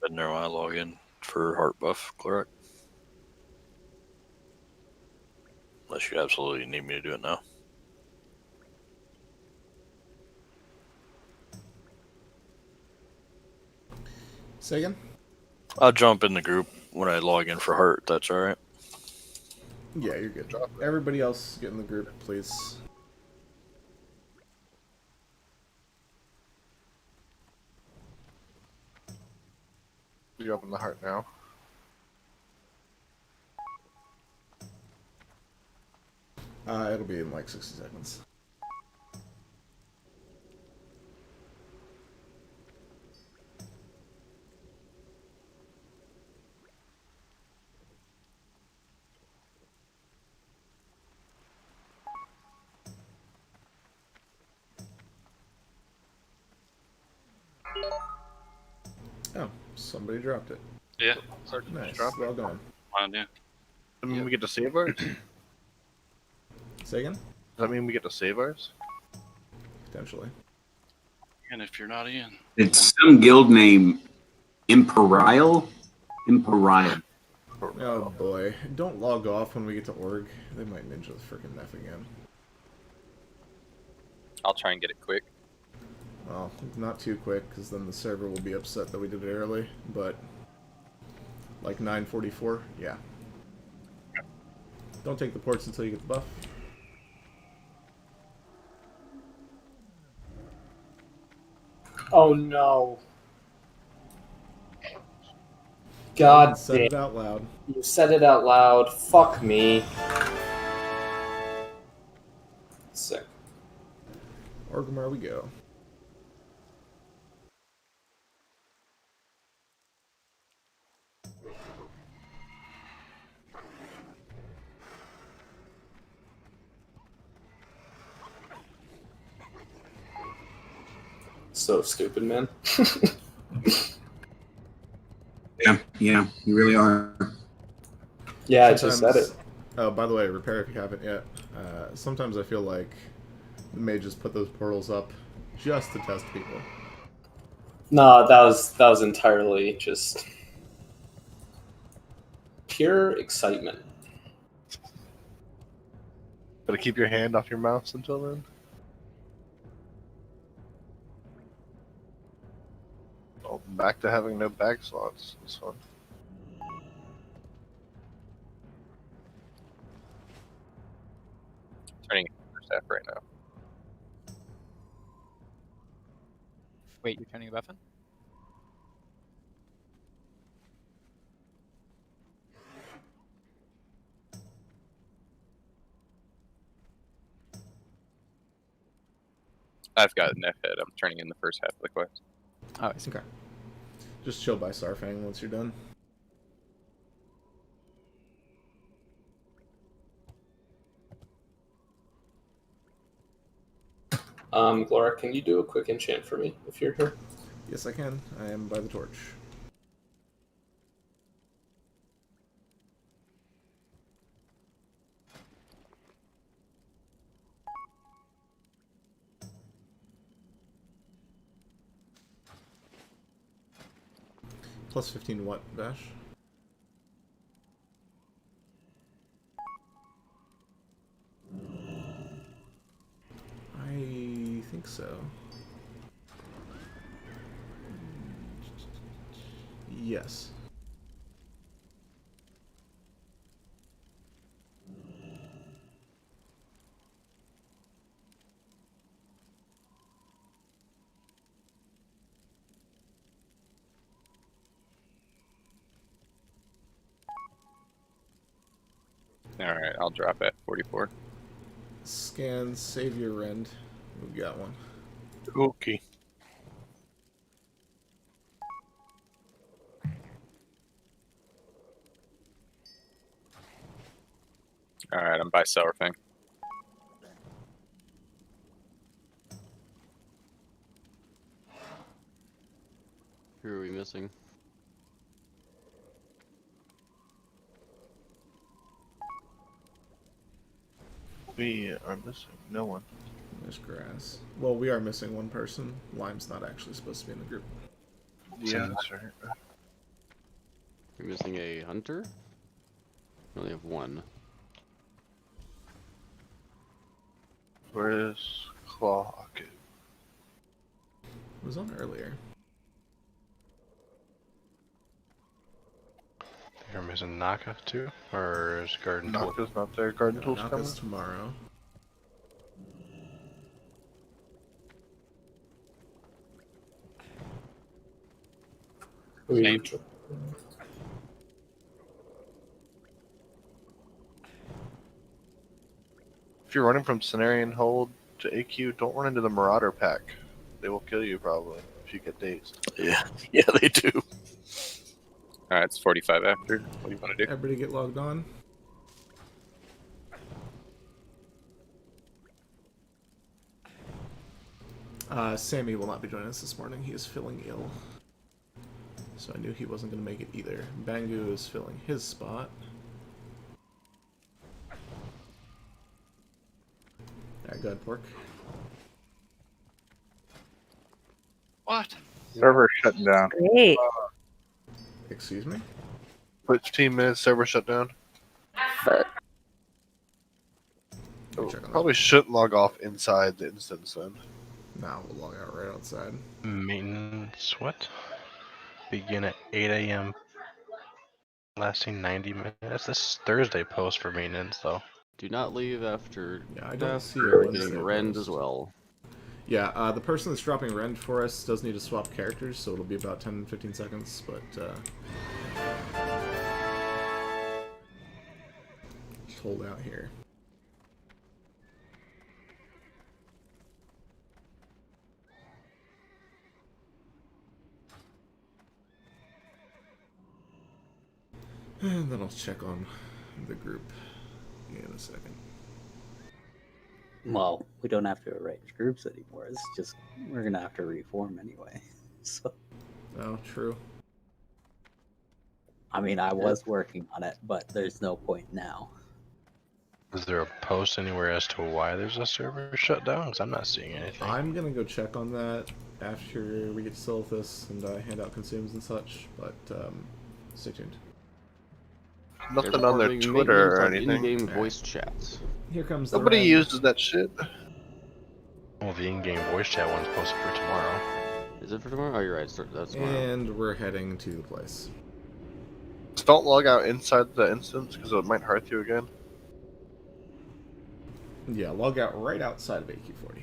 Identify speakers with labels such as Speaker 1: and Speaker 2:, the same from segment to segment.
Speaker 1: in there when I log in for heart buff, correct? Unless you absolutely need me to do it now.
Speaker 2: Say again?
Speaker 1: I'll jump in the group when I log in for heart. That's all right.
Speaker 2: Yeah, you're good. Everybody else get in the group, please.
Speaker 3: You open the heart now.
Speaker 2: It'll be in like 60 seconds. Oh, somebody dropped it.
Speaker 4: Yeah.
Speaker 2: Nice.
Speaker 3: Drop it.
Speaker 2: Well done.
Speaker 4: Fine, yeah.
Speaker 3: Does that mean we get to save ours?
Speaker 2: Say again?
Speaker 3: Does that mean we get to save ours?
Speaker 2: Potentially.
Speaker 4: And if you're not in.
Speaker 5: It's some guild name, Imperial? Imperial.
Speaker 2: Oh boy. Don't log off when we get to org. They might ninja the freaking F again.
Speaker 6: I'll try and get it quick.
Speaker 2: Well, not too quick, because then the server will be upset that we did it early, but like 9:44, yeah. Don't take the ports until you get the buff.
Speaker 7: Oh no. God
Speaker 2: Said
Speaker 7: damn.
Speaker 2: it out loud.
Speaker 7: You said it out loud. Fuck me. Sick.
Speaker 2: Orgrimmar we go.
Speaker 7: So stupid, man.
Speaker 5: Yeah, you really are.
Speaker 7: Yeah, I just said it.
Speaker 2: Oh, by the way, repair if you haven't yet. Sometimes I feel like the mages put those portals up just to test people.
Speaker 7: No, that was entirely just pure excitement.
Speaker 3: Gotta keep your hand off your mouse until then. Oh, back to having no bag slots. This one.
Speaker 6: Turning first half right now.
Speaker 8: Wait, you're turning a buff on?
Speaker 6: I've got Neff head. I'm turning in the first half of the quest.
Speaker 8: Oh, I see.
Speaker 2: Okay. Just chill by Sarfang once you're done.
Speaker 7: Glora, can you do a quick enchant for me if you're here?
Speaker 2: Yes, I can. I am by the torch. Plus 15 what, Bash? I think so. Yes.
Speaker 6: Alright, I'll drop at 44.
Speaker 2: Scan, save your rend. We've got one.
Speaker 1: Okay.
Speaker 6: Alright, I'm by Sourfang.
Speaker 9: Who are we missing?
Speaker 3: We are missing no one.
Speaker 2: There's grass. Well, we are missing one person. Lime's not actually supposed to be in the group.
Speaker 3: Yeah, that's right.
Speaker 9: We're missing a hunter? We only have one.
Speaker 3: Where is Clock?
Speaker 2: It was on earlier.
Speaker 10: You're missing Naka too? Or is Garden Tool?
Speaker 3: Naka's not there. Garden
Speaker 2: No,
Speaker 3: Tool's coming.
Speaker 2: Naka's tomorrow.
Speaker 7: We,
Speaker 3: If you're running from Cenarian Hold to AQ, don't run into the Marauder pack. They will kill you probably if you get dazed.
Speaker 1: Yeah, yeah, they do.
Speaker 6: All right, it's 45 after. What do you want to do?
Speaker 2: Everybody get logged on. Sammy will not be joining us this morning. He is feeling ill. So I knew he wasn't going to make it either. Bangu is filling his spot. Alright, go ahead, Pork.
Speaker 4: What?
Speaker 3: Server shutting down.
Speaker 11: Great.
Speaker 2: Excuse me?
Speaker 3: 15 minutes, server shut down.
Speaker 11: Fuck.
Speaker 2: Go check on
Speaker 3: Probably shouldn't log off inside the instance then.
Speaker 2: that. Nah, we'll log out right outside.
Speaker 10: Maintenance what? Begin at 8 a.m. lasting 90 minutes. This is Thursday post for maintenance though.
Speaker 9: Do not leave after
Speaker 2: Yeah, I don't
Speaker 9: death.
Speaker 2: see a
Speaker 9: We're
Speaker 2: Wednesday
Speaker 9: getting rend
Speaker 2: post.
Speaker 9: as well.
Speaker 2: Yeah, the person that's dropping rend for us does need to swap characters, so it'll be about 10-15 seconds, but just hold out here. And then I'll check on the group in a second.
Speaker 11: Well, we don't have to arrange groups anymore. It's just we're gonna have to reform anyway. So
Speaker 2: Oh, true.
Speaker 11: I mean, I was working on it, but there's no point now.
Speaker 10: Is there a post anywhere as to why there's a server shutdown? Because I'm not seeing anything.
Speaker 2: I'm gonna go check on that after we get to Silphus and hand out consumes and such, but stay tuned.
Speaker 3: Nothing
Speaker 9: They're
Speaker 3: on their
Speaker 9: reporting
Speaker 3: Twitter or
Speaker 9: maintenance on
Speaker 3: anything.
Speaker 9: in-game voice chats.
Speaker 2: Here comes the
Speaker 3: Nobody
Speaker 2: rend.
Speaker 3: uses that shit.
Speaker 10: Well, the in-game voice chat one's posted for tomorrow.
Speaker 9: Is it for tomorrow? Oh, you're right. That's tomorrow.
Speaker 2: And we're heading to the place.
Speaker 3: Just don't log out inside the instance because it might hearth you again.
Speaker 2: Yeah, log out right outside of AQ40.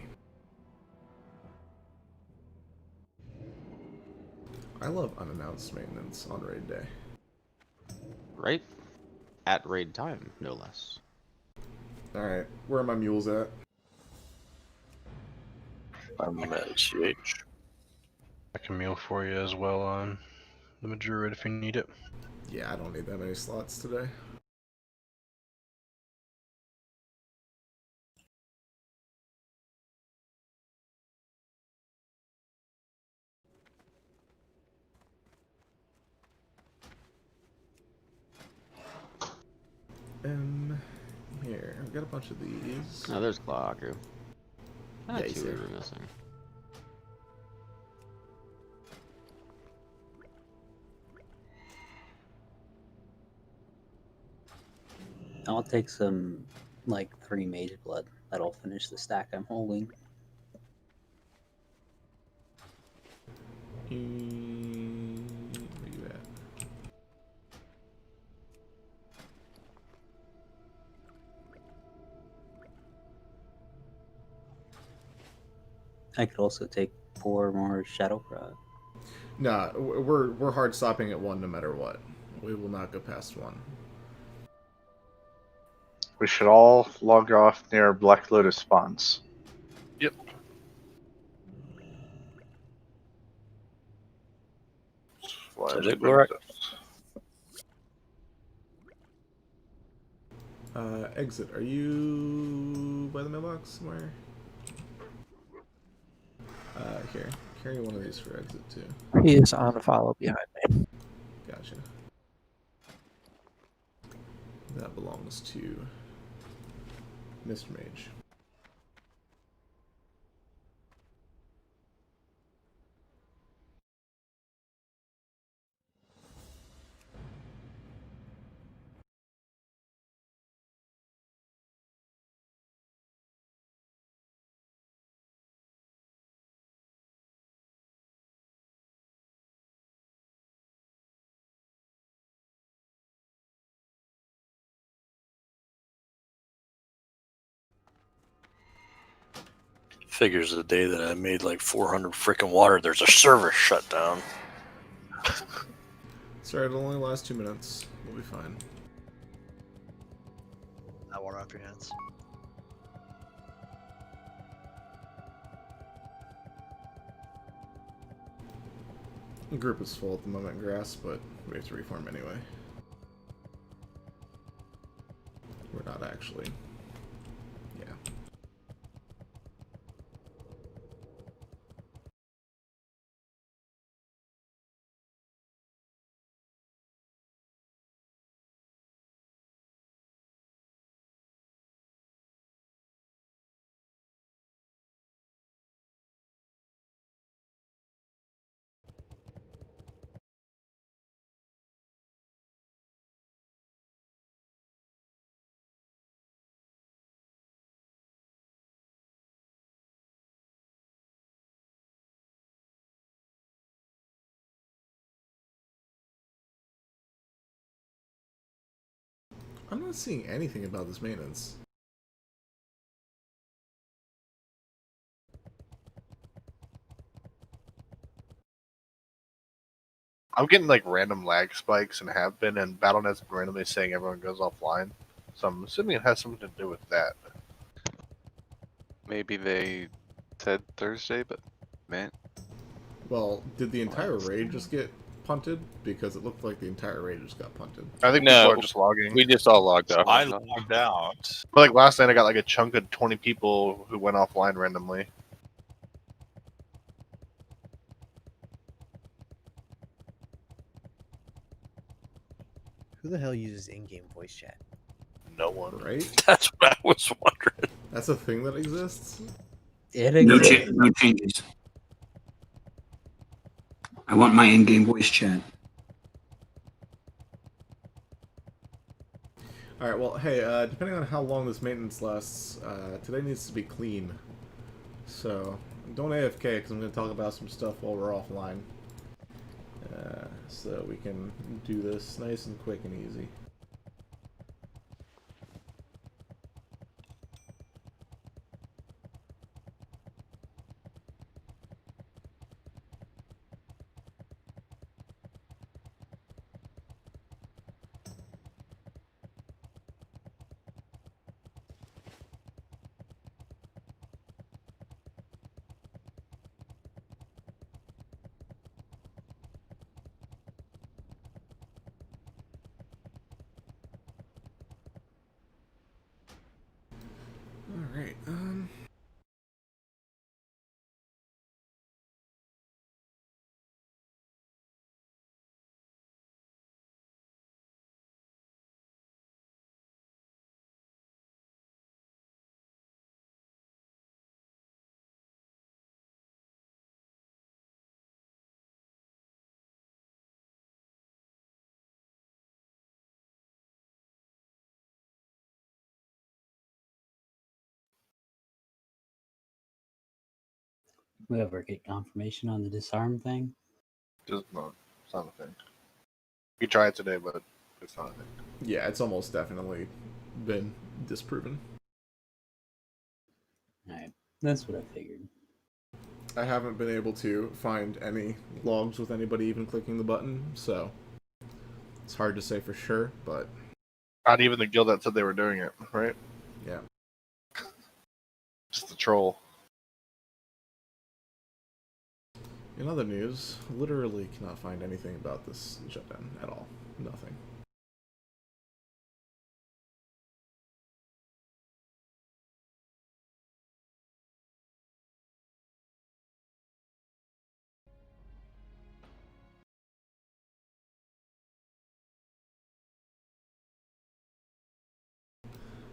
Speaker 2: I love unannounced maintenance on raid day.
Speaker 9: Right? At raid time, no less.
Speaker 2: Alright, where are my mules at?
Speaker 1: I'm at CH.
Speaker 10: I can meal for you as well on the Madrid if you need it.
Speaker 2: Yeah, I don't need that many slots today. Here, I've got a bunch of these.
Speaker 9: Oh, there's Clocku.
Speaker 2: Yeah,
Speaker 9: That's
Speaker 2: he's
Speaker 9: who we
Speaker 2: here.
Speaker 9: were missing.
Speaker 11: I'll take some, like, 3 mage blood. That'll finish the stack I'm holding.
Speaker 2: Where you at?
Speaker 11: I could also take 4 more Shadow Prod.
Speaker 2: Nah, we're hard stopping at 1 no matter what. We will not go past 1.
Speaker 12: We should all log off near Black Lotus spawns.
Speaker 3: Yep.
Speaker 1: Is it Glorak?
Speaker 2: Exit. Are you by the mailbox somewhere? Here. Carry one of these for exit too.
Speaker 13: He is on a follow behind me.
Speaker 2: Gotcha. That belongs to Mr. Mage.
Speaker 1: Figures the day that I made like 400 freaking water, there's a server shut down.
Speaker 2: Sorry, it'll only last 2 minutes. We'll be fine.
Speaker 14: That water off your hands.
Speaker 2: The group is full at the moment, grass, but we have to reform anyway. We're not actually. Yeah. I'm not seeing anything about this maintenance.
Speaker 3: I'm getting like random lag spikes and have been, and Battle.net's been randomly saying everyone goes offline. So I'm assuming it has something to do with that.
Speaker 6: Maybe they said Thursday, but man.
Speaker 2: Well, did the entire raid just get punted? Because it looked like the entire raid just got punted.
Speaker 3: I think
Speaker 6: No,
Speaker 3: people are just logging.
Speaker 6: We just all logged off.
Speaker 4: I logged out.
Speaker 3: But like last night, I got like a chunk of 20 people who went offline randomly.
Speaker 14: Who the hell uses in-game voice chat?
Speaker 3: No one.
Speaker 2: Right?
Speaker 1: That's what I was wondering.
Speaker 2: That's a thing that exists?
Speaker 11: It
Speaker 5: No,
Speaker 11: exists.
Speaker 5: no changes. I want my in-game voice chat.
Speaker 2: Alright, well, hey, depending on how long this maintenance lasts, today needs to be clean. So, don't AFK, because I'm going to talk about some stuff while we're offline. So we can do this nice and quick and easy. Alright,
Speaker 11: We ever get confirmation on the disarm thing?
Speaker 3: Just not. It's not a thing. We tried today, but it's not a thing.
Speaker 2: yeah, it's almost definitely been disproven.
Speaker 11: Alright, that's what I figured.
Speaker 2: I haven't been able to find any logs with anybody even clicking the button, so it's hard to say for sure, but
Speaker 3: Not even the guild that said they were doing it, right?
Speaker 2: yeah.
Speaker 3: Just the troll.
Speaker 2: In other news, literally cannot find anything about this shutdown at all. Nothing.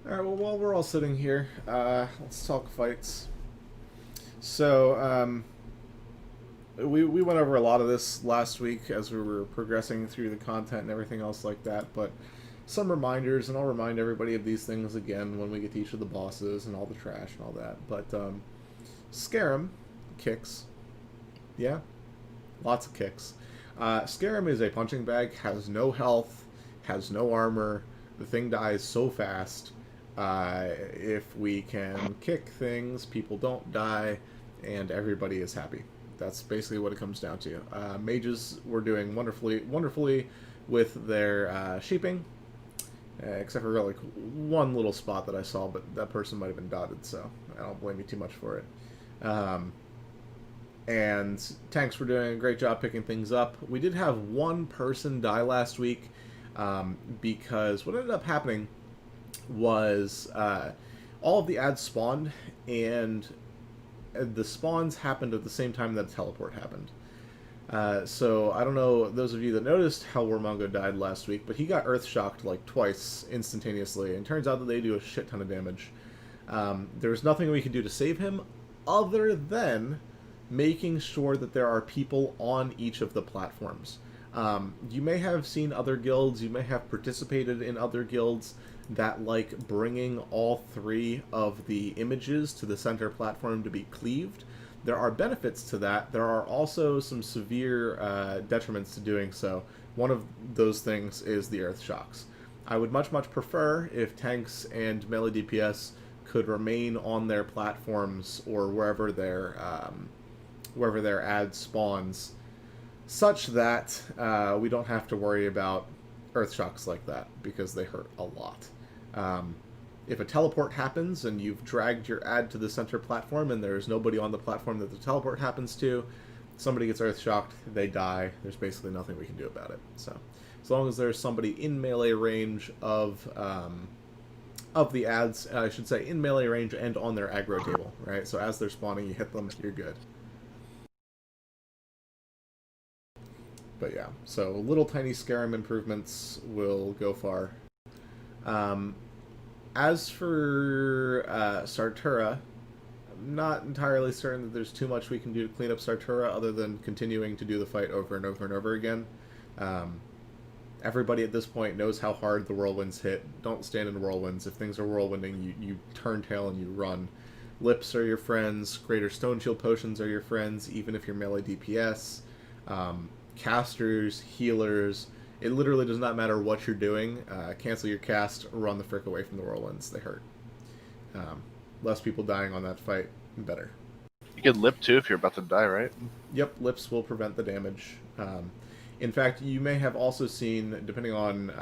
Speaker 2: Alright, well, while we're all sitting here, let's talk fights. So, we went over a lot of this last week as we were progressing through the content and everything else like that, but some reminders, and I'll remind everybody of these things again when we get to each of the bosses and all the trash and all that. But, Scarum kicks. Yeah? Lots of kicks. Scarum is a punching bag, has no health, has no armor, the thing dies so fast. If we can kick things, people don't die, and everybody is happy. That's basically what it comes down to. Mages were doing wonderfully with their sheeping, except for like one little spot that I saw, but that person might have been dotted, so I don't blame you too much for it. And tanks were doing a great job picking things up. We did have one person die last week because what ended up happening was all of the ads spawned, and the spawns happened at the same time that a teleport happened. So I don't know those of you that noticed how Warmongo died last week, but he got earth shocked like twice instantaneously, and turns out that they do a shit ton of damage. There's nothing we can do to save him other than making sure that there are people on each of the platforms. You may have seen other guilds, you may have participated in other guilds that like bringing all three of the images to the center platform to be cleaved. There are benefits to that. There are also some severe detriments to doing so. One of those things is the earth shocks. I would much prefer if tanks and melee DPS could remain on their platforms or wherever their ad spawns, such that we don't have to worry about earth shocks like that, because they hurt a lot. If a teleport happens and you've dragged your ad to the center platform and there's nobody on the platform that the teleport happens to, somebody gets earth shocked, they die. There's basically nothing we can do about it. So as long as there's somebody in melee range of the ads, I should say in melee range and on their aggro table, right? So as they're spawning, you hit them, you're good. But yeah, so little tiny Scarum improvements will go far. As for Sartura, I'm not entirely certain that there's too much we can do to clean up Sartura other than continuing to do the fight over and over and over again. Everybody at this point knows how hard the whirlwinds hit. Don't stand in whirlwinds. If things are whirlwinding, you turn tail and you run. Lips are your friends. Greater Stone Shield potions are your friends, even if you're melee DPS. Casters, healers, it literally does not matter what you're doing. Cancel your cast, run the frick away from the whirlwinds. They hurt. Less people dying on that fight, better.
Speaker 3: You could lip too if you're about to die, right?
Speaker 2: Yep, lips will prevent the damage. In fact, you may have also seen, depending on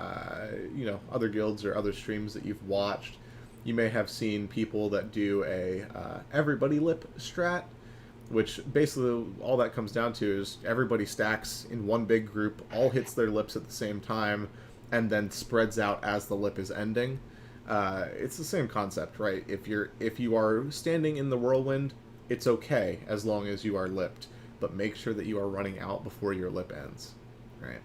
Speaker 2: other guilds or other streams that you've watched, you may have seen people that do a everybody lip strat, which basically all that comes down to is everybody stacks in one big group, all hits their lips at the same time, and then spreads out as the lip is ending. It's the same concept, right? If you are standing in the whirlwind, it's okay as long as you are lipped, but make sure that you are running out before your lip ends, right?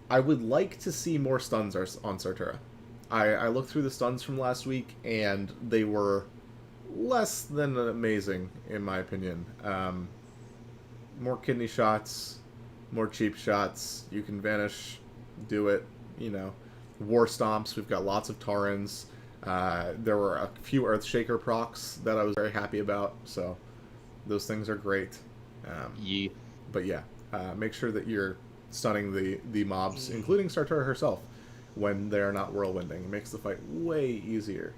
Speaker 2: I would like to see more stuns on Sartura. I looked through the stuns from last week, and they were less than amazing, in my opinion. More kidney shots, more cheap shots. You can vanish, do it, War Stomps, we've got lots of Taurens. There were a few Earthshaker procs that I was very happy about, so those things are great. But yeah, make sure that you're stunning the mobs, including Sartura herself, when they're not whirlwinding. It makes the fight way easier.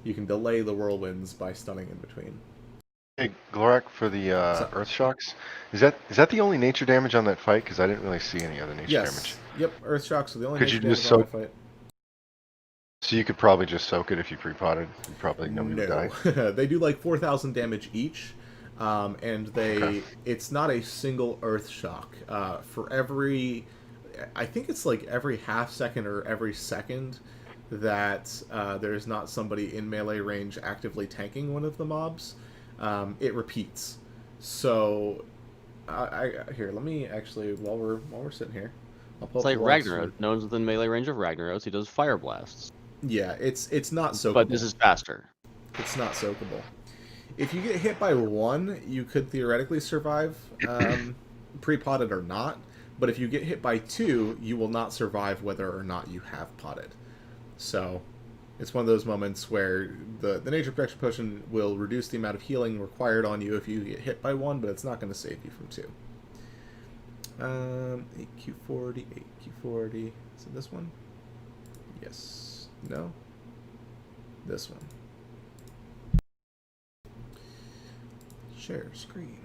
Speaker 2: You can delay the whirlwinds by stunning in between.
Speaker 15: Hey, Glorak, for the earth shocks, is that the only nature damage on that fight? Because I didn't really see any other nature damage.
Speaker 2: Yep, earth shocks are the only
Speaker 15: Could
Speaker 2: nature
Speaker 15: you
Speaker 2: damage
Speaker 15: just
Speaker 2: on that
Speaker 15: soak?
Speaker 2: fight.
Speaker 15: So you could probably just soak it if you pre-potted. Probably nobody would die.
Speaker 2: They do like 4,000 damage each, and it's not a single earth shock. For every, I think it's like every half second or every second that there's not somebody in melee range actively tanking one of the mobs, it repeats. So, here, let me actually, while we're sitting here, I'll pull
Speaker 9: It's like Ragnaros. No one's within melee range of Ragnaros. He does fire blasts.
Speaker 2: Yeah, it's not soakable.
Speaker 9: But this is faster.
Speaker 2: It's not soakable. If you get hit by one, you could theoretically survive, pre-potted or not. But if you get hit by two, you will not survive whether or not you have potted. So, it's one of those moments where the nature protection potion will reduce the amount of healing required on you if you get hit by one, but it's not going to save you from two. AQ40, AQ40. Is it this one? Yes. No. This one. Share screen.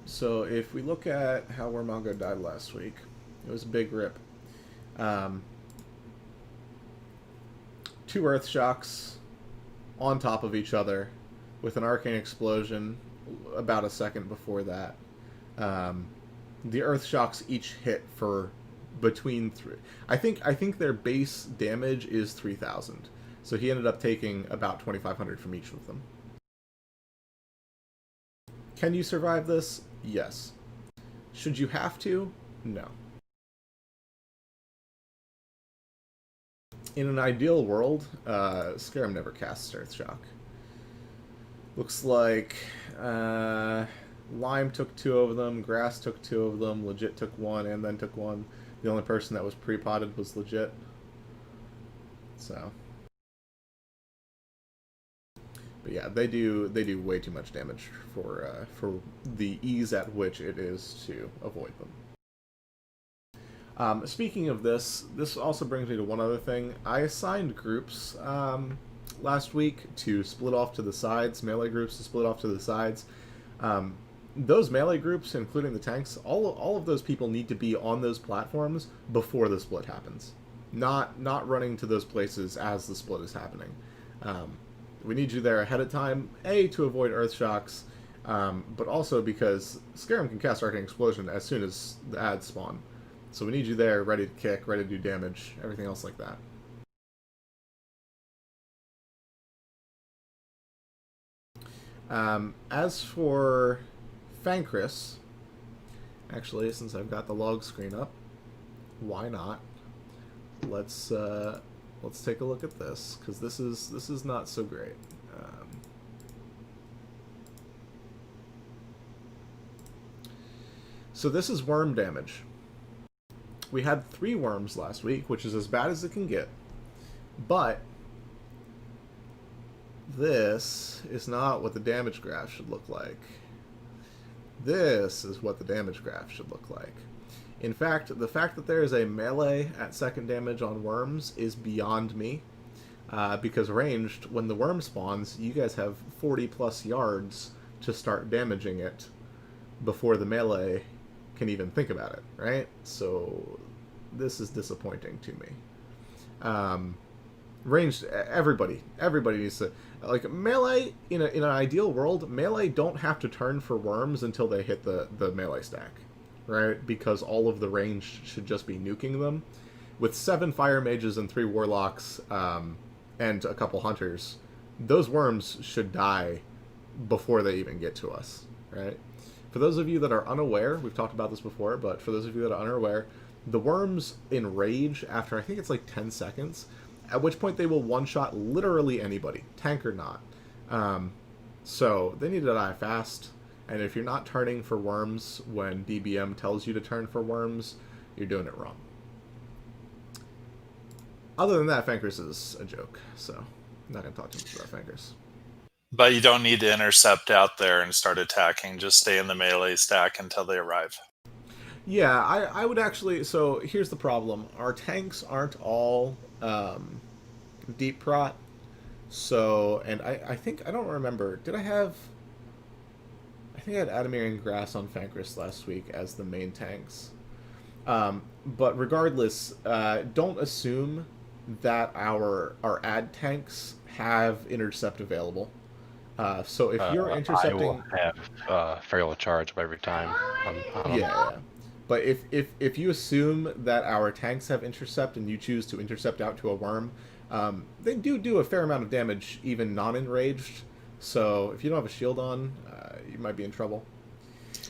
Speaker 2: So if we look at how Wormongo died last week, it was a big rip. 2 Earth Shocks on top of each other with an Arcane Explosion about a second before that. The Earth Shocks each hit for between 3... I think their base damage is 3,000. So he ended up taking about 2,500 from each of them. Can you survive this? Yes. Should you have to? No. In an ideal world, Scarum never casts Earthshock. Looks like Lime took 2 of them, Grass took 2 of them, Legit took 1, and then took 1. The only person that was pre-potted was Legit. So... But yeah, they do way too much damage for the ease at which it is to avoid them. Speaking of this also brings me to one other thing. I assigned groups last week to split off to the sides, melee groups to split off to the sides. Those melee groups, including the tanks, all of those people need to be on those platforms before the split happens. Not running to those places as the split is happening. We need you there ahead of time, A, to avoid Earth Shocks, but also because Scarum can cast Arcane Explosion as soon as the ads spawn. So we need you there, ready to kick, ready to do damage, everything else like that. As for Fankris, actually, since I've got the log screen up, why not? Let's take a look at this, because this is not so great. So this is worm damage. We had 3 worms last week, which is as bad as it can get. But this is not what the damage graph should look like. This is what the damage graph should look like. In fact, the fact that there is a melee at 2nd damage on worms is beyond me. Because ranged, when the worm spawns, you guys have 40 plus yards to start damaging it before the melee can even think about it, right? So this is disappointing to me. Ranged, everybody needs to, like, melee, in an ideal world, melee don't have to turn for worms until they hit the melee stack, right? Because all of the range should just be nuking them. With 7 fire mages and 3 warlocks, and a couple hunters, those worms should die before they even get to us, right? For those of you that are unaware, we've talked about this before, but for those of you that are unaware, the worms enrage after, I think it's like 10 seconds, at which point they will one-shot literally anybody, tank or not. So they need to die fast, and if you're not turning for worms when DBM tells you to turn for worms, you're doing it wrong. Other than that, Fankris is a joke, so I'm not going to talk too much about Fankris.
Speaker 4: But you don't need to intercept out there and start attacking. Just stay in the melee stack until they arrive.
Speaker 2: Yeah, I would actually... So here's the problem. Our tanks aren't all deep prot. So, and I think... I don't remember. Did I have... I think I had Adamir and Grass on Fankris last week as the main tanks. But regardless, don't assume that our ad tanks have intercept available. So if you're intercepting,
Speaker 10: I will have feral charge every time.
Speaker 2: Yeah. But if you assume that our tanks have intercept and you choose to intercept out to a worm, they do a fair amount of damage even non-enraged. So if you don't have a shield on, you might be in trouble.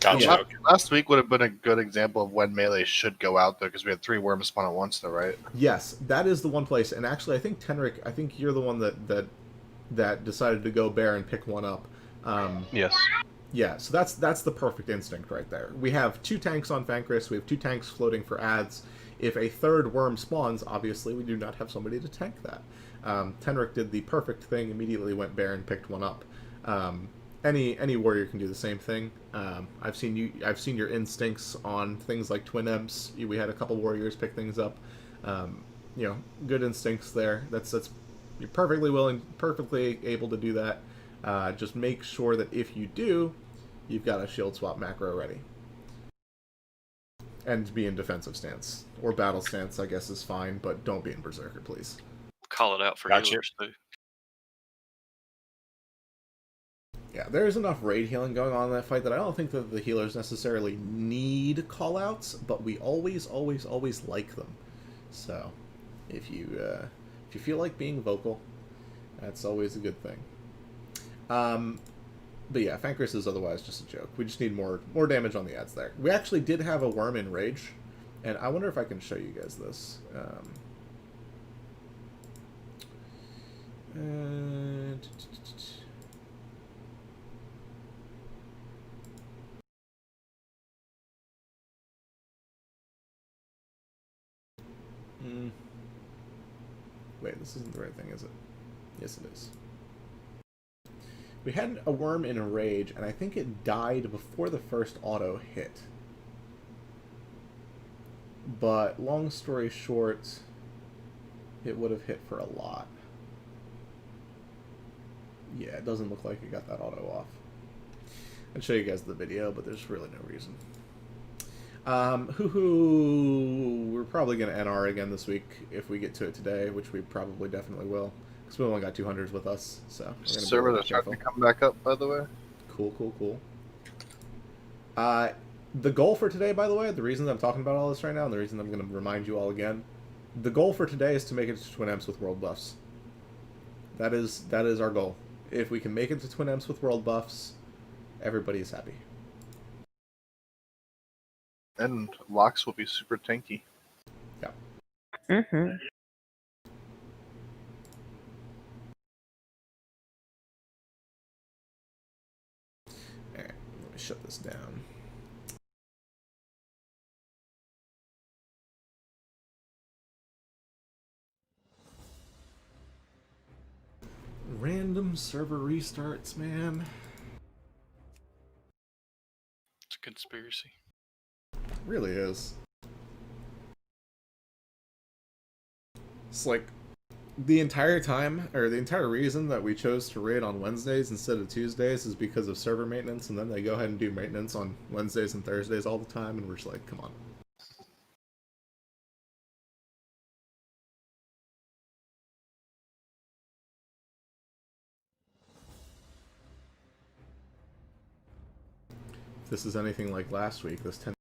Speaker 3: Gotcha. Yeah. Last week would have been a good example of when melee should go out there because we had 3 worms spawn at once, though, right?
Speaker 2: Yes, that is the one place. And actually, I think Tenric, I think you're the one that decided to go bear and pick one up.
Speaker 10: Yes.
Speaker 2: Yeah, so that's the perfect instinct right there. We have 2 tanks on Fankris. We have 2 tanks floating for ads. If a 3rd worm spawns, obviously we do not have somebody to tank that. Tenric did the perfect thing, immediately went bear and picked one up. any warrior can do the same thing. I've seen your instincts on things like twin imps. We had a couple warriors pick things up. Good instincts there. That's you're perfectly able to do that. Just make sure that if you do, you've got a shield swap macro ready. And be in defensive stance. Or battle stance, I guess, is fine, but don't be in Berserker, please.
Speaker 1: Call it out for
Speaker 4: Gotcha.
Speaker 1: healers, too.
Speaker 2: Yeah, there's enough raid healing going on in that fight that I don't think that the healers necessarily need callouts, but we always like them. So, if you feel like being vocal, that's always a good thing. But yeah, Fankris is otherwise just a joke. We just need more damage on the ads there. We actually did have a worm in Rage, and I wonder if I can show you guys this. Wait, this isn't the right thing, is it? Yes, it is. We had a worm in a Rage, and I think it died before the first auto hit. But, long story short, it would have hit for a lot. Yeah, it doesn't look like it got that auto off. I'll show you guys the video, but there's really no reason. We're probably going to NR again this week if we get to it today, which we probably definitely will. Because we only got 200s with us, so...
Speaker 3: Server that's starting to come back up, by the way.
Speaker 2: Cool. The goal for today, by the way, the reason I'm talking about all this right now, and the reason I'm going to remind you all again, the goal for today is to make it to Twin Imps with world buffs. That is our goal. If we can make it to Twin Imps with world buffs, everybody is happy.
Speaker 3: And locks will be super tanky.
Speaker 2: Yeah.
Speaker 13: Mm-hmm. Alright, let me shut this down. Random server restarts, man.
Speaker 1: It's a conspiracy.
Speaker 2: It really is. It's like the entire time, or the entire reason that we chose to raid on Wednesdays instead of Tuesdays is because of server maintenance, and then they go ahead and do maintenance on Wednesdays and Thursdays all the time, and we're just like, come on. If this is anything like last week, this 10...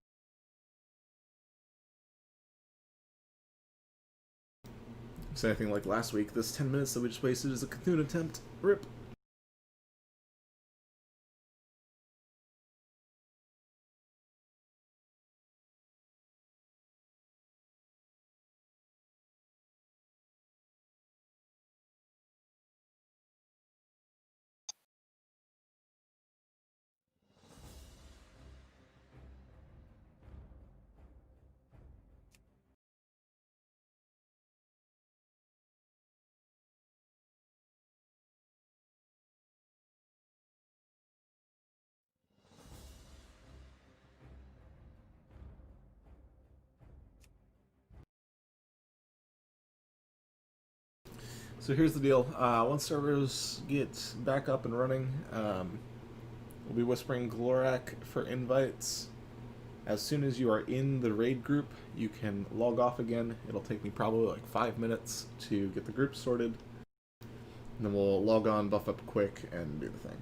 Speaker 2: If it's anything like last week, this 10 minutes that we just wasted is a Cthulhu attempt. RIP. So here's the deal. Once servers get back up and running, we'll be whispering Glorak for invites. As soon as you are in the raid group, you can log off again. It'll take me probably like 5 minutes to get the group sorted. And then we'll log on, buff up quick, and do the thing.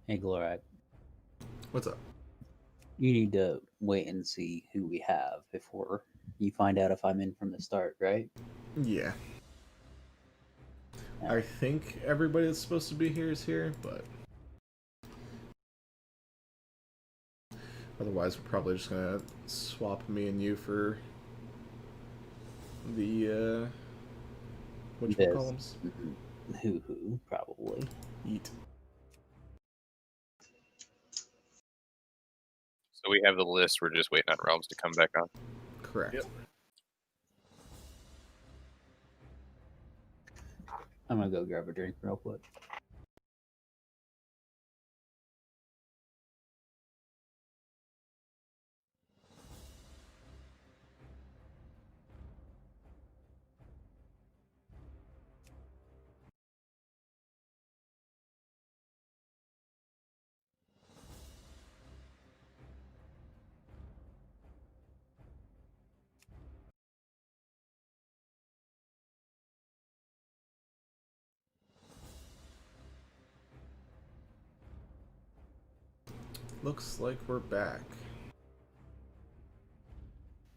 Speaker 11: Hey, Glorak,
Speaker 2: What's up?
Speaker 11: you need to wait and see who we have before you find out if I'm in from the start, right?
Speaker 2: Yeah. I think everybody that's supposed to be here is here, but otherwise we're probably just gonna swap me and you for the which
Speaker 11: This.
Speaker 2: columns?
Speaker 11: Who, probably.
Speaker 2: Eat.
Speaker 6: So we have the list. We're just waiting on realms to come back on.
Speaker 2: Correct.
Speaker 3: Yep.
Speaker 11: I'm gonna go grab a drink real quick.
Speaker 2: Looks like we're back.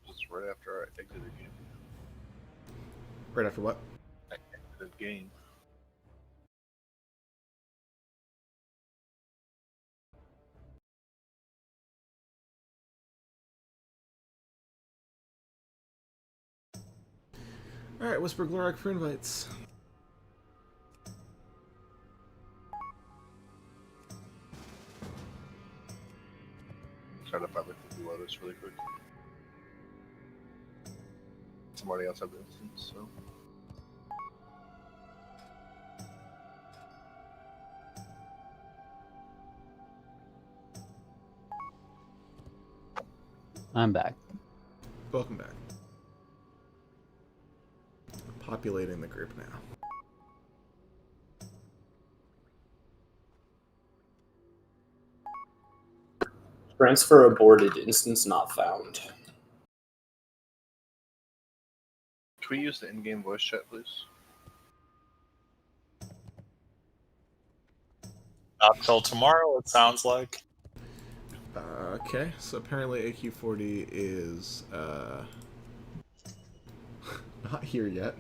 Speaker 3: Just right after I exited game.
Speaker 2: Right after what?
Speaker 3: I exited game.
Speaker 2: Alright, Whisper Glorak for invites.
Speaker 3: Try to find the Blue Lotus really quick. Somebody else have the instance, so.
Speaker 11: I'm back.
Speaker 2: Welcome back. Populating the group now.
Speaker 7: Transfer aborted. Instance not found.
Speaker 3: Can we use the in-game voice chat, please?
Speaker 4: Not till tomorrow, it sounds like.
Speaker 2: Okay, so apparently AQ40 is not here yet.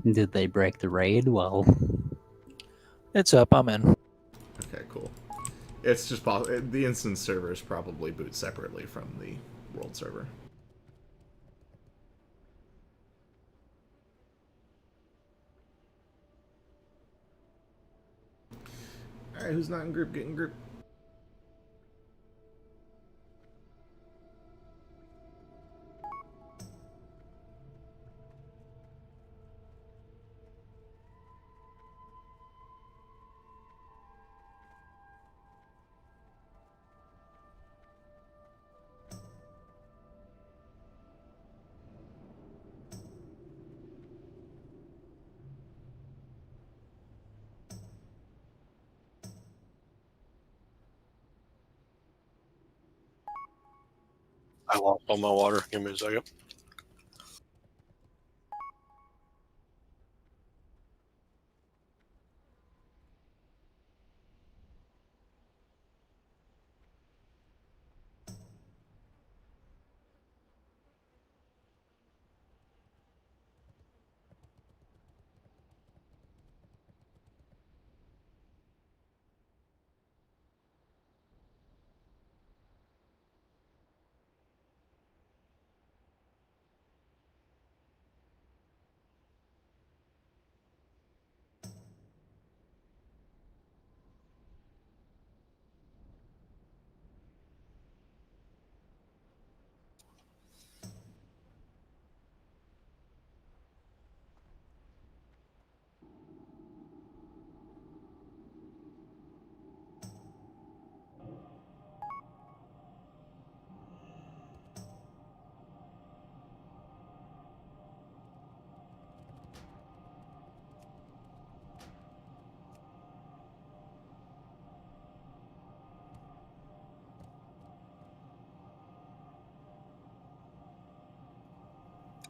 Speaker 11: Did they break the raid? Well,
Speaker 8: It's up. I'm in.
Speaker 2: Okay, cool. It's just the instance servers probably boot separately from the world server. Alright, who's not in group, get in group.
Speaker 1: I lost all my water. Give me a second.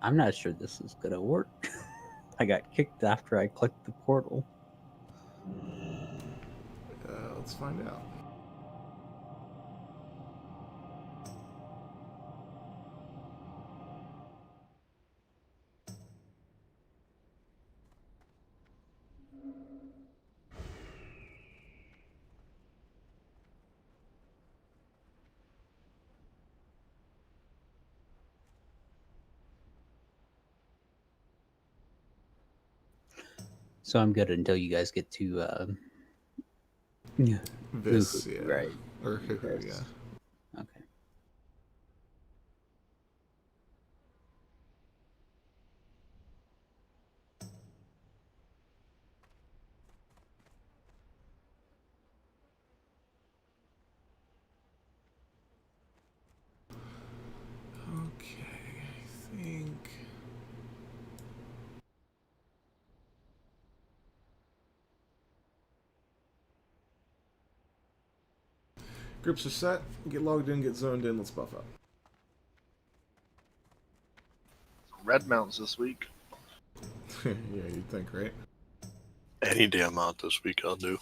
Speaker 11: I'm not sure this is gonna work. I got kicked after I clicked the portal.
Speaker 2: Let's find out.
Speaker 11: So I'm good until you guys get to
Speaker 2: This,
Speaker 11: Hoo-hoo,
Speaker 2: yeah.
Speaker 11: right?
Speaker 2: Or Hoo-hoo, yeah.
Speaker 11: Okay.
Speaker 2: Okay, I think. Groups are set. Get logged in, get zoned in. Let's buff up.
Speaker 3: Red mounts this week.
Speaker 2: Yeah, you'd think, right?
Speaker 1: Any damn amount this week I'll do.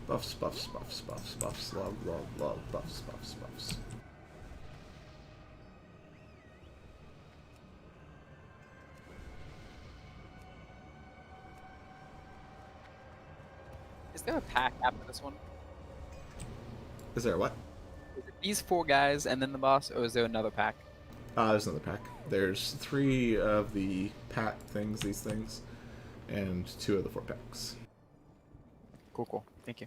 Speaker 2: Buffs, buffs, buffs, buffs, buffs, log, log, log, buffs, buffs, buffs.
Speaker 16: Is there a pack after this one?
Speaker 2: Is there what?
Speaker 16: Is it these 4 guys and then the boss, or is there another pack?
Speaker 2: There's another pack. There's 3 of the pat things, these things, and 2 of the 4 packs.
Speaker 16: Cool, cool. Thank you.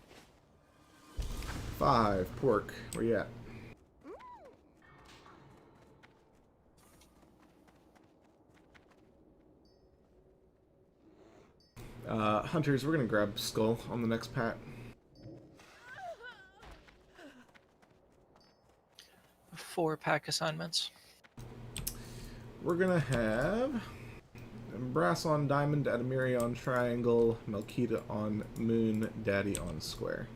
Speaker 2: 5, pork. Where you at? Hunters, we're gonna grab Skull on the next pat.
Speaker 8: 4 pack assignments.
Speaker 2: We're gonna have Brass on Diamond, Adamiri on Triangle, Melkita on Moon, Daddy on Square.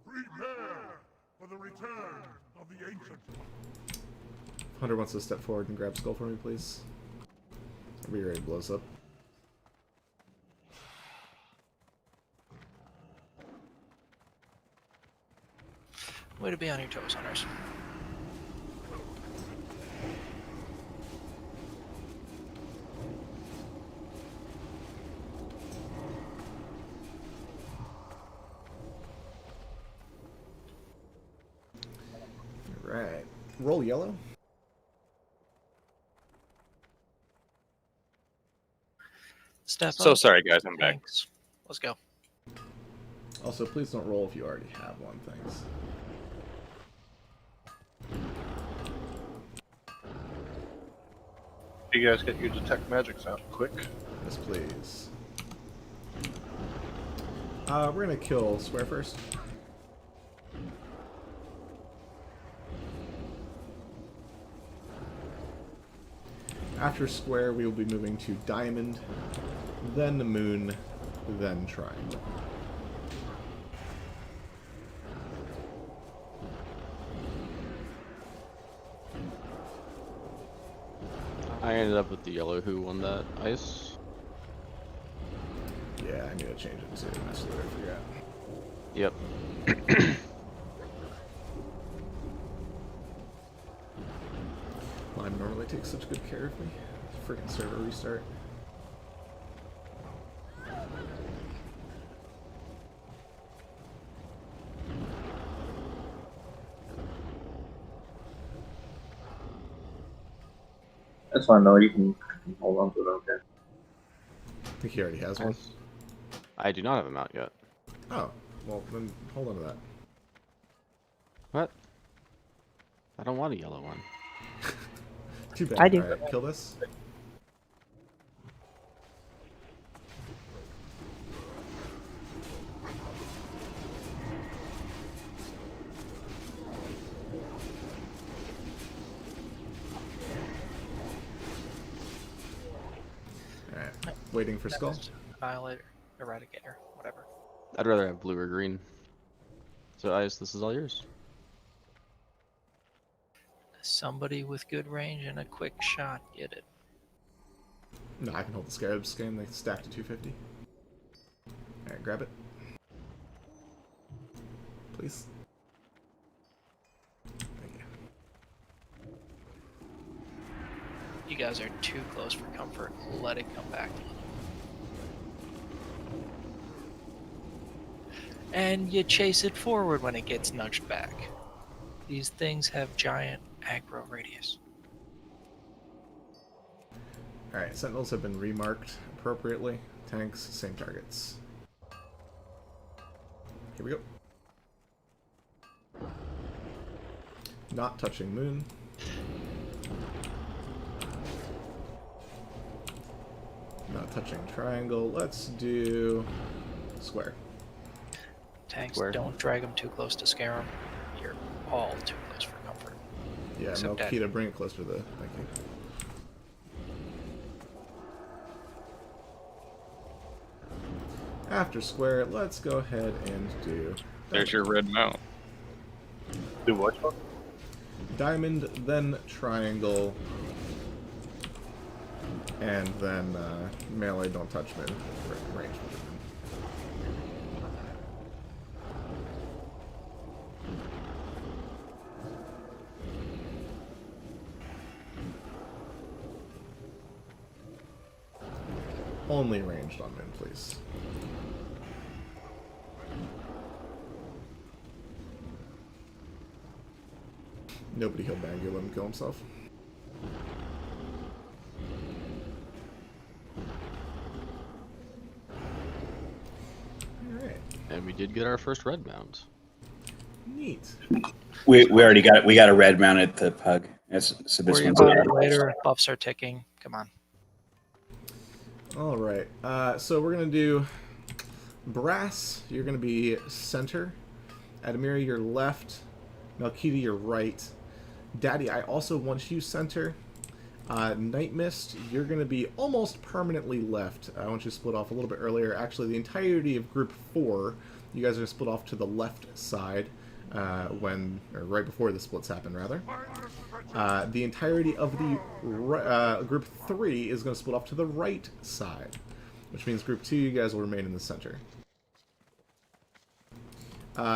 Speaker 17: Prepare for the return of the ancient.
Speaker 2: Hunter wants to step forward and grab Skull for me, please. I'll be ready to blow us up.
Speaker 8: Way to be on your toes, hunters.
Speaker 2: Alright. Roll yellow.
Speaker 8: Step
Speaker 6: So
Speaker 8: up.
Speaker 6: sorry, guys. I'm back.
Speaker 8: Thanks. Let's go.
Speaker 2: Also, please don't roll if you already have one, thanks.
Speaker 3: You guys get your detect magics out quick.
Speaker 2: Yes, please. We're gonna kill Square first. After Square, we will be moving to Diamond, then the Moon, then Triangle.
Speaker 9: I ended up with the yellow who on that ice.
Speaker 2: Yeah, I need to change it to mess with it, I forgot.
Speaker 9: Yep.
Speaker 2: Lime normally takes such good care of me. Freaking server restart.
Speaker 12: That's fine though, you can hold on to it, okay.
Speaker 2: I think he already has one.
Speaker 9: I do not have a mount yet.
Speaker 2: Oh, well then hold on to that.
Speaker 9: What? I don't want a yellow one.
Speaker 2: Too bad.
Speaker 11: I do.
Speaker 2: Alright, kill this. Waiting for Skull.
Speaker 8: Annihilator, Eradicator, whatever.
Speaker 9: I'd rather have blue or green. So Ice, this is all yours.
Speaker 8: Somebody with good range and a quick shot, get it.
Speaker 2: No, I can hold the Scarabs game. They stack to 250. Alright, grab it. Please. Thank you.
Speaker 8: You guys are too close for comfort. Let it come back. And you chase it forward when it gets nudged back. These things have giant aggro radius.
Speaker 2: Alright, Sentinels have been remarked appropriately. Tanks, same targets. Here we go. Not touching Moon. Not touching Triangle. Let's do Square.
Speaker 8: Tanks,
Speaker 9: Square.
Speaker 8: don't drag them too close to scare them. You're all too close for comfort.
Speaker 2: Yeah,
Speaker 8: Except that-
Speaker 2: Melkita, bring it closer to the... Thank you. After Square, let's go ahead and do...
Speaker 6: There's your red mount.
Speaker 3: Do what?
Speaker 2: Diamond, then Triangle, and then melee, don't touch Moon. Range. Only ranged on Moon, please. Nobody heal Bangu, let him kill himself. Alright.
Speaker 9: And we did get our first red mount.
Speaker 2: Neat.
Speaker 5: We already got it. We got a red mount at the pug. So this
Speaker 8: Worry
Speaker 5: one's
Speaker 8: about it later. Buffs are ticking. Come on.
Speaker 2: Alright, so we're going to do Brass, you're going to be center. Adamira, your left. Melkita, your right. Daddy, I also want you center. Night Mist, you're going to be almost permanently left. I want you to split off a little bit earlier. Actually, the entirety of Group 4, you guys are going to split off to the left side or right before the splits happen, rather. The entirety of the Group 3 is going to split off to the right side, which means Group 2, you guys will remain in the center.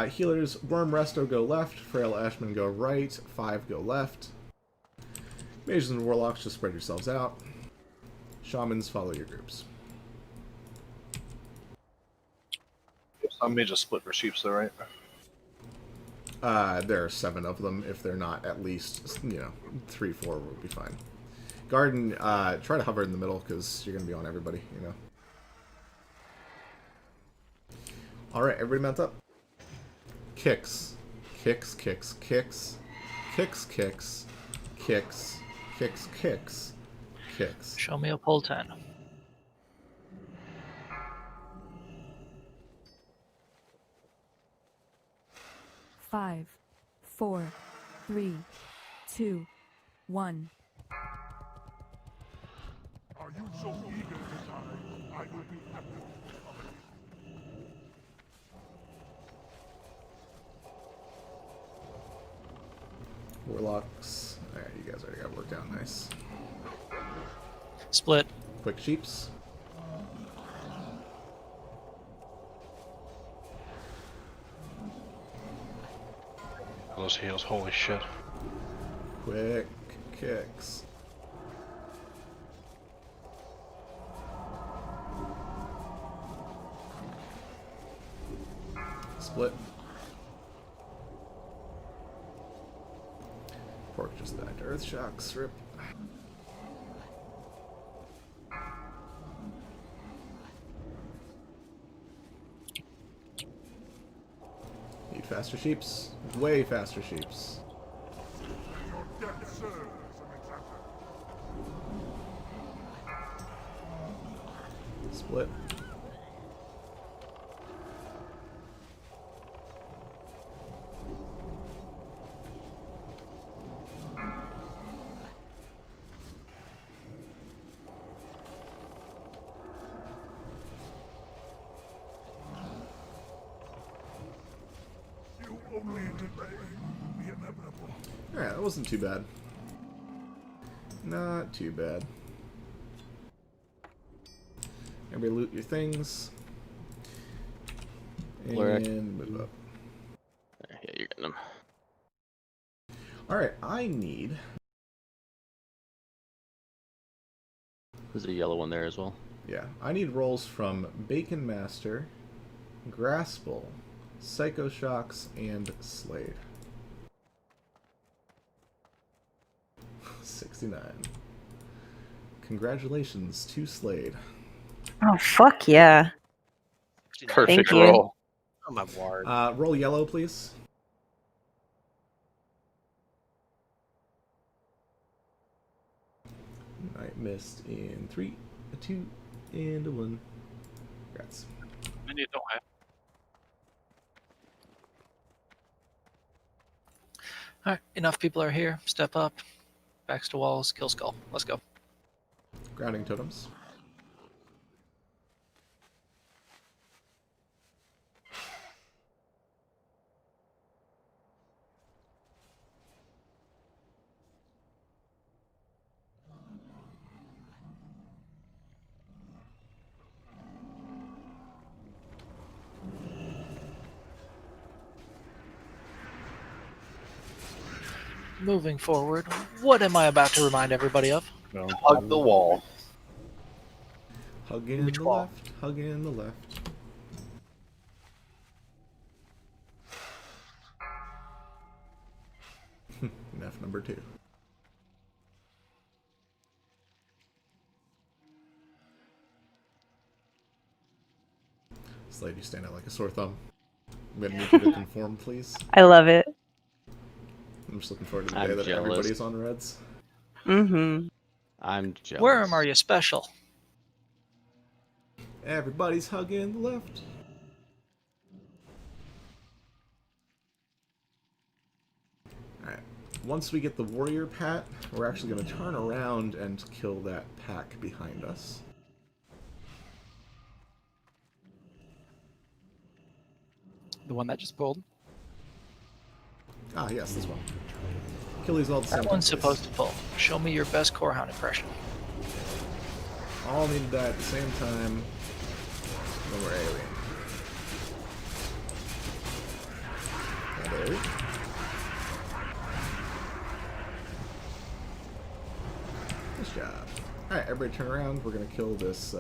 Speaker 2: Healers, Worm Resto go left, Frail Ashmen go right, 5 go left. Mages and Warlocks, just spread yourselves out. Shamans, follow your groups.
Speaker 3: Some may just split for sheeps, though, right?
Speaker 2: There are 7 of them. If they're not, at least, 3, 4 will be fine. Garden, try to hover in the middle, because you're going to be on everybody, Alright, everybody mount up. Kicks. Kicks, kicks, kicks. Kicks, kicks. Kicks. Kicks, kicks. Kicks.
Speaker 8: Show me a pull 10.
Speaker 18: Five, 4, 3, 2, 1.
Speaker 17: Are you so eager to die? I will be happy to accommodate.
Speaker 2: Warlocks. Alright, you guys already got worked out nice.
Speaker 8: Split.
Speaker 2: Quick sheeps.
Speaker 10: Those heals, holy shit.
Speaker 2: Quick kicks. Split. Pork just died to earth shocks. Rip. Need faster sheeps. Way faster sheeps.
Speaker 17: Your death serves as an example.
Speaker 2: Split.
Speaker 17: only delaying the inevitable.
Speaker 2: Alright, that wasn't too bad. Not too bad. Everybody loot your things. And move up.
Speaker 9: Yeah, you're getting them.
Speaker 2: Alright, I need...
Speaker 9: There's a yellow one there as well.
Speaker 2: Yeah, I need rolls from Bacon Master, Graspel, Psycho Shocks, and Slade. 69. Congratulations to Slade.
Speaker 19: Oh, fuck yeah.
Speaker 6: Perfect
Speaker 19: Thank you.
Speaker 6: roll.
Speaker 8: Oh my word.
Speaker 2: Roll yellow, please. I missed in 3, a 2, and a 1. Congrats.
Speaker 8: And you don't have. Alright, enough people are here. Step up. Backs to walls. Kill skull. Let's go.
Speaker 2: Grounding totems.
Speaker 8: Moving forward, what am I about to remind everybody of?
Speaker 3: Hug the wall.
Speaker 2: Hug in
Speaker 8: Which
Speaker 2: the
Speaker 8: wall?
Speaker 2: left. Hug in the left. Enough number 2. Slade, you stand out like a sore thumb. I'm gonna need you to conform, please.
Speaker 19: I love it.
Speaker 2: I'm just looking forward to the
Speaker 9: I'm
Speaker 2: day that
Speaker 9: jealous.
Speaker 2: everybody's on reds.
Speaker 19: Mm-hmm.
Speaker 9: I'm jealous.
Speaker 8: Worm, are you special?
Speaker 2: Everybody's hugging the left. Alright. Once we get the warrior pat, we're actually going to turn around and kill that pack behind us.
Speaker 16: The one that just pulled.
Speaker 2: Ah, yes, this one. Kill these all at the same
Speaker 8: That
Speaker 2: time,
Speaker 8: one's
Speaker 2: please.
Speaker 8: supposed to pull. Show me your best core hound impression.
Speaker 2: All need to die at the same time. Then we're alien. There. Nice job. Alright, everybody turn around. We're going to kill this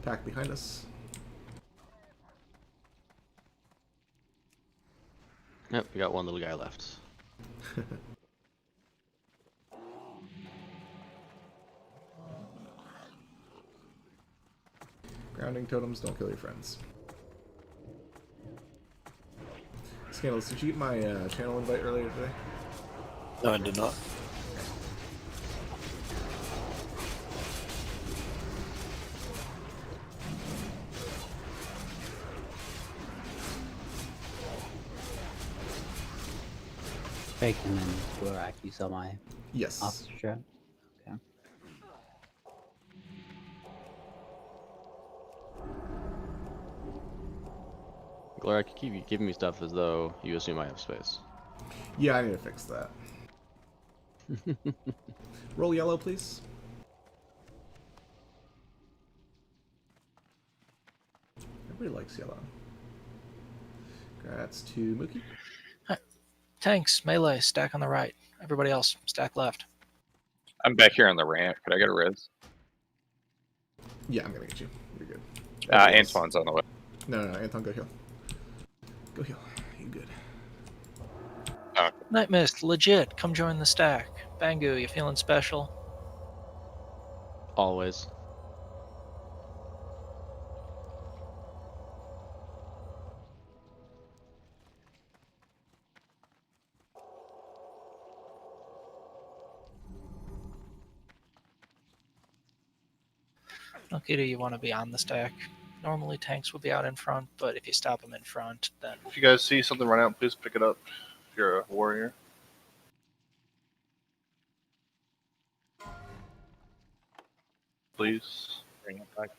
Speaker 2: pack behind us.
Speaker 9: Yep, we got one little guy left.
Speaker 2: Grounding totems, don't kill your friends. Scandalous, did you get my channel invite earlier today?
Speaker 1: No, I did not.
Speaker 11: Bacon and Gorak, you saw my
Speaker 2: Yes.
Speaker 11: officer strap? Okay.
Speaker 9: Glorak, you keep giving me stuff as though you assume I have space.
Speaker 2: Yeah, I need to fix that. Roll yellow, please. Everybody likes yellow. Congrats to Mookie.
Speaker 8: Tanks, melee, stack on the right. Everybody else, stack left.
Speaker 6: I'm back here on the ramp. Could I get a res?
Speaker 2: Yeah, I'm gonna get you. You're good. Everybody else-
Speaker 6: Antoine's on the way.
Speaker 2: No, Anton, go heal. Go heal. You good.
Speaker 8: Night Mist, legit, come join the stack. Bangu, you feeling special?
Speaker 9: Always.
Speaker 8: Okay, do you want to be on the stack? Normally tanks would be out in front, but if you stop them in front, then
Speaker 3: If you guys see something run out, please pick it up. If you're a warrior. Please.
Speaker 6: Bring it back.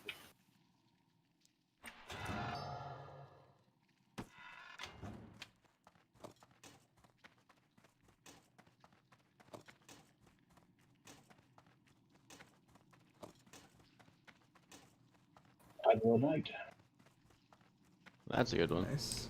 Speaker 5: all night.
Speaker 9: That's a good one.
Speaker 2: Nice.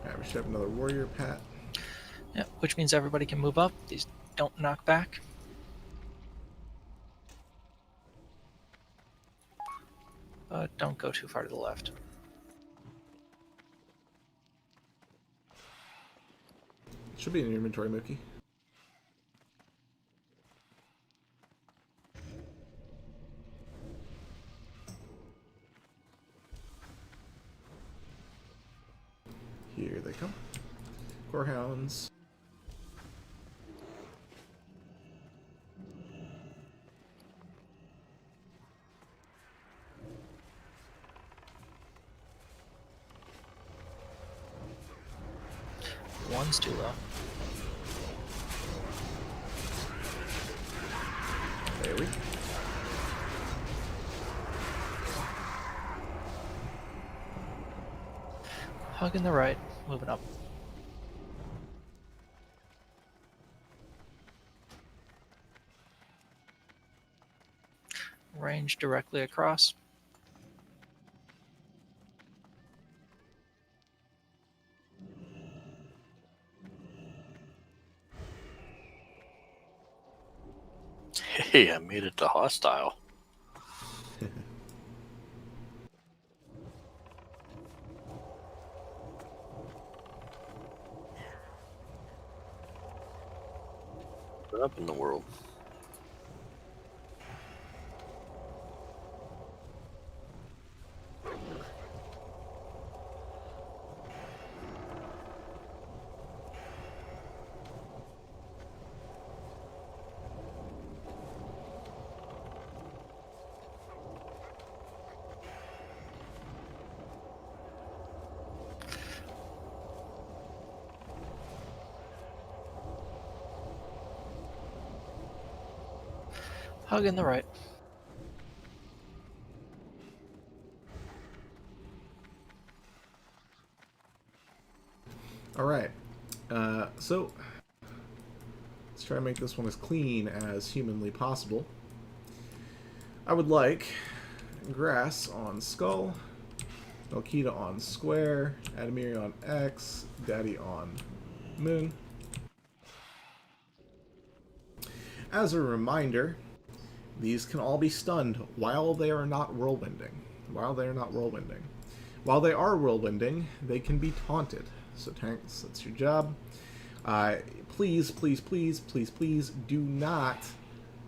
Speaker 2: Alright, we should have another warrior, Pat.
Speaker 8: Yeah, which means everybody can move up. These don't knock back. Don't go too far to the left.
Speaker 2: Should be in your inventory, Mookie. Here they come. Corehounds.
Speaker 8: One's too low.
Speaker 2: There we go.
Speaker 8: Hug in the right, moving up. Range directly across.
Speaker 1: Hey, I made it to hostile. What up in the world?
Speaker 8: Hug in the right.
Speaker 2: Alright. So, let's try to make this one as clean as humanly possible. I would like grass on skull, Melkita on square, Adamiri on X, Daddy on moon. As a reminder, these can all be stunned while they are not whirlwinding. While they are whirlwinding, they can be taunted. So tanks, that's your job. Please, please, please, please, please do not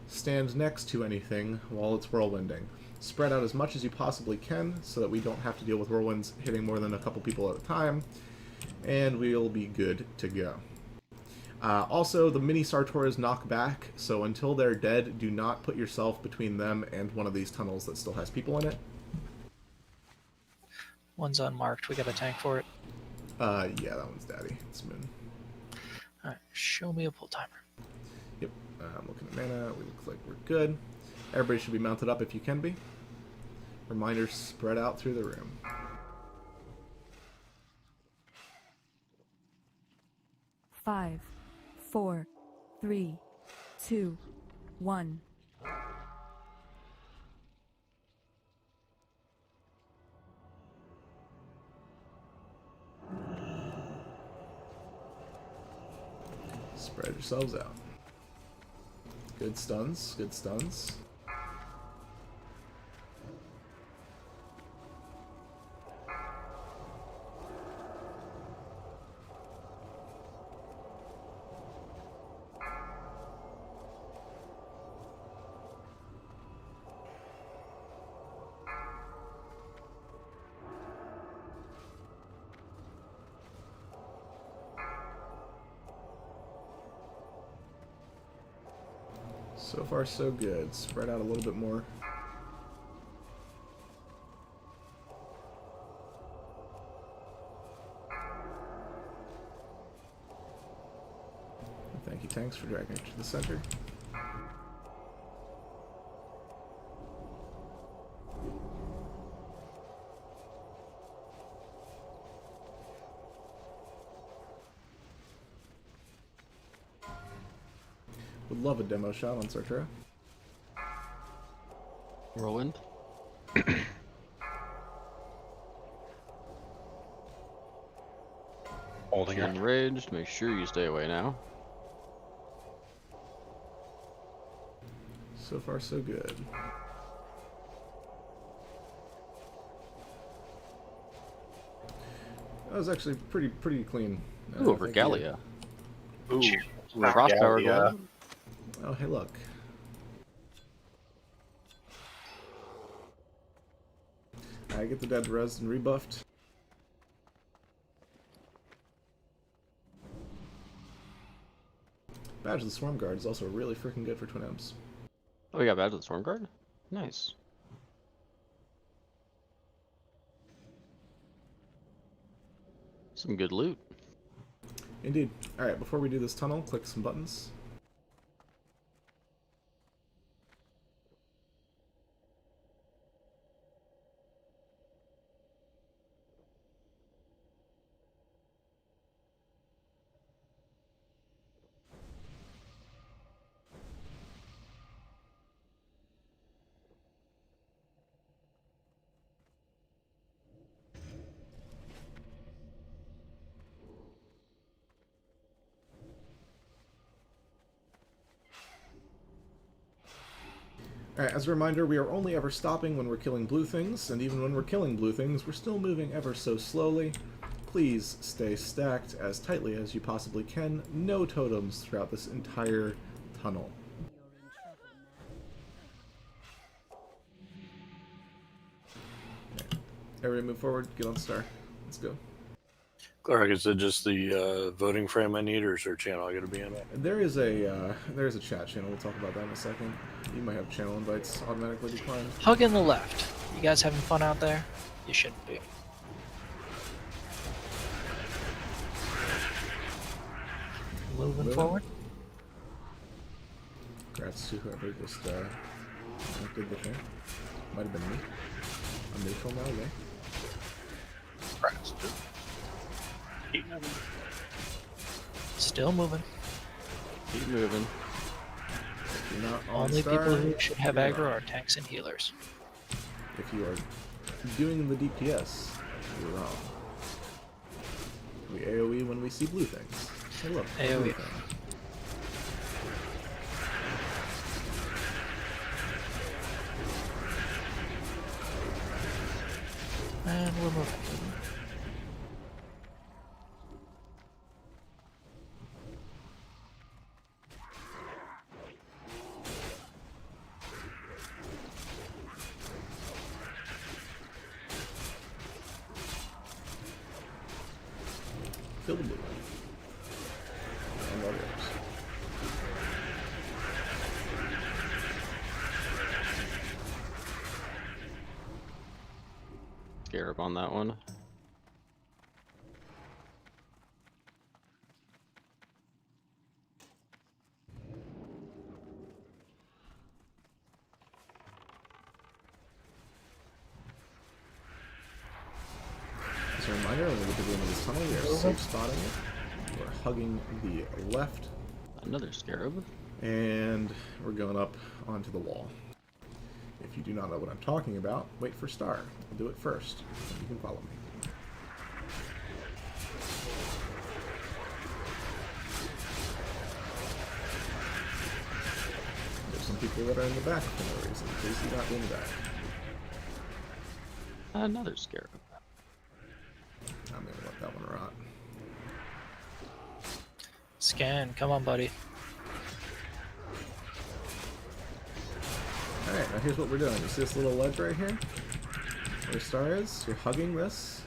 Speaker 2: stand next to anything while it's whirlwinding. Spread out as much as you possibly can so that we don't have to deal with whirlwinds hitting more than a couple people at a time, and we'll be good to go. Also, the mini Sartoras knock back, so until they're dead, do not put yourself between them and one of these tunnels that still has people in it.
Speaker 8: One's unmarked. We got a tank for it.
Speaker 2: Yeah, that one's Daddy. It's Moon.
Speaker 8: Alright, show me a pull timer.
Speaker 2: Yep, I'm looking at mana. We look like we're good. Everybody should be mounted up if you can be. Reminders spread out through the room.
Speaker 18: Five, 4, 3, 2, 1.
Speaker 2: Spread yourselves out. Good stuns, good stuns. So far, so good. Spread out a little bit more. Thank you, tanks, for dragging it to the center. Would love a demo shot on Sartura.
Speaker 9: Whirlwind.
Speaker 10: Holding her.
Speaker 9: Enraged. Make sure you stay away now.
Speaker 2: So far, so good. That was actually pretty clean.
Speaker 9: Ooh, Regalia.
Speaker 3: Ooh,
Speaker 9: Cross powered
Speaker 3: Regalia.
Speaker 9: one.
Speaker 2: Oh, hey, look. I get the dead res and rebuffed. Badge of the Swarm Guard is also really freaking good for Twin Imps.
Speaker 9: Oh, we got Badge of the Storm Guard? Nice. Some good loot.
Speaker 2: Indeed. Alright, before we do this tunnel, click some buttons. Alright, as a reminder, we are only ever stopping when we're killing blue things, and even when we're killing blue things, we're still moving ever so slowly. Please stay stacked as tightly as you possibly can. No totems throughout this entire tunnel. Everybody move forward, get on star. Let's go.
Speaker 1: Clark, is it just the voting frame I need, or is there a channel I gotta be in?
Speaker 2: There is a chat channel. We'll talk about that in a second. You might have channel invites automatically declined.
Speaker 8: Hug in the left. You guys having fun out there? You shouldn't be. Moving forward.
Speaker 2: Congrats to whoever just did the thing. Might have been me. I'm neutral now, okay?
Speaker 3: Congrats, dude.
Speaker 6: Keep moving.
Speaker 8: Still moving.
Speaker 9: Keep moving.
Speaker 2: If you're not on
Speaker 8: Only
Speaker 2: star,
Speaker 8: people who should have
Speaker 2: you're
Speaker 8: aggro
Speaker 2: not.
Speaker 8: are tanks and healers.
Speaker 2: If you are doing the DPS, you're wrong. We AoE when we see blue things. Hey look, a blue
Speaker 8: AoE.
Speaker 2: thing.
Speaker 8: And we're moving.
Speaker 2: Kill the blue. And others.
Speaker 9: Scarab on that one.
Speaker 2: As a reminder, when we get to the end of this tunnel, we are safe spotting it. We're hugging the left.
Speaker 9: Another scarab.
Speaker 2: And we're going up onto the wall. If you do not know what I'm talking about, wait for star. I'll do it first. You can follow me. There's some people that are in the back for no reason. Please do not be in the back.
Speaker 9: Another scarab.
Speaker 2: I'm gonna let that one rot.
Speaker 8: Scan, come on, buddy.
Speaker 2: Alright, now here's what we're doing. You see this little ledge right here? Where star is? You're hugging this.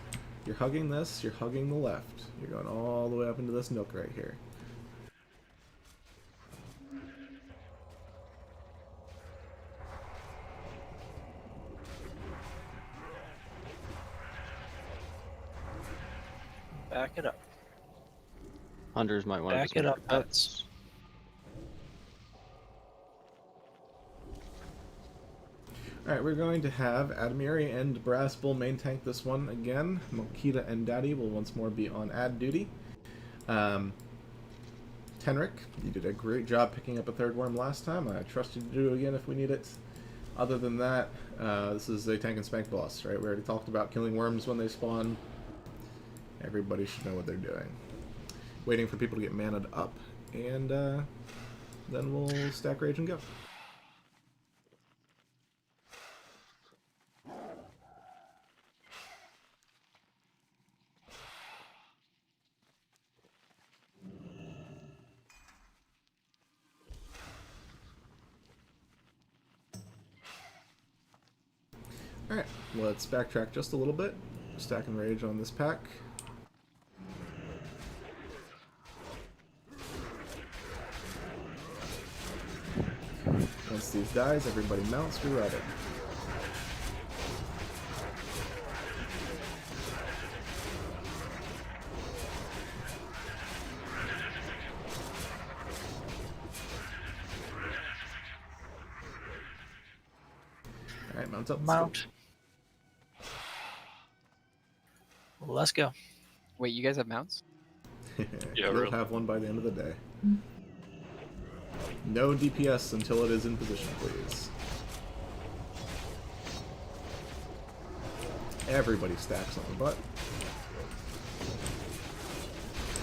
Speaker 2: You're hugging this. You're hugging the left. You're going all the way up into this nook right here.
Speaker 8: Back it up.
Speaker 9: Hunters might want to
Speaker 8: Back it up,
Speaker 9: pets.
Speaker 2: Alright, we're going to have Admiri and Brass Bull main tank this one again. Mokita and Daddy will once more be on ad duty. Tenric, you did a great job picking up a third worm last time. I trust you to do it again if we need it. Other than that, this is a tank and spank boss, right? We already talked about killing worms when they spawn. Everybody should know what they're doing. Waiting for people to get mana'd up, and then we'll stack rage and go. Alright, let's backtrack just a little bit. Stacking rage on this pack. Once these dies, everybody mounts, reroute it. Alright, mount up.
Speaker 8: Mount. Let's go.
Speaker 16: Wait, you guys have mounts?
Speaker 1: Yeah,
Speaker 2: You'll
Speaker 1: really.
Speaker 2: have one by the end of the day. No DPS until it is in position, please. Everybody stacks on the butt.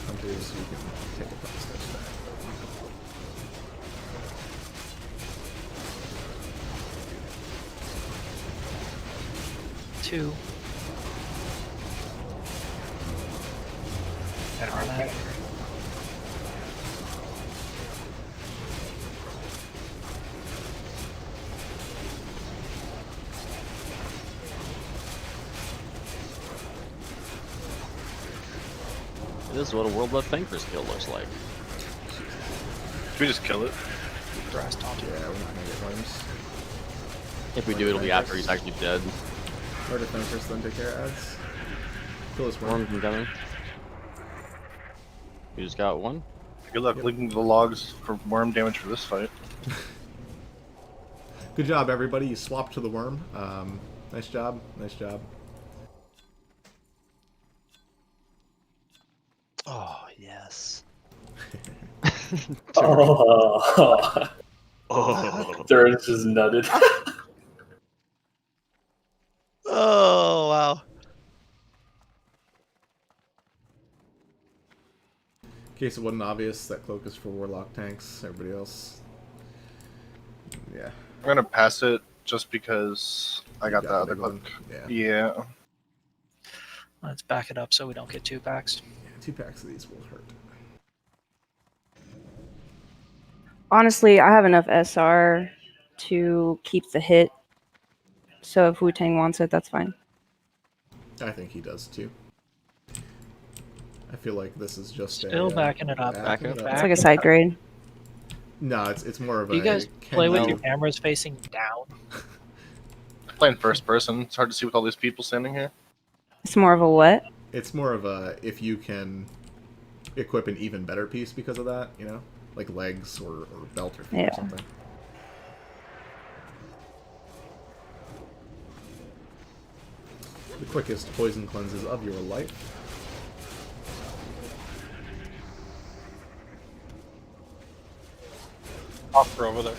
Speaker 2: Hunters, you can take a couple steps back.
Speaker 8: Two. Better run that.
Speaker 9: This is what a World Left Thanker's kill looks like.
Speaker 3: Should we just kill it?
Speaker 8: Brass taunted.
Speaker 2: Yeah, we're not gonna get worms.
Speaker 9: If we do, it'll be after he's actually dead.
Speaker 2: Murder Thankers, then take care of ads. Kill this worm.
Speaker 9: Worms incoming. We just got one.
Speaker 3: Good luck linking the logs for worm damage for this fight.
Speaker 2: Good job, everybody. You swapped to the worm. Nice job. Nice job.
Speaker 8: Oh, yes.
Speaker 7: Oh. Duran's just nutted.
Speaker 8: Oh, wow.
Speaker 2: In case it wasn't obvious, that cloak is for Warlock tanks. Everybody else. Yeah.
Speaker 3: I'm gonna pass it just because I got
Speaker 2: You
Speaker 3: that
Speaker 2: the
Speaker 3: other
Speaker 2: big one.
Speaker 3: cloak.
Speaker 2: Yeah.
Speaker 3: Yeah.
Speaker 8: Let's back it up so we don't get 2 packs.
Speaker 2: Yeah, 2 packs of these will hurt.
Speaker 19: Honestly, I have enough SR to keep the hit. So if Wu-Tang wants it, that's fine.
Speaker 2: I think he does too. I feel like this is just
Speaker 8: Still backing it up.
Speaker 9: Back up.
Speaker 19: It's like a side grade.
Speaker 2: No, it's more of
Speaker 8: Do you guys
Speaker 2: can
Speaker 8: play with
Speaker 2: you-
Speaker 8: your cameras facing down?
Speaker 3: Playing first person, it's hard to see with all these people standing here.
Speaker 19: It's more of a what?
Speaker 2: It's more of a if you can equip an even better piece because of that, you know? Like legs or belt or feet or
Speaker 19: Yeah.
Speaker 2: something. The quickest poison cleanses of your life.
Speaker 4: Offer over there.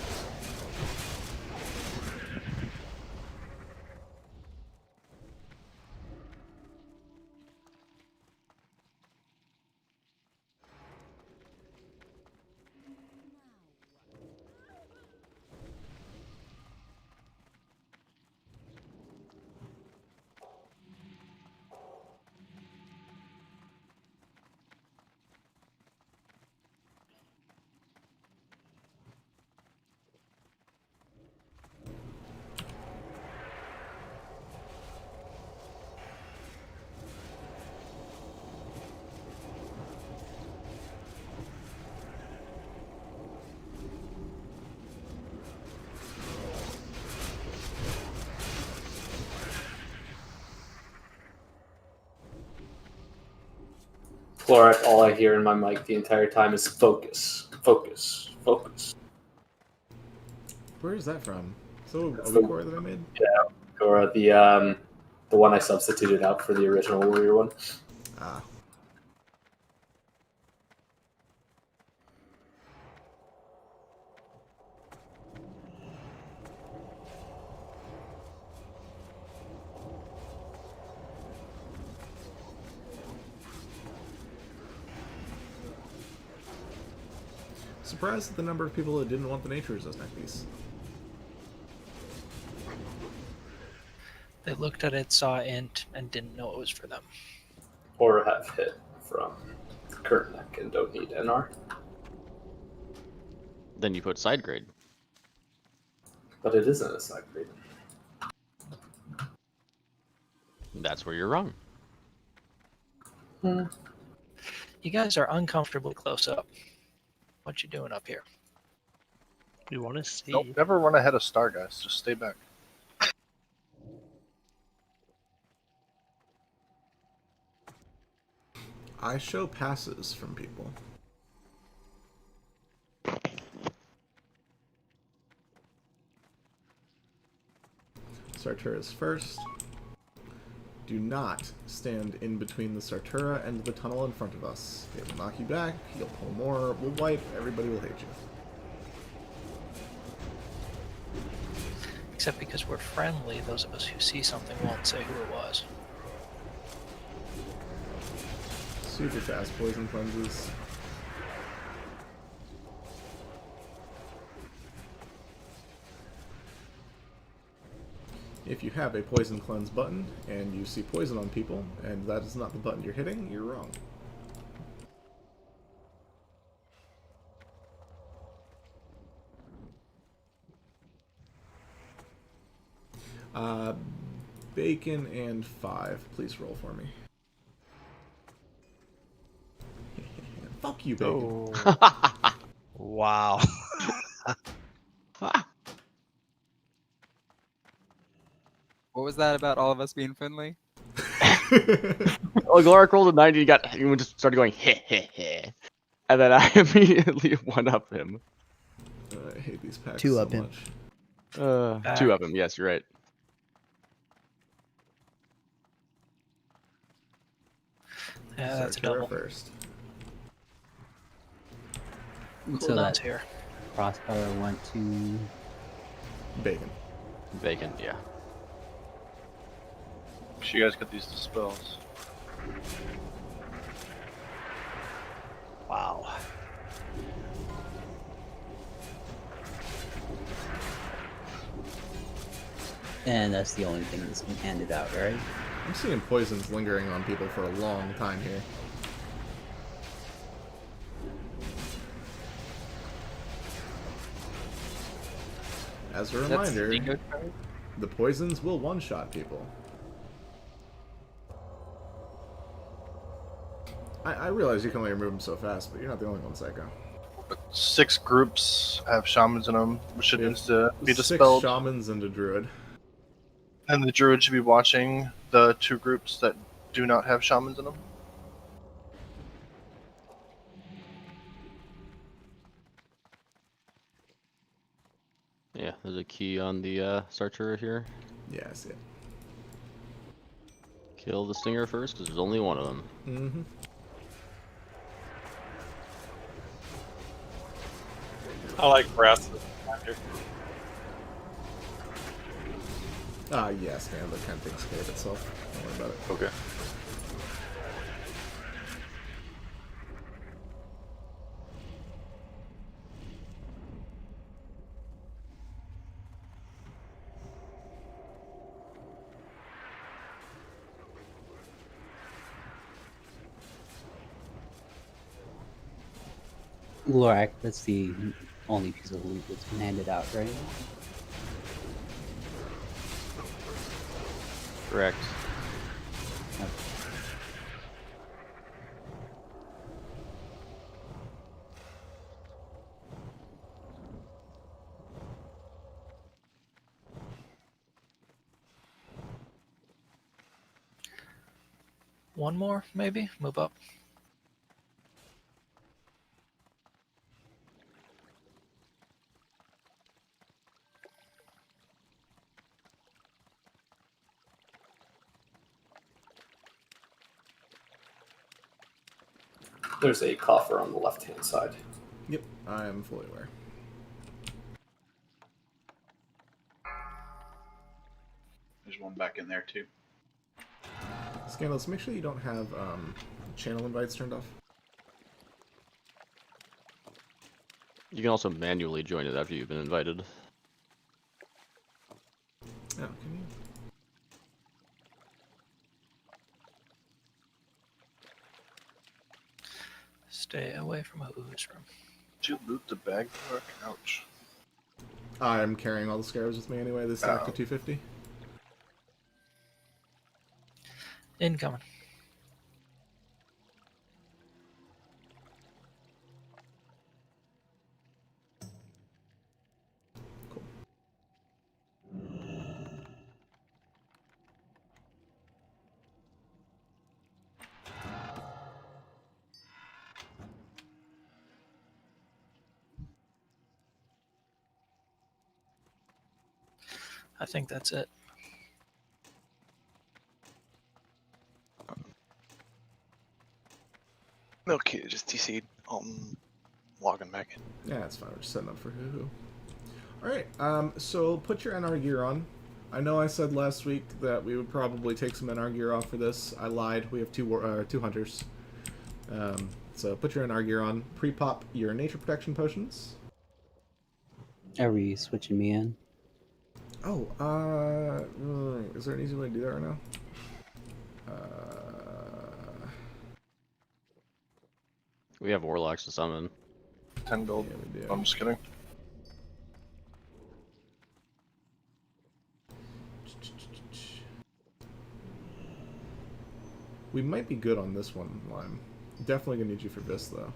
Speaker 7: Glorak, all I hear in my mic the entire time is focus, focus, focus.
Speaker 2: Where is that from? So
Speaker 7: That's
Speaker 2: a
Speaker 7: the-
Speaker 2: record that I made?
Speaker 7: Yeah, or the one I substituted out for the original Warrior one.
Speaker 2: Ah. Surprised at the number of people that didn't want the nature resistant piece.
Speaker 8: They looked at it, saw int, and didn't know it was for them.
Speaker 7: Or have hit from current neck and don't need NR.
Speaker 9: Then you put side grade.
Speaker 7: But it isn't a side grade.
Speaker 9: That's where you're wrong.
Speaker 8: You guys are uncomfortably close up. What you doing up here?
Speaker 3: We want to see. Nope, never run ahead of Star, guys. Just stay back.
Speaker 2: I show passes from people. Sartura is first. Do not stand in between the Sartura and the tunnel in front of us. It will knock you back, you'll pull more, we'll wipe, everybody will hate you.
Speaker 8: Except because we're friendly, those of us who see something won't say who it was.
Speaker 2: Super fast poison cleanses. If you have a poison cleanse button and you see poison on people and that is not the button you're hitting, you're wrong. Bacon and 5. Please roll for me. Fuck you, Bacon.
Speaker 14: Oh. Wow.
Speaker 16: What was that about all of us being friendly?
Speaker 9: Oh, Glorik rolled a 90. You just started going heh heh heh, and then I immediately one up him.
Speaker 2: I hate these packs
Speaker 14: Two
Speaker 2: so
Speaker 14: up him.
Speaker 2: much.
Speaker 9: Two of him. Yes, you're right.
Speaker 8: Yeah, that's a
Speaker 2: Sartura
Speaker 8: double.
Speaker 2: first.
Speaker 11: So that
Speaker 8: Cooldown's here.
Speaker 11: Crossfire went to
Speaker 2: Bacon.
Speaker 9: Bacon, yeah.
Speaker 3: Make sure you guys get these dispels.
Speaker 14: Wow.
Speaker 11: and that's the only thing that's been handed out, right?
Speaker 2: I'm seeing poisons lingering on people for a long time here. As a reminder, the poisons will one-shot people. I realize you can only remove them so fast, but you're not the only one, Psycho.
Speaker 3: 6 groups have shamans in them, which should be
Speaker 2: 6
Speaker 3: dispelled.
Speaker 2: shamans and a druid.
Speaker 3: And the druid should be watching the 2 groups that do not have shamans in them.
Speaker 9: Yeah, there's a key on the Sartura here.
Speaker 2: Yeah, I see it.
Speaker 9: Kill the stinger first, because there's only one of them.
Speaker 2: Mm-hmm.
Speaker 4: I like breath.
Speaker 2: Yes, man, that kind of takes care of itself. Don't worry about it.
Speaker 3: Okay.
Speaker 11: Lorak, that's the only piece of loot that's been handed out, right?
Speaker 9: Correct.
Speaker 8: One more, maybe? Move up.
Speaker 7: There's a coffer on the left-hand side.
Speaker 2: Yep, I am fully aware.
Speaker 20: There's one back in there too.
Speaker 2: Scandalous, make sure you don't have channel invites turned off.
Speaker 9: You can also manually join it after you've been invited.
Speaker 2: Oh, can you?
Speaker 8: Stay away from Who's room.
Speaker 3: Did you loot the bag or couch?
Speaker 2: I'm carrying all the scarabs with me anyway. This stack to 250.
Speaker 8: Incoming. I think that's it.
Speaker 3: Okay, just TC'd. Logging back in.
Speaker 2: Yeah, that's fine. We're just setting up for Hoo-Hoo. Alright, so put your NR gear on. I know I said last week that we would probably take some NR gear off for this. I lied. We have two hunters. So put your NR gear on. Pre-pop your nature protection potions.
Speaker 11: Are we switching me in?
Speaker 2: Oh, is there an easy way to do that right now?
Speaker 9: We have warlocks to summon.
Speaker 3: 10 gold.
Speaker 2: Yeah, we do.
Speaker 3: I'm just kidding.
Speaker 2: We might be good on this one, Lime. Definitely gonna need you for this though.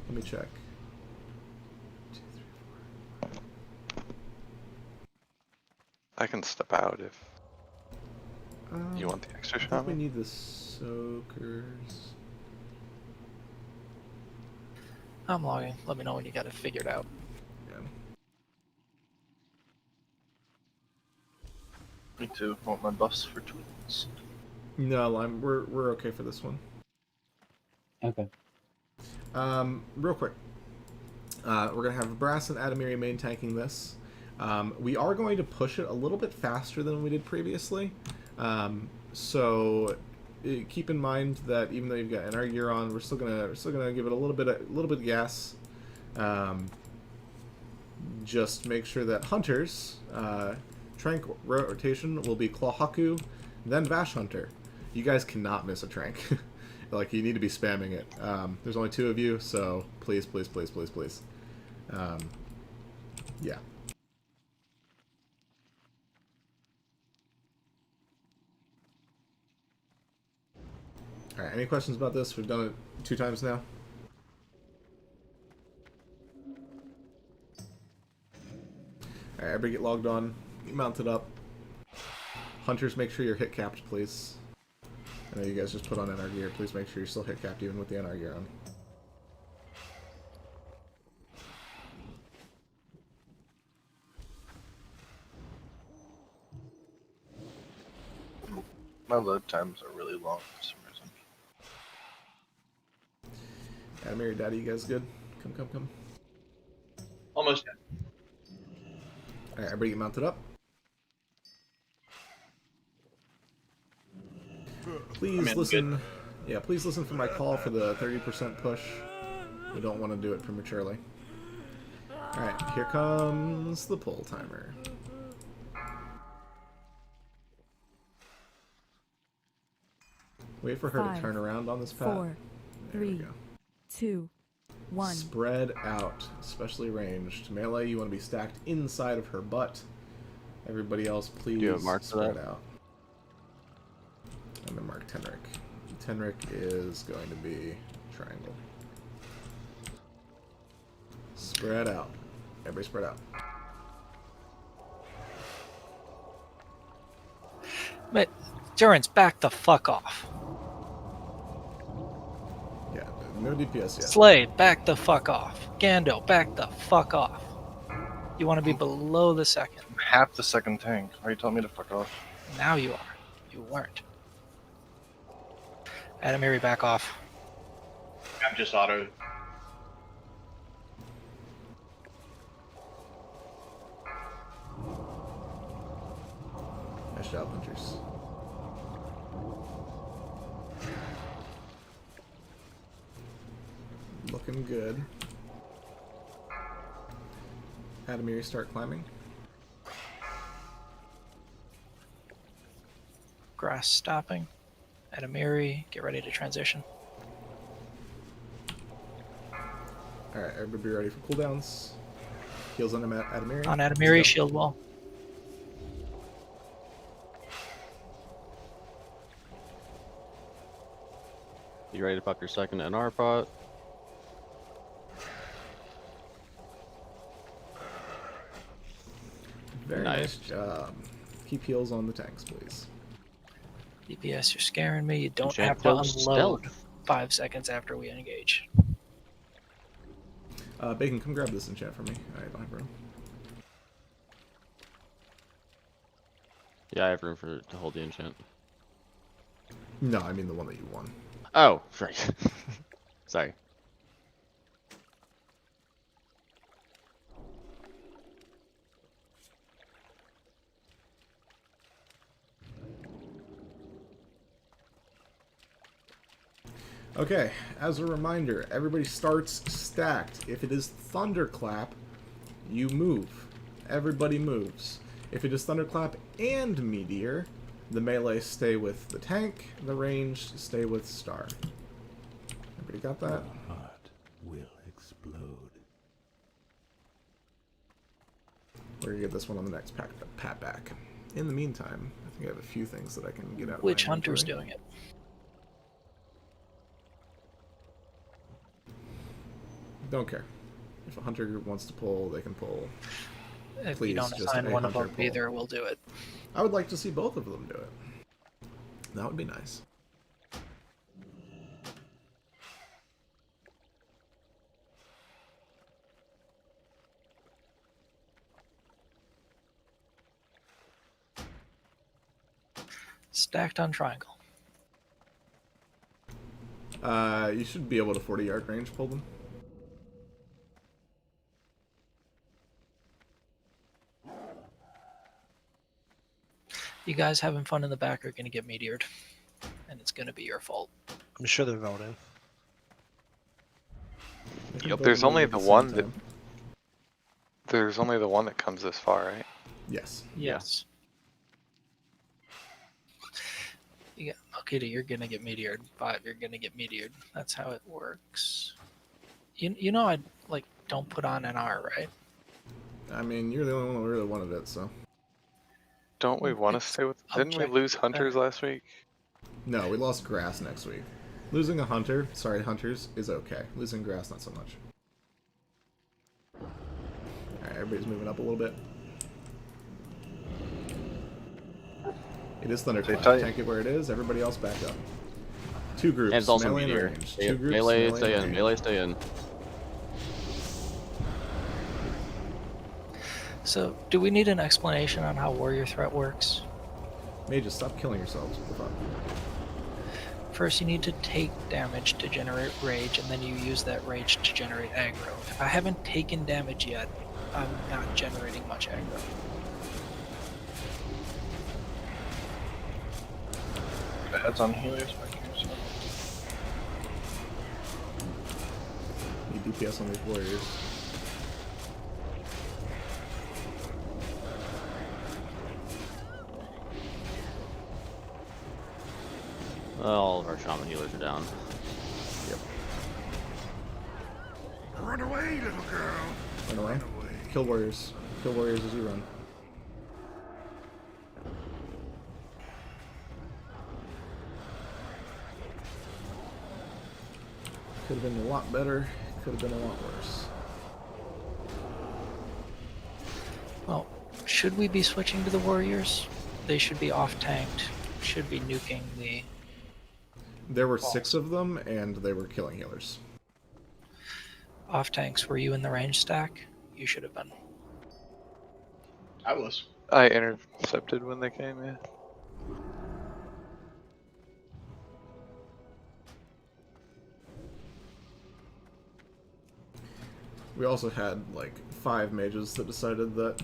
Speaker 2: Let me check. 2, 3, 4.
Speaker 3: I can step out if you want the extra
Speaker 2: I think
Speaker 3: shot.
Speaker 2: we need the soakers.
Speaker 8: I'm logging. Let me know when you got it figured out.
Speaker 2: Yeah.
Speaker 3: Me too. Want my buffs for tools.
Speaker 2: No, Lime, we're okay for this one.
Speaker 11: Okay.
Speaker 2: Real quick. We're gonna have Brass and Adamiri main tanking this. We are going to push it a little bit faster than we did previously. So keep in mind that even though you've got NR gear on, we're still gonna give it a little bit of gas. Just make sure that hunters trank rotation will be Clawhaku, then Vash Hunter. You guys cannot miss a trank. Like, you need to be spamming it. There's only 2 of you, so please, please, please, please, please. Yeah. Alright, any questions about this? We've done it 2 times now. Alright, everybody get logged on. Get mounted up. Hunters, make sure you're hit capped, please. I know you guys just put on NR gear. Please make sure you're still hit capped even with the NR gear on.
Speaker 3: My load times are really long for some reason.
Speaker 2: Adamir, Daddy, you guys good? Come, come, come.
Speaker 20: Almost done.
Speaker 2: Alright, everybody get mounted up. Please listen. Yeah, please listen for my call for the 30% push. We don't want to do it prematurely. Alright, here comes the pull timer. Wait for her to turn around on this pad.
Speaker 18: 4,
Speaker 2: There we
Speaker 18: 3,
Speaker 2: go.
Speaker 18: 2, 1.
Speaker 2: Spread out, especially ranged. Melee, you want to be stacked inside of her butt. Everybody else, please
Speaker 9: you have marks for
Speaker 2: spread
Speaker 9: that?
Speaker 2: out. I'm gonna mark Tenric. Tenric is going to be triangle. Spread out. Everybody spread out.
Speaker 8: But Durance, back the fuck off.
Speaker 2: Yeah, no DPS yet.
Speaker 8: Slade, back the fuck off. Gando, back the fuck off. You want to be below the second.
Speaker 3: I'm half the second tank. Why are you telling me to fuck off?
Speaker 8: Now you are. You weren't. Adamiri, back off.
Speaker 20: I'm just auto.
Speaker 2: Nice job, hunters. Looking good. Adamir, start climbing.
Speaker 8: Grass stopping. Adamiri, get ready to transition.
Speaker 2: Alright, everybody be ready for cooldowns. Heals on Adamiri.
Speaker 8: On Adamiri, shield wall.
Speaker 9: You ready to pop your second NR pot?
Speaker 2: Very nice job. Keep heals on the tanks, please.
Speaker 8: DPS, you're scaring me. You don't
Speaker 9: Enchant
Speaker 8: have to
Speaker 9: close
Speaker 8: unload
Speaker 9: stealth.
Speaker 8: 5 seconds after we engage.
Speaker 2: Bacon, come grab this enchant for me. I don't have room.
Speaker 9: Yeah, I have room to hold the enchant.
Speaker 2: No, I mean the one that you won.
Speaker 9: Oh, right. Sorry.
Speaker 2: Okay, as a reminder, everybody starts stacked. If it is Thunderclap, you move. Everybody moves. If it is Thunderclap and Meteor, the melee stay with the tank, the ranged stay with Star. Everybody got that?
Speaker 17: Your heart will explode.
Speaker 2: We're gonna get this one on the next pat back. In the meantime, I think I have a few things that I can get out of
Speaker 8: Which
Speaker 2: my
Speaker 8: hunter's
Speaker 2: inventory.
Speaker 8: doing it?
Speaker 2: Don't care. If a hunter wants to pull, they can pull.
Speaker 8: If
Speaker 2: Please,
Speaker 8: you don't
Speaker 2: just
Speaker 8: assign
Speaker 2: a
Speaker 8: one of
Speaker 2: hunter
Speaker 8: them
Speaker 2: pull.
Speaker 8: either, we'll do it.
Speaker 2: I would like to see both of them do it. That would be nice.
Speaker 8: Stacked on triangle.
Speaker 2: You should be able to 40-yard range pull them.
Speaker 8: You guys having fun in the back are going to get meteored. And it's going to be your fault.
Speaker 14: I'm sure they're voting.
Speaker 3: There's only the one that. There's only the one that comes this far, right?
Speaker 2: Yes.
Speaker 8: Yes. Yeah, Makita, you're going to get meteored. 5, you're going to get meteored. That's how it works. You know I don't put on NR, right?
Speaker 2: I mean, you're the only one who really wanted it, so.
Speaker 3: Don't we want to stay with? Didn't we lose hunters last week?
Speaker 2: No, we lost grass next week. Losing a hunter, sorry, hunters, is okay. Losing grass, not so much. Alright, everybody's moving up a little bit. It is Thunderclap. Tank it where it is. Everybody else back up. 2 groups.
Speaker 9: And it's also
Speaker 2: melee and
Speaker 9: meteor.
Speaker 2: range. 2 groups.
Speaker 9: Melee, stay
Speaker 2: and
Speaker 9: in.
Speaker 2: range.
Speaker 9: Melee, stay in.
Speaker 8: So, do we need an explanation on how warrior threat works?
Speaker 2: Mages, stop killing yourselves. What the fuck?
Speaker 8: First, you need to take damage to generate rage, and then you use that rage to generate aggro. If I haven't taken damage yet, I'm not generating much aggro.
Speaker 3: Bad's on healers back here, so.
Speaker 2: Need DPS on these warriors.
Speaker 9: All of our shaman healers are down.
Speaker 2: Yep.
Speaker 17: Run away, little girl.
Speaker 2: Run away. Kill warriors. Kill warriors as you run. Could have been a lot better. Could have been a lot worse.
Speaker 8: Well, should we be switching to the warriors? They should be off-tanked. Should be nuking the...
Speaker 2: There were 6 of them, and they were killing healers.
Speaker 8: Off-tanks, were you in the range stack? You should have been.
Speaker 20: I was.
Speaker 3: I intercepted when they came, yeah.
Speaker 2: We also had like 5 mages that decided that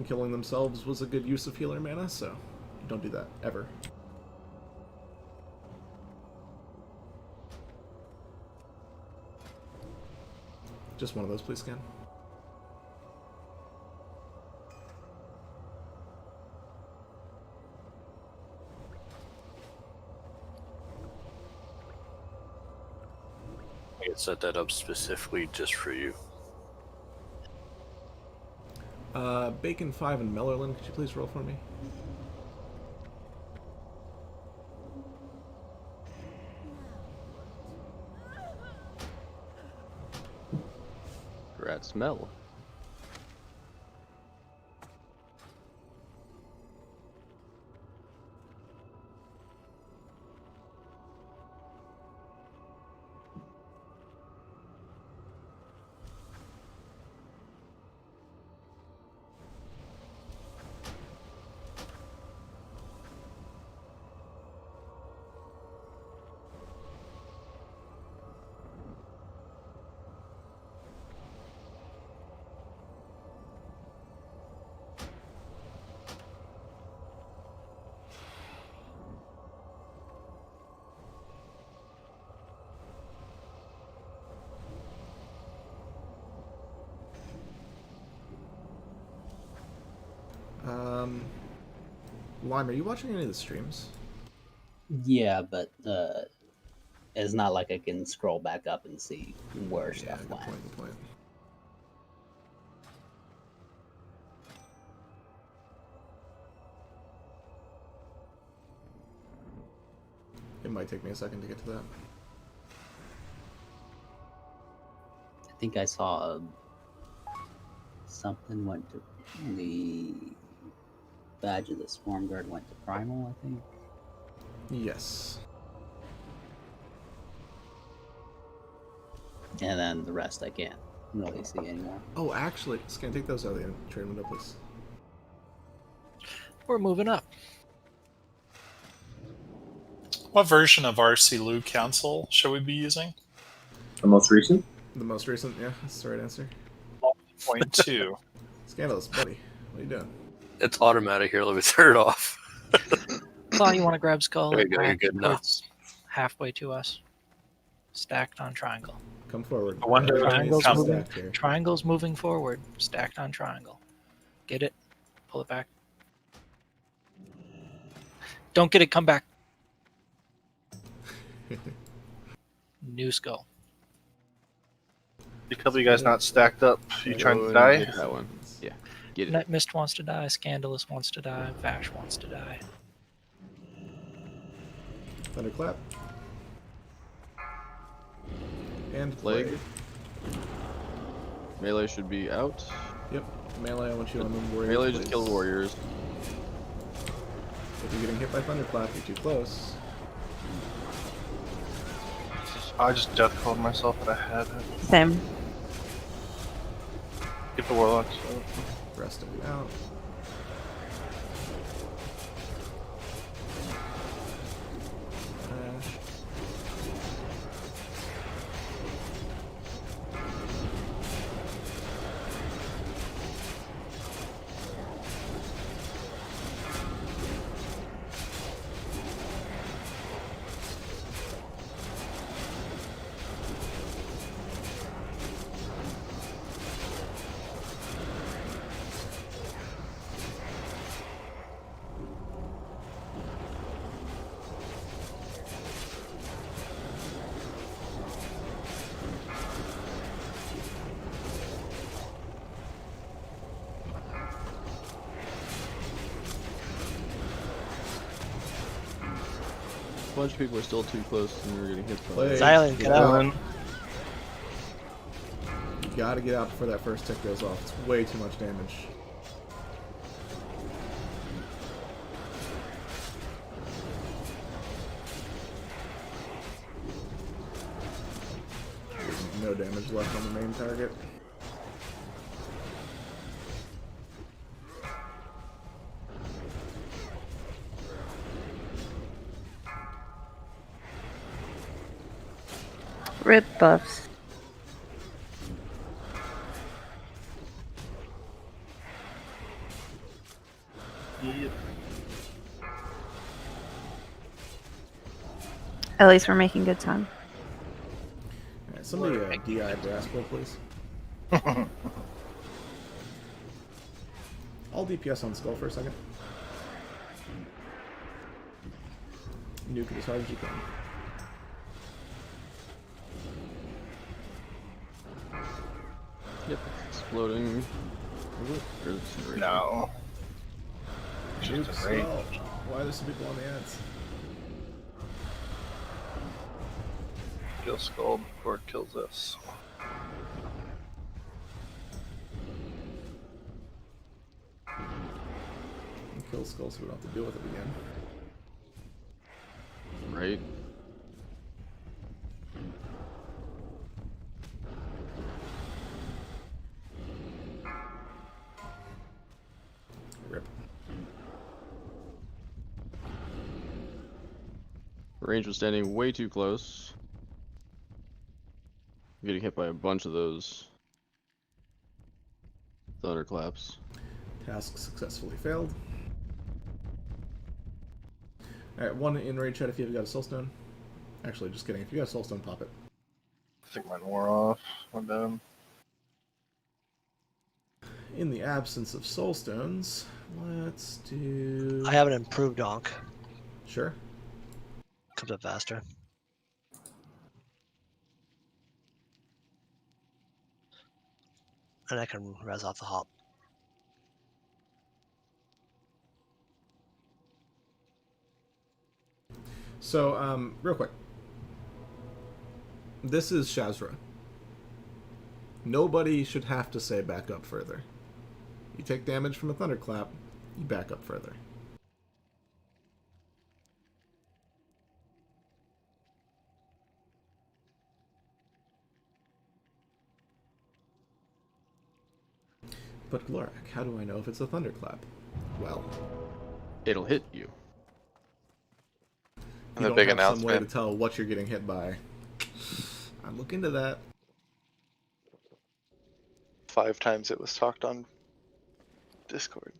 Speaker 2: killing themselves was a good use of healer mana, so don't do that ever. Just one of those, please, Scan.
Speaker 1: I could set that up specifically just for you.
Speaker 2: Bacon 5 and Mellerlin, could you please roll for me?
Speaker 9: Rat smell.
Speaker 2: Lime, are you watching any of the streams?
Speaker 11: Yeah, but it's not like I can scroll back up and see where stuff went.
Speaker 2: Good point. It might take me a second to get to that.
Speaker 11: I think I saw something went to the badge of the Swarm Guard went to Primal, I think.
Speaker 2: Yes.
Speaker 11: And then the rest I can't really see anymore.
Speaker 2: Oh, actually, Scan, take those out of the trade window, please.
Speaker 8: We're moving up.
Speaker 4: What version of RC Loot Council should we be using?
Speaker 7: The most recent?
Speaker 2: The most recent, yeah, that's the right answer.
Speaker 4: 0.2.
Speaker 2: Scandalous, buddy. What are you doing?
Speaker 1: It's automatic here. Let me turn it off.
Speaker 8: Well, you want to grab Skull?
Speaker 1: There you go, you're good now.
Speaker 8: It's halfway to us. Stacked on triangle.
Speaker 2: Come forward.
Speaker 4: I wonder
Speaker 8: Triangle's moving forward. Stacked on triangle. Get it. Pull it back. Don't get it. Come back. New Skull.
Speaker 3: A couple of you guys not stacked up. You trying to die?
Speaker 9: Get that one. Yeah. Get it.
Speaker 8: Night Mist wants to die. Scandalous wants to die. Vash wants to die.
Speaker 2: Thunderclap. And
Speaker 9: Plague. Melee should be out.
Speaker 2: Yep. Melee, I want you on the warriors.
Speaker 9: Melee just kill warriors.
Speaker 2: If you're getting hit by Thunderclap, you're too close.
Speaker 3: I just death called myself that I had it.
Speaker 19: Same.
Speaker 3: Get the warlocks out.
Speaker 2: Rest him out.
Speaker 9: A bunch of people are still too close and we were getting hit by
Speaker 8: Silent, get out.
Speaker 2: You gotta get out before that first tick goes off. It's way too much damage. There's no damage left on the main target.
Speaker 19: Rip buffs.
Speaker 3: Yep.
Speaker 19: At least we're making good time.
Speaker 2: Alright, somebody DI Brasco, please. I'll DPS on Skull for a second. Nuke it as hard as you can.
Speaker 9: Yep, exploding.
Speaker 3: No.
Speaker 2: Nuke Skull. Why are there some people on the ads?
Speaker 3: Kill Skull before it kills us.
Speaker 2: Kill Skull so we don't have to deal with it again.
Speaker 9: Right.
Speaker 2: Rip.
Speaker 9: Range was standing way too close. Getting hit by a bunch of those thunderclaps.
Speaker 2: Task successfully failed. Alright, one in raid chat if you've got a soulstone. Actually, just kidding. If you got a soulstone, pop it.
Speaker 3: I think mine wore off. I'm down.
Speaker 2: In the absence of soulstones, let's do...
Speaker 21: I have an improved donk.
Speaker 2: Sure.
Speaker 21: Comes up faster. And I can res off the hop.
Speaker 2: So, real quick. This is Shazra. Nobody should have to say back up further. You take damage from a thunderclap, you back up further. But Glorak, how do I know if it's a thunderclap? Well,
Speaker 9: it'll hit you.
Speaker 2: You don't
Speaker 6: big
Speaker 2: have some way to
Speaker 6: announcement.
Speaker 2: tell what you're getting hit by. I'd look into that.
Speaker 3: 5 times it was talked on Discord.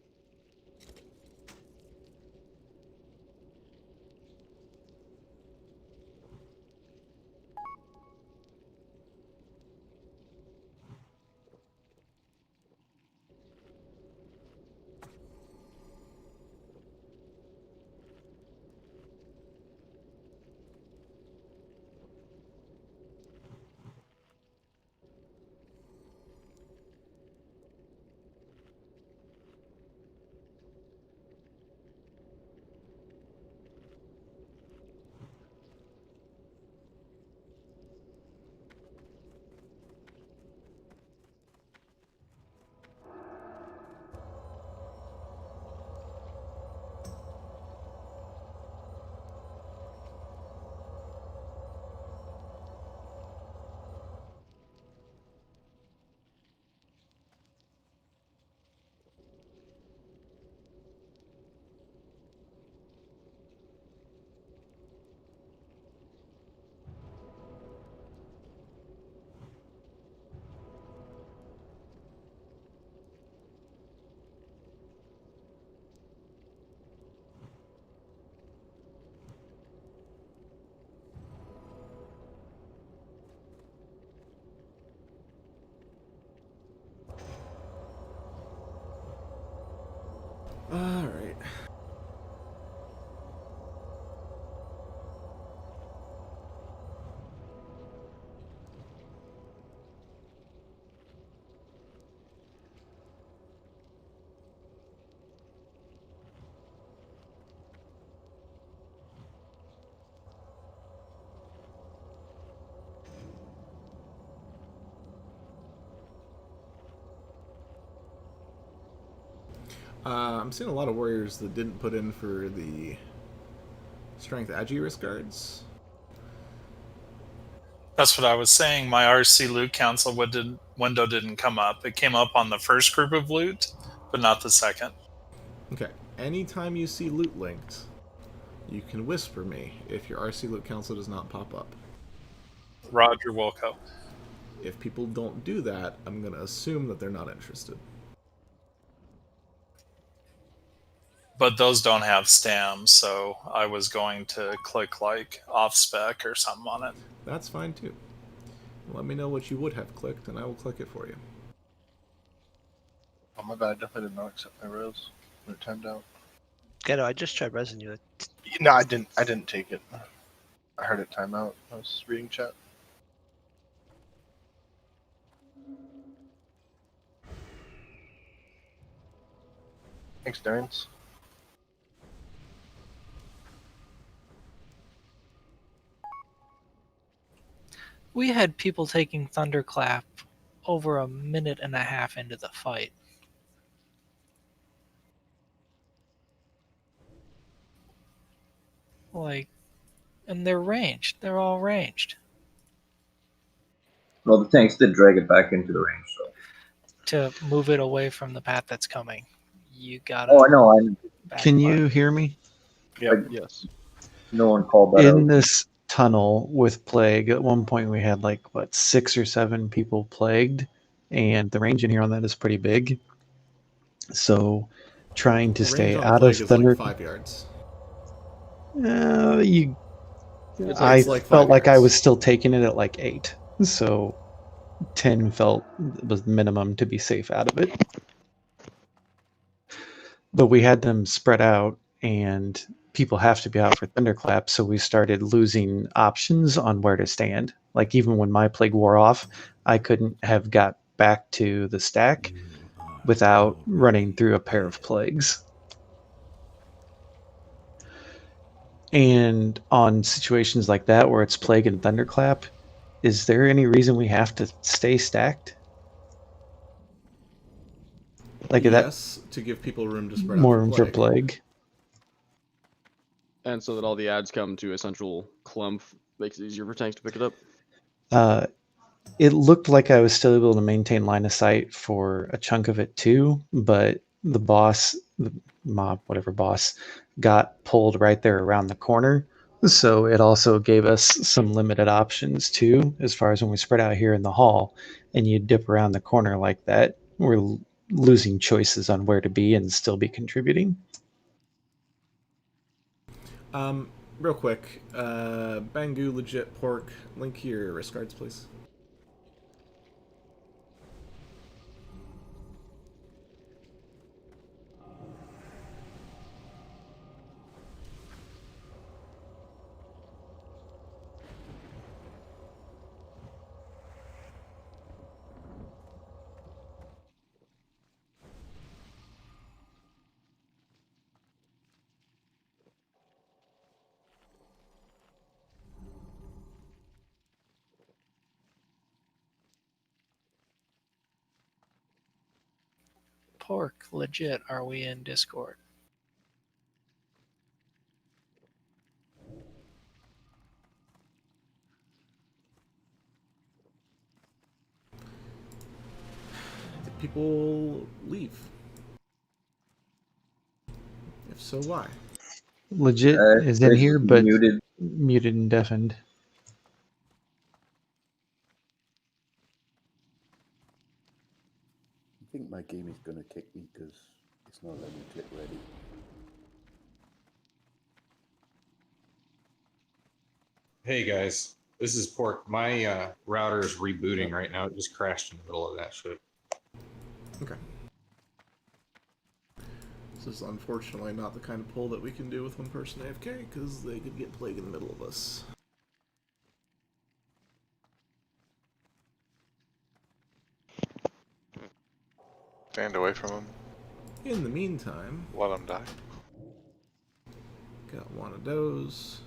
Speaker 2: Alright. I'm seeing a lot of warriors that didn't put in for the strength agi risk guards.
Speaker 4: That's what I was saying. My RC loot council window didn't come up. It came up on the first group of loot, but not the second.
Speaker 2: Okay, anytime you see loot linked, you can whisper me if your RC loot council does not pop up.
Speaker 4: Roger Wilco.
Speaker 2: If people don't do that, I'm going to assume that they're not interested.
Speaker 4: but those don't have stam, so I was going to click like off spec or something on it.
Speaker 2: That's fine too. Let me know what you would have clicked, and I will click it for you.
Speaker 3: Oh my bad, I definitely did not accept my res when it timed out.
Speaker 21: Ghetto, I just tried resing you.
Speaker 3: No, I didn't take it. I heard it time out. I was reading chat. Thanks, Darren's.
Speaker 8: We had people taking Thunderclap over a minute and a half into the fight. Like, and they're ranged. They're all ranged.
Speaker 15: Well, the tanks did drag it back into the range, so.
Speaker 8: To move it away from the path that's coming, you gotta.
Speaker 15: Oh, I know.
Speaker 22: Can you hear me?
Speaker 3: Yeah.
Speaker 9: Yes.
Speaker 15: No one called that
Speaker 22: In
Speaker 15: out.
Speaker 22: this tunnel with plague, at one point we had like, what, 6 or 7 people plagued, and the range in here on that is pretty big. So trying to
Speaker 2: The range
Speaker 22: stay
Speaker 2: on a
Speaker 22: out of
Speaker 2: plague is
Speaker 22: thunder.
Speaker 2: like 5 yards.
Speaker 22: I
Speaker 2: like
Speaker 22: felt
Speaker 2: 5
Speaker 22: like I
Speaker 2: yards.
Speaker 22: was still taking it at like 8, so 10 felt was minimum to be safe out of it. But we had them spread out, and people have to be out for thunderclap, so we started losing options on where to stand. Like even when my plague wore off, I couldn't have got back to the stack without running through a pair of plagues. And on situations like that where it's plague and thunderclap, is there any reason we have to stay stacked? Like
Speaker 2: Yes, to give people room to spread out
Speaker 22: more
Speaker 2: for
Speaker 22: room
Speaker 2: plague.
Speaker 22: for plague?
Speaker 9: And so that all the ads come to a central clump makes it easier for tanks to pick it up.
Speaker 22: It looked like I was still able to maintain line of sight for a chunk of it too, but the boss, the mob, whatever boss, got pulled right there around the corner. So it also gave us some limited options too, as far as when we spread out here in the hall and you dip around the corner like that, we're losing choices on where to be and still be contributing.
Speaker 2: Real quick, Bangu legit pork. Link here, wrist guards, please.
Speaker 8: Pork, legit, are we in Discord?
Speaker 2: Did people leave? If so, why?
Speaker 22: Legit is in
Speaker 15: It's
Speaker 22: here, but
Speaker 15: muted
Speaker 22: and deafened.
Speaker 23: I think my game is gonna kick me because it's not letting me click ready.
Speaker 24: Hey guys, this is Pork. My router is rebooting right now. It just crashed in the middle of that shit.
Speaker 2: Okay. This is unfortunately not the kind of pull that we can do with one person AFK, because they could get plague in the middle of us.
Speaker 3: Stand away from him.
Speaker 2: In the meantime,
Speaker 3: Let him die.
Speaker 2: got one of those.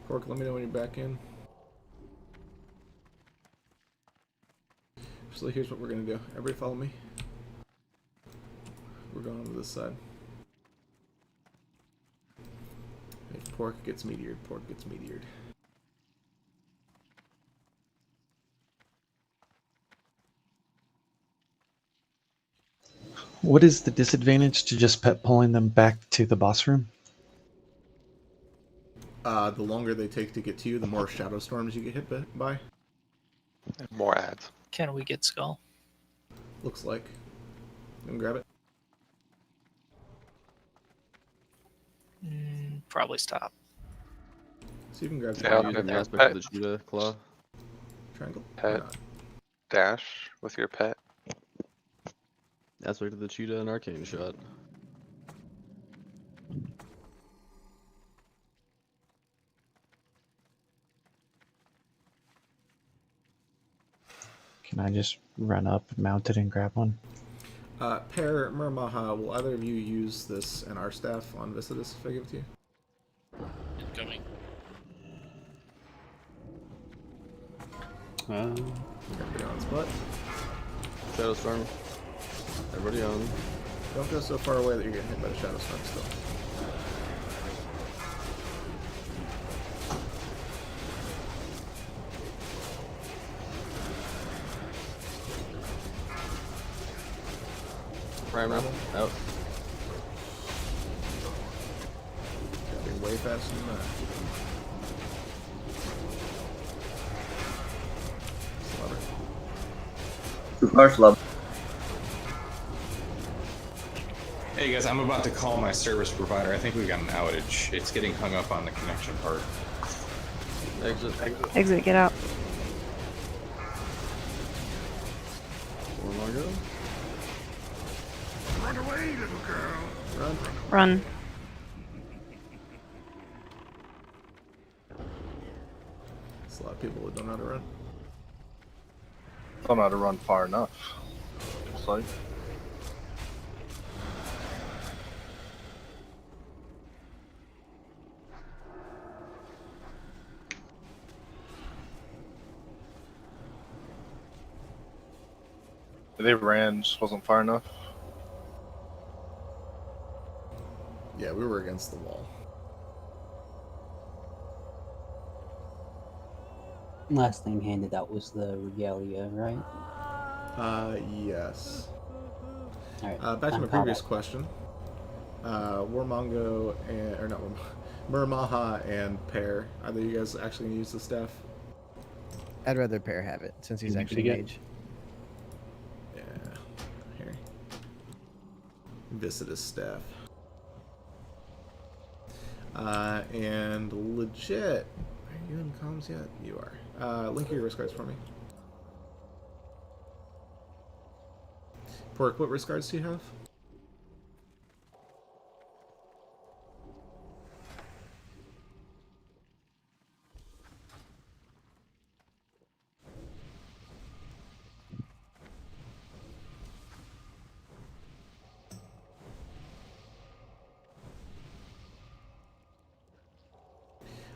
Speaker 2: Pork, let me know when you're back in. So here's what we're gonna do. Everybody follow me. We're going to this side. If pork gets meteored, pork gets meteored.
Speaker 22: What is the disadvantage to just pet pulling them back to the boss room?
Speaker 2: The longer they take to get to you, the more shadow storms you get hit by.
Speaker 3: And more ads.
Speaker 8: Can we get Skull?
Speaker 2: Looks like. Come grab it.
Speaker 8: Probably stop.
Speaker 2: So you can grab
Speaker 3: Yeah,
Speaker 2: the
Speaker 3: aspect of the
Speaker 9: Judah claw.
Speaker 2: triangle.
Speaker 3: Pet. Dash with your pet.
Speaker 9: Aspect of the cheetah and arcane shot.
Speaker 22: Can I just run up, mount it, and grab one?
Speaker 2: Per Murmaha, will either of you use this and our staff on Visitus if I give it to you?
Speaker 4: Incoming.
Speaker 2: Everybody on spot.
Speaker 9: Shadow storm. Everybody on.
Speaker 2: Don't go so far away that you're getting hit by the shadow storm still.
Speaker 9: Primer. Out.
Speaker 2: Gotta be way faster than that. Slobber.
Speaker 15: Too far, slub.
Speaker 24: Hey guys, I'm about to call my service provider. I think we've got an outage. It's getting hung up on the connection part.
Speaker 9: Exit.
Speaker 19: Exit, get out.
Speaker 9: One more go.
Speaker 17: Run away, little girl.
Speaker 2: Run.
Speaker 19: Run.
Speaker 2: There's a lot of people that don't know how to run.
Speaker 3: Don't know how to run far enough. Looks like. They ran, just wasn't far enough.
Speaker 2: Yeah, we were against the wall.
Speaker 11: Last thing handed out was the regalia, right?
Speaker 2: Yes.
Speaker 11: Alright.
Speaker 2: Back to my previous question. Warmongo and or not Murmaha and Pear. Either you guys actually gonna use the staff?
Speaker 14: I'd rather Pear have it since he's
Speaker 22: Can you
Speaker 14: actually
Speaker 22: get-
Speaker 14: mage.
Speaker 2: Yeah. Here. Visitus staff. And legit. Are you in comms yet? You are. Link your risk cards for me. Pork, what risk cards do you have?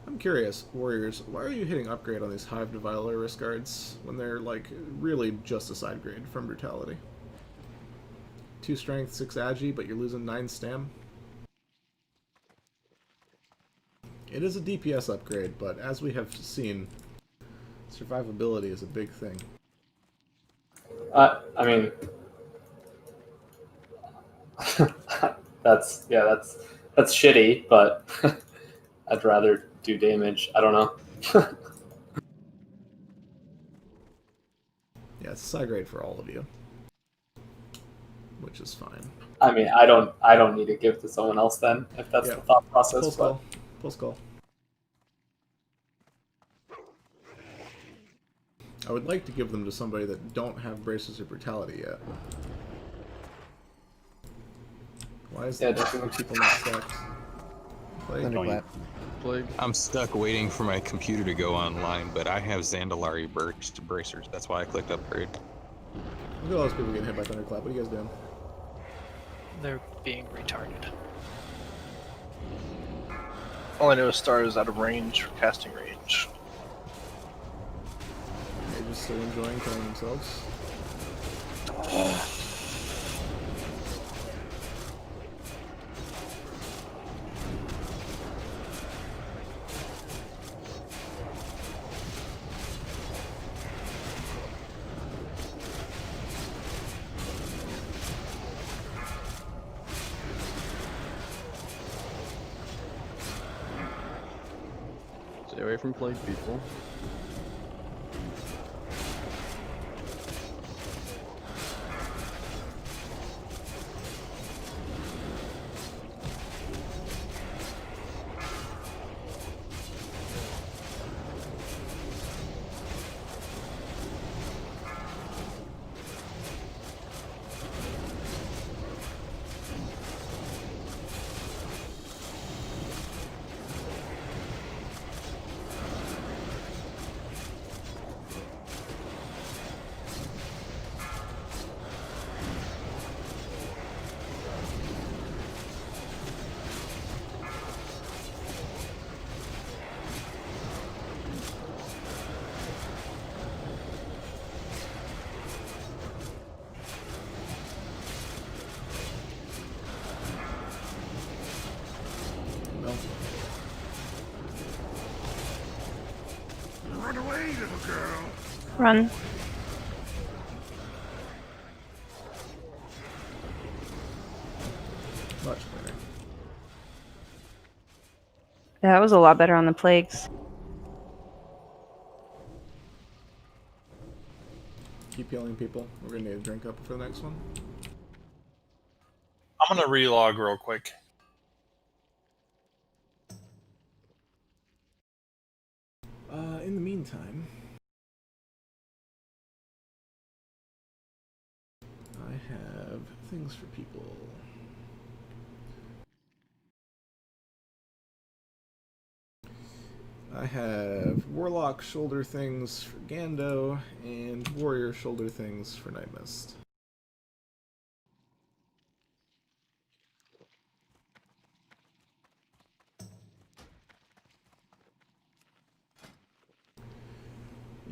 Speaker 2: I'm curious, Warriors, why are you hitting upgrade on these Hive Deviler risk guards when they're, like, really just a side grade from Brutality? 2 strength, 6 agi, but you're losing 9 stam? It is a DPS upgrade, but as we have seen, survivability is a big thing.
Speaker 7: I mean, that's shitty, but I'd rather do damage. I don't know.
Speaker 2: Yeah, it's a side grade for all of you, which is fine.
Speaker 7: I mean, I don't need to give to someone else then, if that's the thought process.
Speaker 2: Full skull. Full skull. I would like to give them to somebody that don't have Braces of Brutality yet. Why is people not stacked?
Speaker 14: Thunderclap.
Speaker 9: Plague.
Speaker 24: I'm stuck waiting for my computer to go online, but I have Zandalari bracers. That's why I clicked upgrade.
Speaker 2: Look at all those people getting hit by Thunderclap. What are you guys doing?
Speaker 8: They're being retarded.
Speaker 3: All I know is Star is out of range for casting range.
Speaker 2: They're just still enjoying killing themselves.
Speaker 9: Stay away from plague people.
Speaker 17: Run away, little girl.
Speaker 19: Run.
Speaker 2: Much better.
Speaker 19: That was a lot better on the plagues.
Speaker 2: Keep healing people. We're gonna need a drink up for the next one.
Speaker 4: I'm gonna relog real quick.
Speaker 2: In the meantime, I have things for people. I have Warlock shoulder things for Gando and Warrior shoulder things for Night Mist.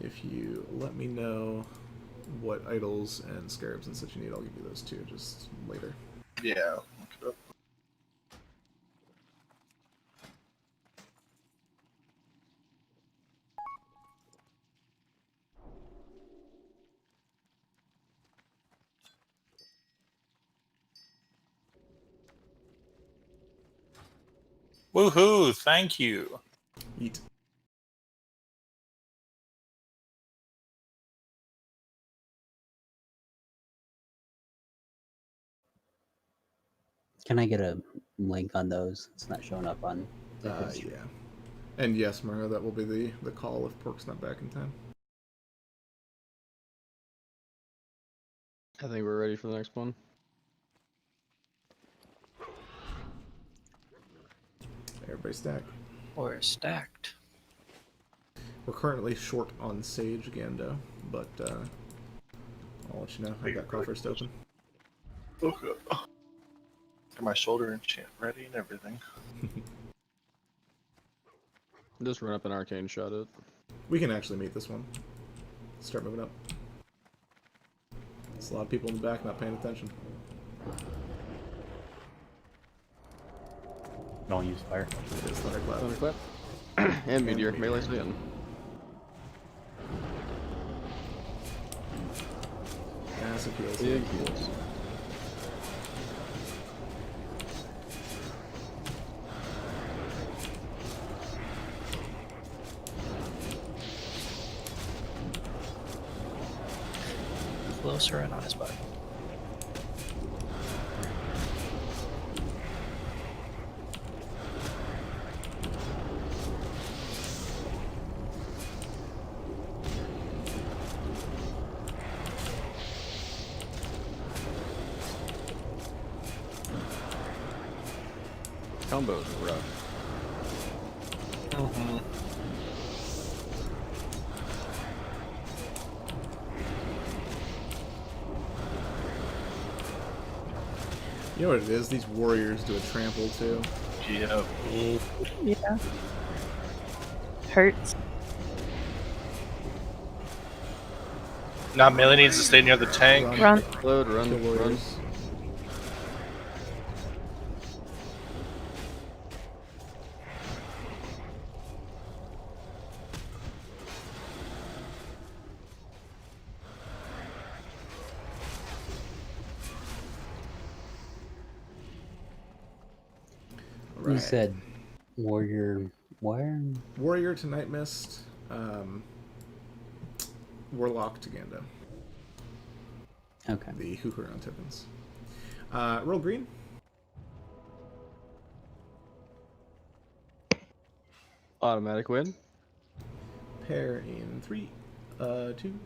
Speaker 2: If you let me know what idols and scarabs and such you need, I'll give you those too, just later.
Speaker 3: Yeah. Look it up.
Speaker 4: Woohoo! Thank you.
Speaker 2: Eat.
Speaker 11: Can I get a link on those? It's not showing up on the history.
Speaker 2: Yeah. And yes, Mario, that will be the call if Pork's not back in time.
Speaker 9: I think we're ready for the next one.
Speaker 2: Everybody stack.
Speaker 8: We're stacked.
Speaker 2: We're currently short on Sage Gando, but I'll let you know. I got call first open.
Speaker 3: Okay. Got my shoulder enchant ready and everything.
Speaker 9: Just run up an arcane shot it.
Speaker 2: We can actually meet this one. Start moving up. There's a lot of people in the back not paying attention.
Speaker 11: Don't use fire.
Speaker 2: It is Thunderclap.
Speaker 9: Thunderclap. And Meteor. Melee stun.
Speaker 2: Massive heals.
Speaker 9: Big heals.
Speaker 8: Closer and on his butt.
Speaker 9: Combos are rough.
Speaker 4: Mm-hmm.
Speaker 2: You know what it is? These warriors do a trample too.
Speaker 3: Yeah.
Speaker 19: Yeah. Hurts.
Speaker 3: Now melee needs to stay near the tank.
Speaker 19: Run.
Speaker 9: Load, run,
Speaker 2: Kill
Speaker 9: run.
Speaker 2: warriors.
Speaker 11: You
Speaker 2: Right.
Speaker 11: said warrior. Where?
Speaker 2: Warrior to Night Mist. Warlock to Ganda.
Speaker 11: Okay.
Speaker 2: The Huhuron tokens. Roll green.
Speaker 9: Automatic win.
Speaker 2: Pair in 3, 2,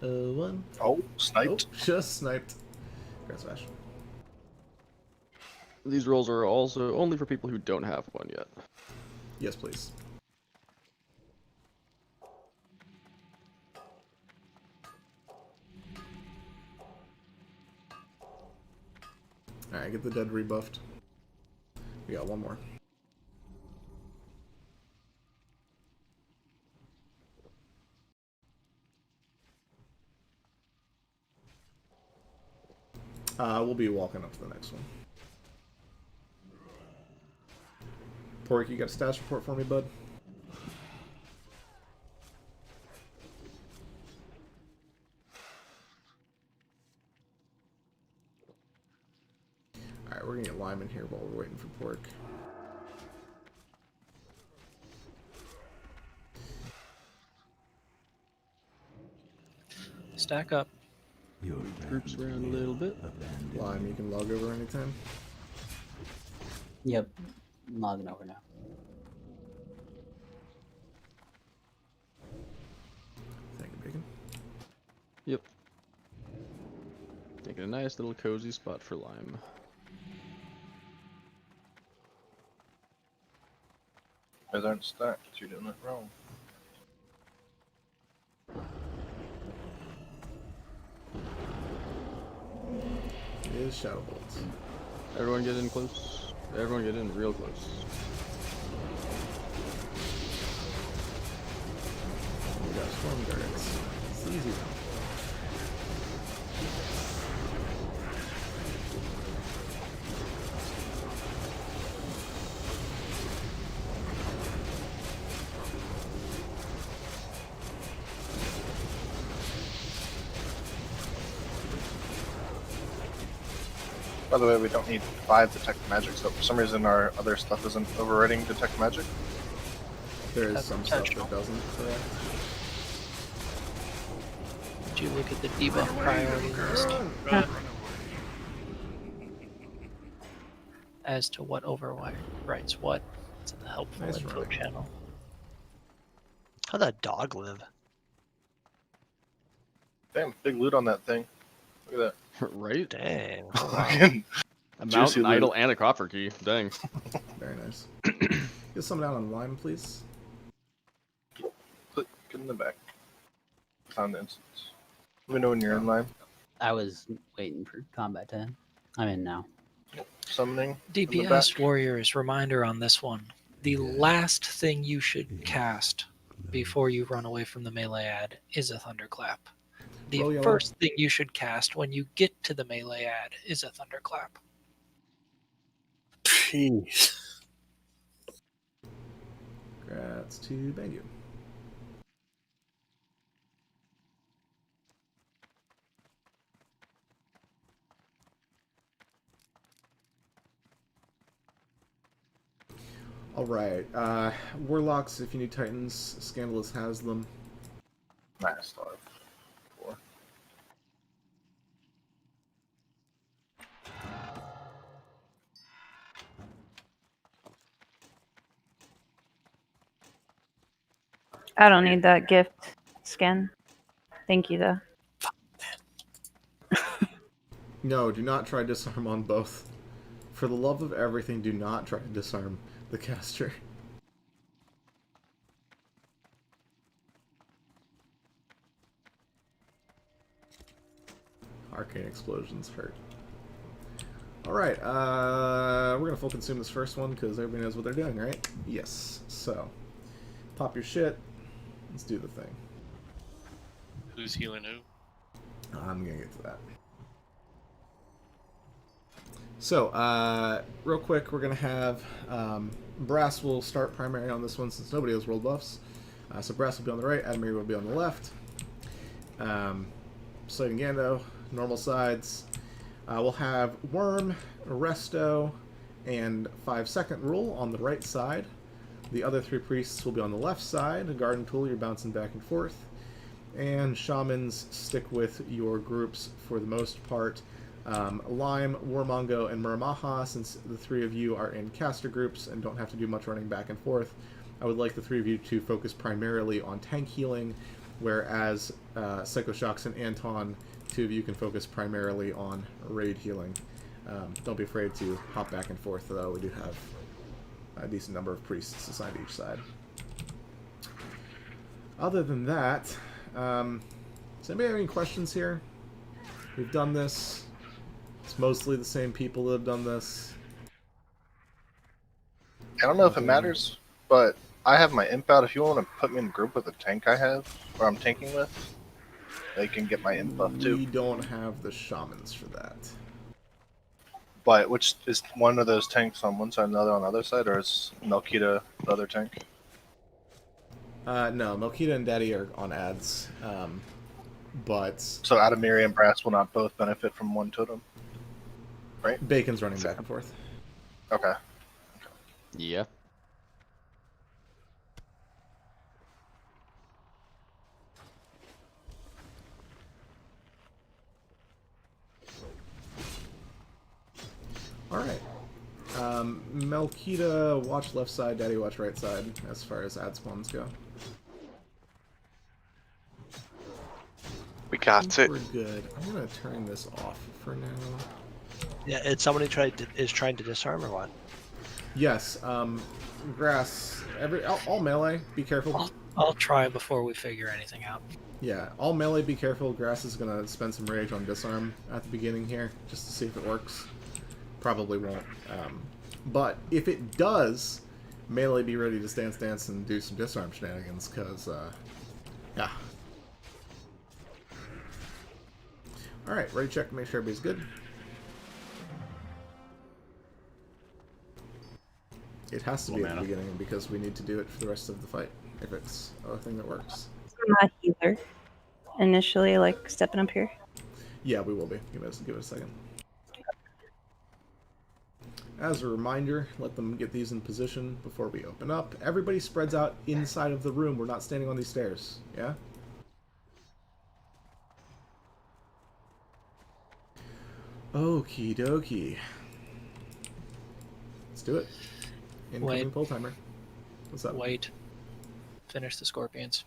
Speaker 2: 1.
Speaker 3: Oh, sniped.
Speaker 2: Oh, just sniped. Grass Smash.
Speaker 9: These rolls are also only for people who don't have one yet.
Speaker 2: Yes, please. Alright, get the dead rebuffed. We got one more. We'll be walking up to the next one. Pork, you got a status report for me, bud? Alright, we're gonna get Lime in here while we're waiting for Pork.
Speaker 8: Stack up.
Speaker 9: Groups around a little bit.
Speaker 2: Lime, you can log over anytime.
Speaker 11: Yep. I'm logging over now.
Speaker 2: Thank you, Bacon.
Speaker 9: Yep. Taking a nice little cozy spot for Lime.
Speaker 3: You guys aren't stacked. You're doing it wrong.
Speaker 2: It is Shadow Bolts.
Speaker 9: Everyone get in close. Everyone get in real close.
Speaker 2: We got Storm Guards. It's easy now.
Speaker 3: By the way, we don't need 5 detect magic, so for some reason our other stuff isn't overriding detect magic.
Speaker 2: There is
Speaker 8: That's
Speaker 2: some stuff
Speaker 8: intentional.
Speaker 2: that doesn't, correct?
Speaker 8: Did you look at the debuff priority list as to what overwrites what? It's in the helpful
Speaker 2: Nice
Speaker 8: info
Speaker 2: run.
Speaker 8: channel.
Speaker 21: How'd that dog live?
Speaker 3: Damn, big loot on that thing. Look at
Speaker 9: Right?
Speaker 21: Dang.
Speaker 3: that.
Speaker 21: Oh, wow.
Speaker 3: Fucking
Speaker 9: A
Speaker 3: Juicy
Speaker 9: mountain
Speaker 3: loot.
Speaker 9: idol and a copper key. Dang.
Speaker 2: Very nice. Get some down on Lime, please.
Speaker 3: Get in the back. Found the instance. Let me know when you're in line.
Speaker 11: I was waiting for combat 10. I'm in now.
Speaker 3: Summoning. in the
Speaker 8: DPS
Speaker 3: back.
Speaker 8: Warriors, reminder on this one. The last thing you should cast before you run away from the melee ad is a Thunderclap. The
Speaker 2: Roll yellow.
Speaker 8: first thing you should cast when you get to the melee ad is a Thunderclap.
Speaker 1: Jeez.
Speaker 2: Congrats to Bangu. Alright, Warlocks, if you need Titans, Scandalous has them.
Speaker 3: Nice. Still have 4.
Speaker 19: I don't need that gift skin. Thank you, though.
Speaker 2: No, do not try disarm on both. For the love of everything, do not try to disarm the caster. Arcane explosions hurt. Alright, we're gonna full consume this first one because everybody knows what they're doing, right? Yes. So, pop your shit. Let's do the thing.
Speaker 5: Who's healing who?
Speaker 2: I'm gonna get to that. So, real quick, we're gonna have Brass will start primary on this one since nobody has world buffs. So Brass will be on the right, Adamir will be on the left. Slade and Gando, normal sides. We'll have Worm, Resto, and 5-second rule on the right side. The other 3 priests will be on the left side. A garden tool, you're bouncing back and forth. And shamans stick with your groups for the most part. Lime, Warmongo, and Muramaha, since the 3 of you are in caster groups and don't have to do much running back and forth, I would like the 3 of you to focus primarily on tank healing, whereas Psychoshocks and Anton, 2 of you can focus primarily on raid healing. Don't be afraid to hop back and forth, though. We do have a decent number of priests assigned to each side. Other than that, does anybody have any questions here? We've done this. It's mostly the same people that have done this.
Speaker 3: I don't know if it matters, but I have my imp out. If you want to put me in a group with a tank I have, or I'm tanking with, they can get my imp buff too.
Speaker 2: We don't have the shamans for that.
Speaker 3: But which is one of those tanks on one side and the other on the other side, or is Melkita the other tank?
Speaker 2: No, Melkita and Daddy are on ads. But
Speaker 3: So Adamiri and Brass will not both benefit from one totem, right?
Speaker 2: Bacon's running back and forth.
Speaker 3: Okay.
Speaker 9: Yeah.
Speaker 2: Alright. Melkita, watch left side, Daddy watch right side, as far as ad spawns go.
Speaker 5: We got it.
Speaker 2: We're good. I'm gonna turn this off for now.
Speaker 21: Yeah, is somebody is trying to disarm or what?
Speaker 2: Yes, Grass, all melee, be careful.
Speaker 8: I'll try before we figure anything out.
Speaker 2: Yeah, all melee, be careful. Grass is gonna spend some rage on disarm at the beginning here, just to see if it works. Probably won't. But if it does, melee be ready to dance and do some disarm shenanigans, because, yeah. Alright, ready check to make sure everybody's good. It has to be at the beginning because we need to do it for the rest of the fight, if it's a thing that works.
Speaker 19: I'm not a healer. Initially, like, stepping up here.
Speaker 2: Yeah, we will be. Give it a second. As a reminder, let them get these in position before we open up. Everybody spreads out inside of the room. We're not standing on these stairs. Yeah? Okie dokie. Let's do it. Incoming pull timer. What's up?
Speaker 8: Wait. Finish the scorpions.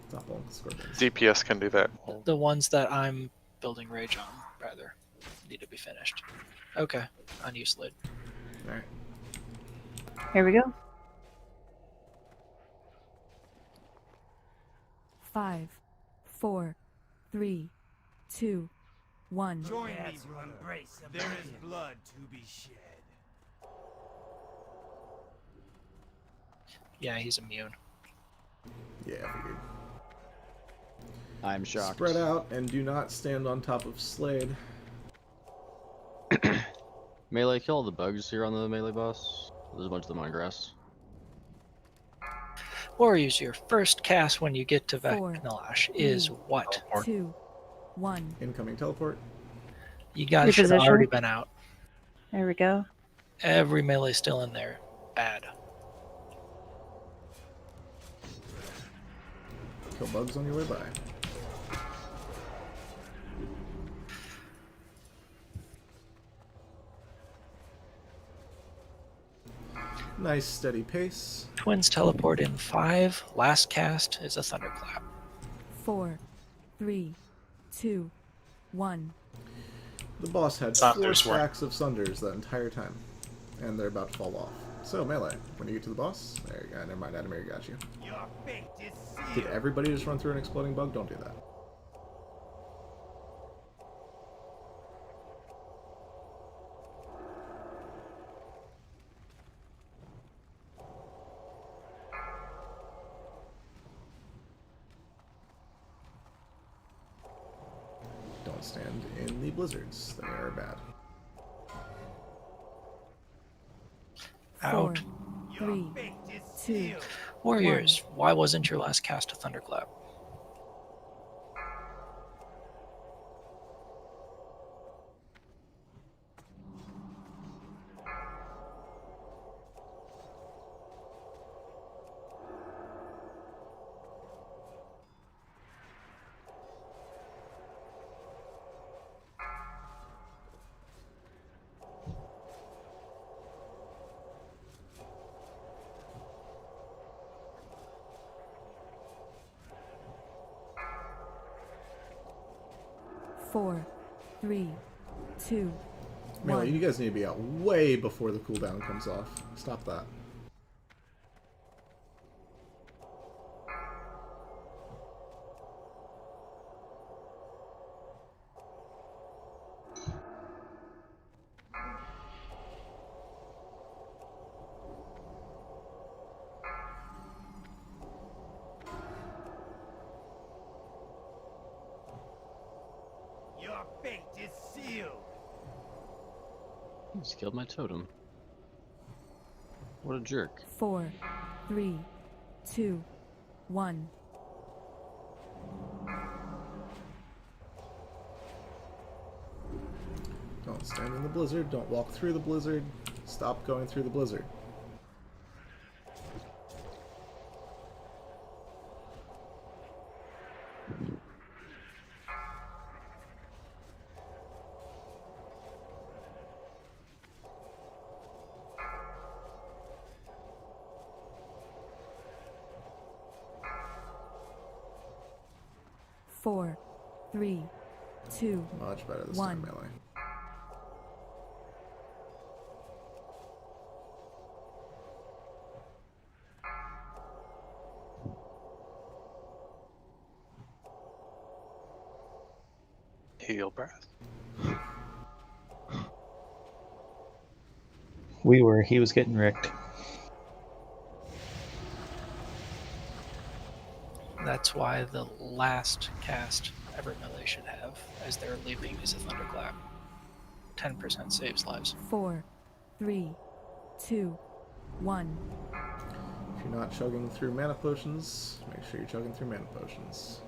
Speaker 2: Stop pulling scorpions.
Speaker 5: DPS can do that.
Speaker 8: The ones that I'm building rage on, rather, need to be finished. Okay, on you, Slid.
Speaker 2: Alright.
Speaker 19: Here we go.
Speaker 18: 5, 4, 3, 2, 1.
Speaker 17: Join me, brother. There is blood to be shed.
Speaker 8: Yeah, he's immune.
Speaker 2: Yeah, I figured.
Speaker 9: I'm shocked.
Speaker 2: Spread out and do not stand on top of Slade.
Speaker 9: Melee, kill all the bugs here on the melee boss. There's a bunch of them on grass.
Speaker 8: Or use your first cast when you get to
Speaker 18: 4,
Speaker 8: Vecnalash is
Speaker 18: 3,
Speaker 8: what?
Speaker 18: 2, 1.
Speaker 2: Incoming teleport.
Speaker 8: You guys should have
Speaker 19: Reposition.
Speaker 8: already been out.
Speaker 19: There we go.
Speaker 8: Every melee still in there. Bad.
Speaker 2: Kill bugs on your way by. Nice steady pace.
Speaker 8: Twins teleport in 5. Last cast is a thunderclap.
Speaker 18: 4, 3, 2, 1.
Speaker 2: The boss had 4 stacks of Sunders that entire time, and they're about to fall off. So, melee, when you get to the boss, there you go, never mind, Adamir got you.
Speaker 17: Your fate is sealed.
Speaker 2: Did everybody just run through an exploding bug? Don't do that. Don't stand in the blizzards. They are bad.
Speaker 8: Out.
Speaker 18: 4, 3, 2,
Speaker 8: Warriors, why wasn't your last cast a thunderclap?
Speaker 18: Four, 3, 2,
Speaker 2: Melee,
Speaker 18: 1.
Speaker 2: you guys need to be out way before the cooldown comes off. Stop that.
Speaker 17: Your fate is sealed.
Speaker 9: He just killed my totem. What a jerk.
Speaker 18: 4, 3, 2, 1.
Speaker 2: Don't stand in the blizzard. Don't walk through the blizzard. Stop going through the blizzard.
Speaker 18: Four, 3, 2,
Speaker 2: Much better this
Speaker 18: 1.
Speaker 2: time, melee.
Speaker 1: Heal breath.
Speaker 22: He was getting wrecked.
Speaker 8: That's why the last cast every melee should have as their leaping is a thunderclap. 10% saves lives.
Speaker 18: 4, 3, 2, 1.
Speaker 2: If you're not chugging through mana potions, make sure you're chugging through mana potions.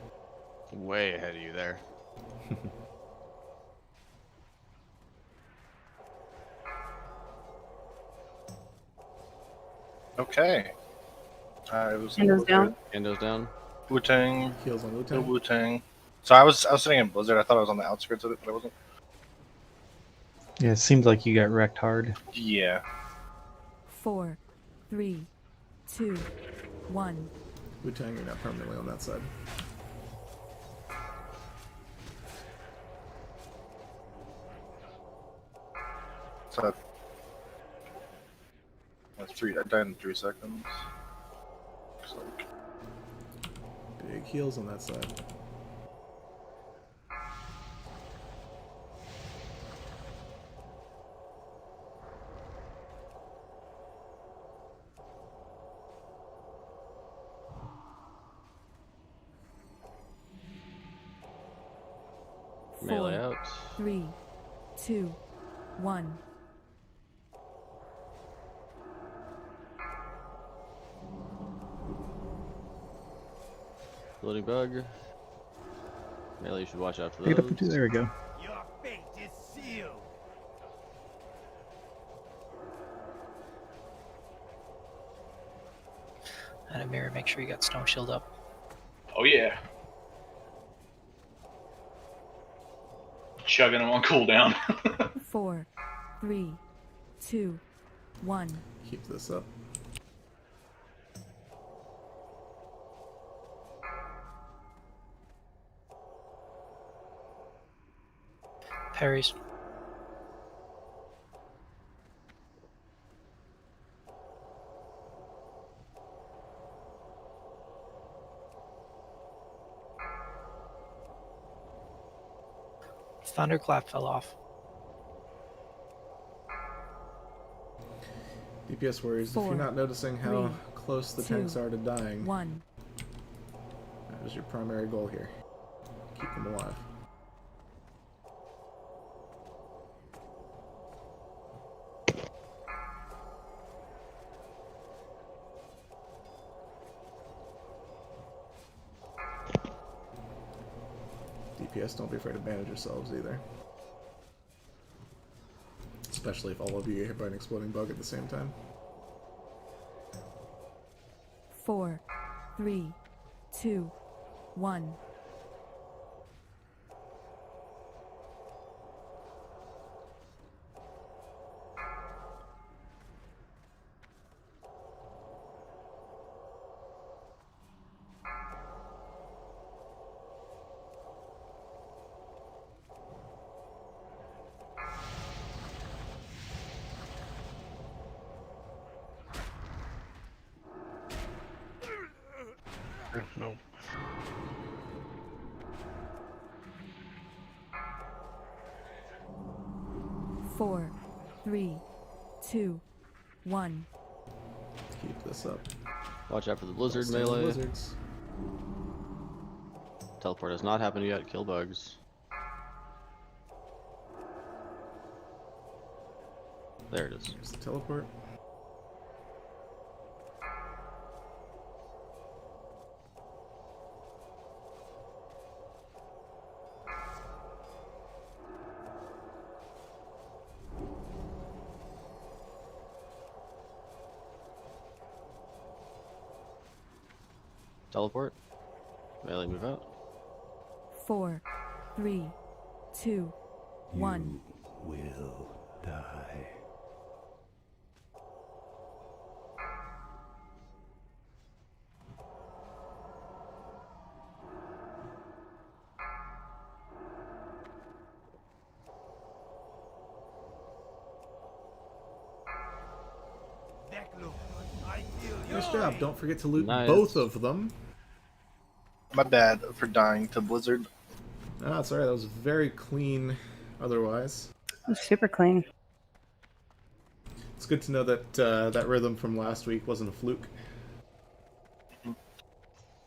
Speaker 9: Way ahead of you there.
Speaker 3: Okay. I was
Speaker 19: Endo's down.
Speaker 9: Endo's down.
Speaker 3: Wu-Tang.
Speaker 2: Heals on
Speaker 3: No
Speaker 2: Wu-Tang.
Speaker 3: Wu-Tang. So I was sitting in Blizzard. I thought I was on the outskirts of it, but I wasn't.
Speaker 22: Yeah, it seemed like you got wrecked hard.
Speaker 3: Yeah.
Speaker 18: 4, 3, 2, 1.
Speaker 2: Wu-Tang, you're not permanently on that side.
Speaker 3: So that's three. I died in 3 seconds. Looks like.
Speaker 2: Big heals on that side.
Speaker 9: Melee
Speaker 18: 4,
Speaker 9: out.
Speaker 18: 3, 2, 1.
Speaker 9: Loading bug. Melee, you should watch out for
Speaker 22: Pick it up
Speaker 9: those.
Speaker 22: and there we go.
Speaker 17: Your fate is sealed.
Speaker 8: And a mirror, make sure you got Stone Shield up.
Speaker 20: Oh yeah. Chugging them on cooldown.
Speaker 18: 4, 3, 2, 1.
Speaker 2: Keep this up.
Speaker 8: Parries. Thunderclap fell off.
Speaker 2: DPS warriors, if
Speaker 18: 4,
Speaker 2: you're not noticing how
Speaker 18: 3,
Speaker 2: close the
Speaker 18: 2,
Speaker 2: tanks are to dying,
Speaker 18: 1.
Speaker 2: that is your primary goal here. Keep them alive. yes, don't be afraid to bandage yourselves either. Especially if all of you get hit by an exploding bug at the same time.
Speaker 18: 4, 3, 2, 1.
Speaker 21: No.
Speaker 18: Four, 3, 2, 1.
Speaker 2: Keep this up.
Speaker 9: Watch out for the blizzard
Speaker 2: Stay in the
Speaker 9: melee.
Speaker 2: blizzards.
Speaker 9: Teleport has not happened yet. Kill bugs. There it is.
Speaker 2: Here's the teleport.
Speaker 9: Teleport. Melee move out.
Speaker 18: 4, 3, 2, 1.
Speaker 23: Will die.
Speaker 2: Nice job. Don't forget to loot
Speaker 9: Nice.
Speaker 2: both of them.
Speaker 3: My bad for dying to Blizzard.
Speaker 2: Ah, sorry, that was very clean otherwise.
Speaker 19: It was super clean.
Speaker 2: It's good to know that that rhythm from last week wasn't a fluke.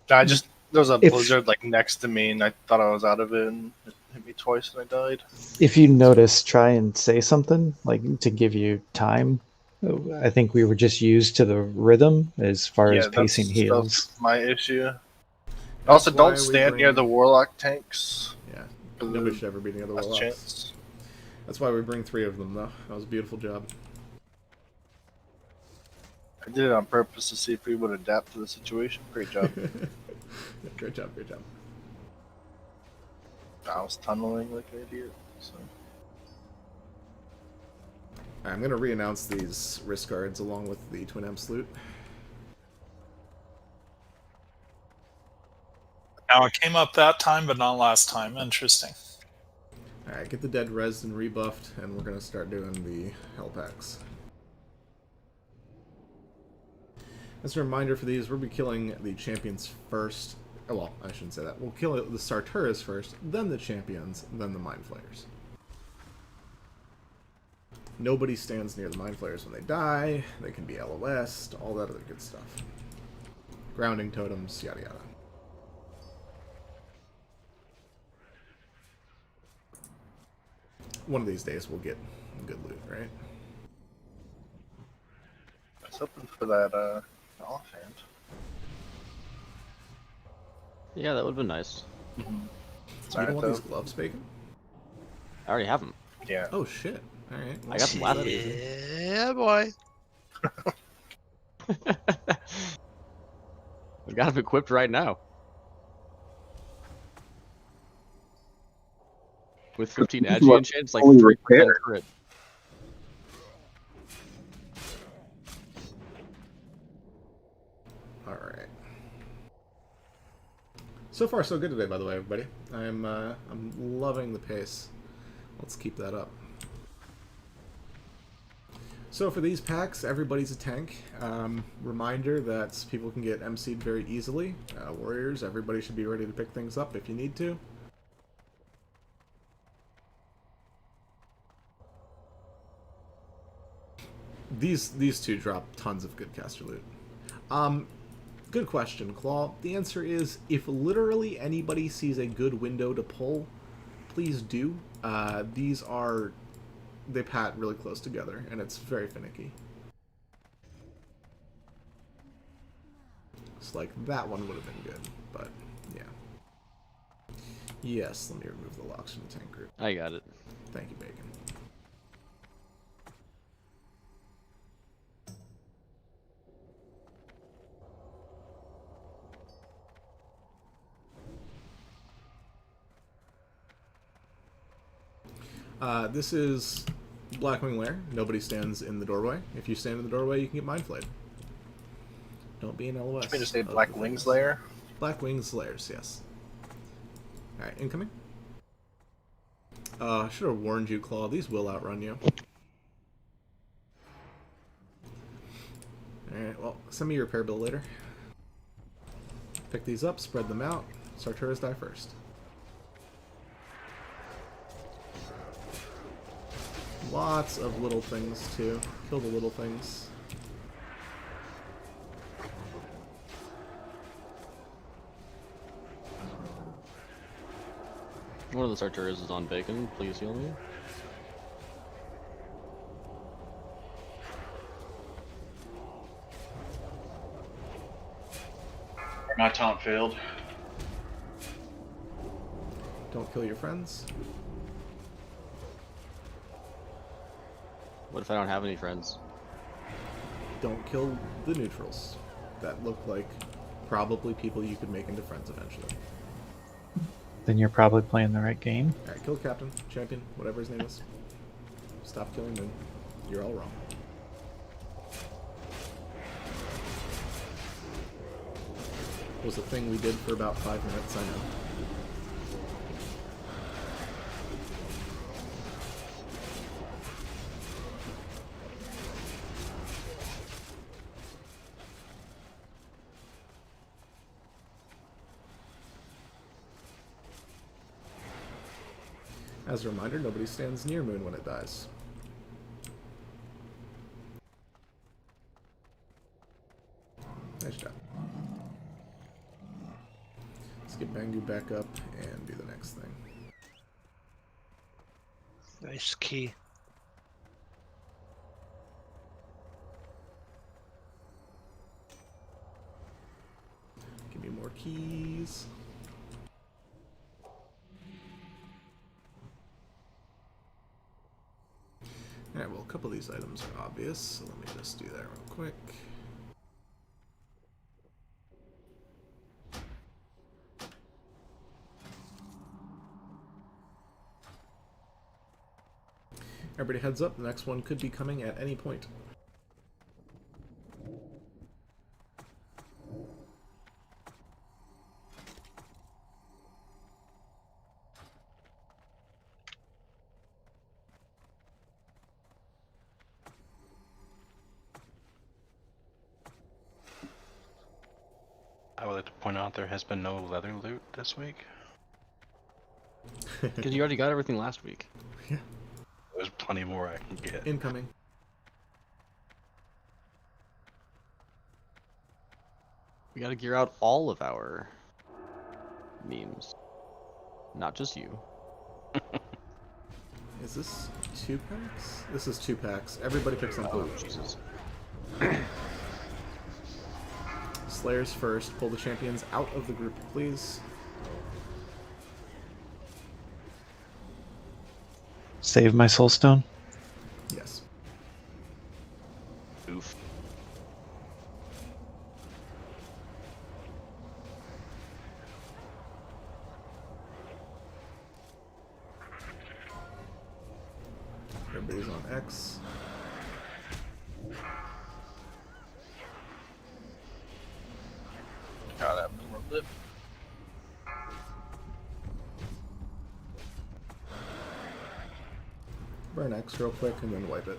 Speaker 3: I just there was a
Speaker 22: If-
Speaker 3: Blizzard like next to me, and I thought I was out of it, and it hit me twice, and I died.
Speaker 22: If you notice, try and say something like to give you time. I think we were just used to the rhythm as far as pacing heals.
Speaker 3: That's my issue. Also,
Speaker 2: That's why
Speaker 3: don't
Speaker 2: we
Speaker 3: stand near
Speaker 2: bring-
Speaker 3: the Warlock tanks.
Speaker 2: Yeah,
Speaker 3: for
Speaker 2: nobody
Speaker 3: the
Speaker 2: should ever be near the
Speaker 3: last
Speaker 2: warlocks.
Speaker 3: chance.
Speaker 2: That's why we bring 3 of them, though. That was a beautiful job.
Speaker 3: I did it on purpose to see if we would adapt to the situation. Great job.
Speaker 2: Great job, great job.
Speaker 3: I was tunneling like an idiot. So.
Speaker 2: I'm going to re-announce these wrist guards along with the Twin Amps loot.
Speaker 4: Now it came up that time, but not last time. Interesting.
Speaker 2: Alright, get the dead rezzed and rebuffed, and we're going to start doing the hell packs. As a reminder for these, we'll be killing the champions first. Oh, well, I shouldn't say that. We'll kill the Sartoras first, then the champions, then the Mind Flayers. Nobody stands near the Mind Flayers when they die. They can be LOS'd, all that other good stuff. Grounding totems, yada yada. One of these days we'll get good loot, right?
Speaker 3: I was hoping for that offhand.
Speaker 9: Yeah, that would have been nice.
Speaker 2: You
Speaker 3: Sorry,
Speaker 2: don't want
Speaker 3: though.
Speaker 2: these gloves, Bacon?
Speaker 9: I already have them.
Speaker 3: Yeah.
Speaker 2: Oh shit. Alright.
Speaker 9: I got them last week.
Speaker 21: Yeah, boy.
Speaker 9: I've got them equipped right now. With 15
Speaker 15: This is
Speaker 9: agi
Speaker 15: what
Speaker 9: enchants, like
Speaker 15: only
Speaker 9: 3%
Speaker 15: repair.
Speaker 9: crit.
Speaker 2: Alright. So far so good today, by the way, everybody. I'm loving the pace. Let's keep that up. So for these packs, everybody's a tank. Reminder that people can get MC'd very easily. Warriors, everybody should be ready to pick things up if you need to. These two drop tons of good caster loot. Good question, Claw. The answer is, if literally anybody sees a good window to pull, please do. They pat really close together, and it's very finicky. It's like that one would have been good, but yeah. Yes, let me remove the locks from the tank group.
Speaker 9: I got it.
Speaker 2: Thank you, Bacon. This is Blackwing Lair. Nobody stands in the doorway. If you stand in the doorway, you can get mind flayed. Don't be an LOS.
Speaker 3: You mean to say Black Wings Lair?
Speaker 2: Black Wings Lairs, yes. Alright, incoming. Should have warned you, Claw. These will outrun you. Alright, well, send me your repair bill later. Pick these up, spread them out. Sartoras die first. Lots of little things, too. Kill the little things.
Speaker 9: One of the Sartoras is on Bacon. Please heal me.
Speaker 20: My taunt failed.
Speaker 2: Don't kill your friends.
Speaker 9: What if I don't have any friends?
Speaker 2: Don't kill the neutrals. That look like probably people you could make into friends eventually.
Speaker 22: Then you're probably playing the right game.
Speaker 2: Alright, kill Captain, Champion, whatever his name is. Stop killing Moon. You're all wrong. It was a thing we did for about 5 minutes, I know. As a reminder, nobody stands near Moon when it dies. Nice job. Let's get Bangu back up and do the next thing.
Speaker 21: Nice key.
Speaker 2: Give me more keys. Alright, well, a couple of these items are obvious, so let me just do that real quick. Everybody heads up, the next one could be coming at any point.
Speaker 5: I would like to point out there has been no leather loot this week.
Speaker 9: Because you already got everything last week.
Speaker 2: Yeah.
Speaker 5: There's plenty more I can get.
Speaker 2: Incoming.
Speaker 9: We gotta gear out all of our memes. Not just you.
Speaker 2: Is this 2 packs? This is 2 packs. Everybody picks on blue.
Speaker 9: Jesus.
Speaker 2: Slayers first. Pull the champions out of the group, please.
Speaker 22: Save my soulstone.
Speaker 2: Yes.
Speaker 5: Oof.
Speaker 2: Everybody's on X.
Speaker 3: God, I've been rubbed it.
Speaker 2: Burn X real quick and then wipe it.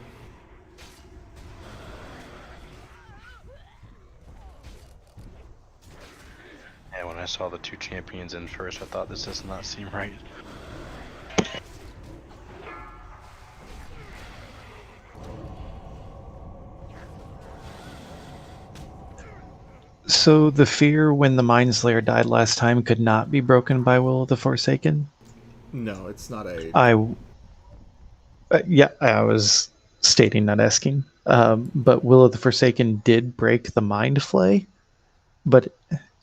Speaker 5: And when I saw the 2 champions in first, I thought this does not seem right.
Speaker 22: So the fear when the Mind Slayer died last time could not be broken by Will of the Forsaken?
Speaker 2: No, it's not a...
Speaker 22: yeah, I was stating, not asking. But Will of the Forsaken did break the Mind Flay, but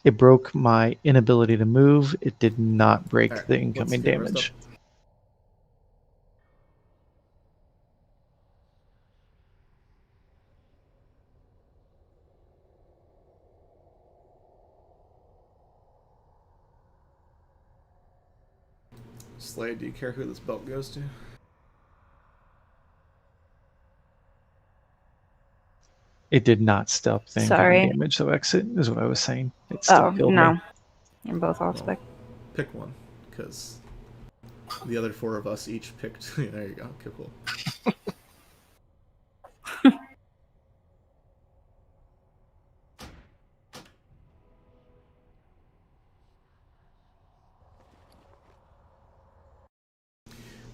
Speaker 22: It broke my inability to move. It did not break
Speaker 2: Alright,
Speaker 22: the
Speaker 2: let's
Speaker 22: incoming
Speaker 2: get the rest
Speaker 22: damage.
Speaker 2: up. Slade, do you care who this belt goes to?
Speaker 22: It did not stop the incoming
Speaker 19: Sorry.
Speaker 22: damage, so exit is what I was saying. It still
Speaker 19: Oh,
Speaker 22: killed
Speaker 19: no.
Speaker 22: me.
Speaker 19: You're both off spec.
Speaker 2: Pick one, because the other 4 of us each picked. There you go. Okay, cool.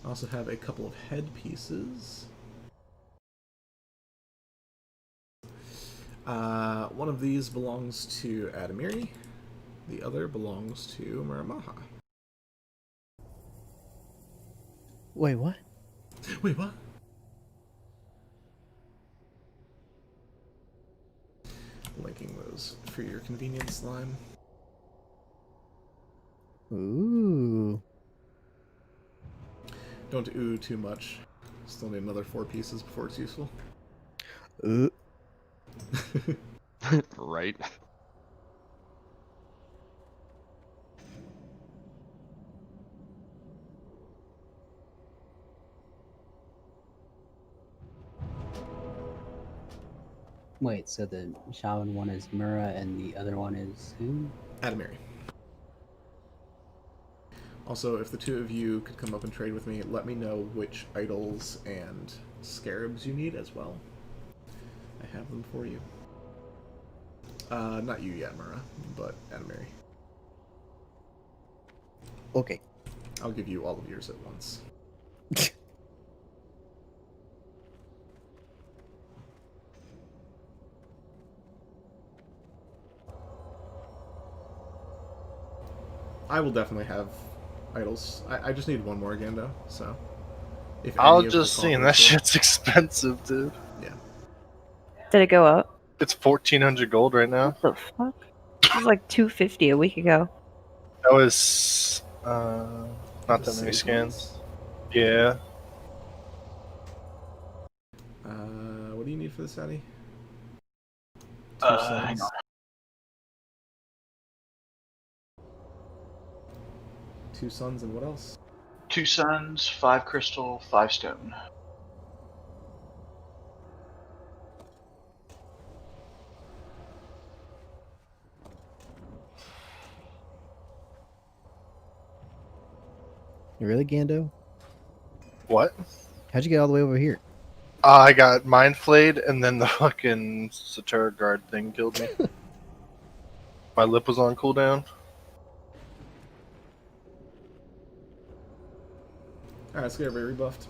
Speaker 2: I also have a couple of headpieces. One of these belongs to Adamiri. The other belongs to Muramaha.
Speaker 14: Wait, what?
Speaker 2: Wait, what? Linking those for your convenience, Slime.
Speaker 14: Ooh.
Speaker 2: Don't ooh too much. Still need another 4 pieces before it's useful.
Speaker 9: Right.
Speaker 11: Wait, so the Shaman one is Mura and the other one is who?
Speaker 2: Adamiri. Also, if the 2 of you could come up and trade with me, let me know which idols and scarabs you need as well. I have them for you. Not you yet, Mura, but Adamiri.
Speaker 14: Okay.
Speaker 2: I'll give you all of yours at once. I will definitely have idols. I just need one more Gando, so. If
Speaker 3: I was
Speaker 2: any of the
Speaker 3: just seeing that
Speaker 2: conquerors will-
Speaker 3: shit's expensive, dude.
Speaker 2: Yeah.
Speaker 19: Did it go up?
Speaker 3: It's 1,400 gold right now.
Speaker 19: What the fuck? It was like 250 a week ago.
Speaker 3: That was not that many
Speaker 2: Safe
Speaker 3: scans.
Speaker 2: ones?
Speaker 3: Yeah.
Speaker 2: What do you need for this, Addy?
Speaker 20: Hang on.
Speaker 2: 2 suns and what else?
Speaker 20: 2 suns, 5 crystal, 5 stone.
Speaker 14: You really, Gando?
Speaker 3: What?
Speaker 14: How'd you get all the way over here?
Speaker 3: I got mind flayed, and then the fucking Satura guard thing killed me. My lip was on cooldown.
Speaker 2: Alright, let's get everybody rebuffed.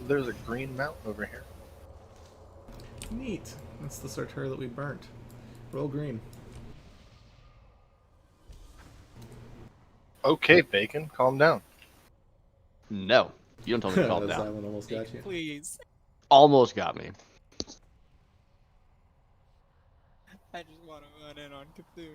Speaker 3: There's a green mountain over here.
Speaker 2: Neat. That's the Sartor that we burnt. Roll green.
Speaker 3: Okay, Bacon, calm down.
Speaker 9: No. You don't tell me to calm
Speaker 2: That
Speaker 9: down.
Speaker 2: island almost got you.
Speaker 10: Please.
Speaker 9: Almost got me.
Speaker 10: I just want to run in on Cthulhu.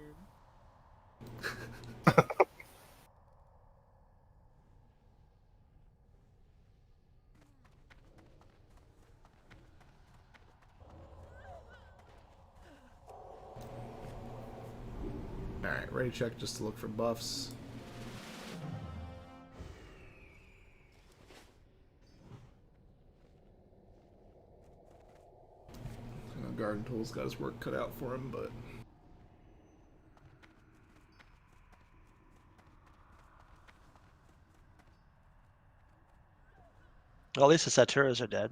Speaker 2: Alright, ready check just to look for buffs. I know Garden Tool's got his work cut out for him, but...
Speaker 21: Well, at least the Saturas are dead.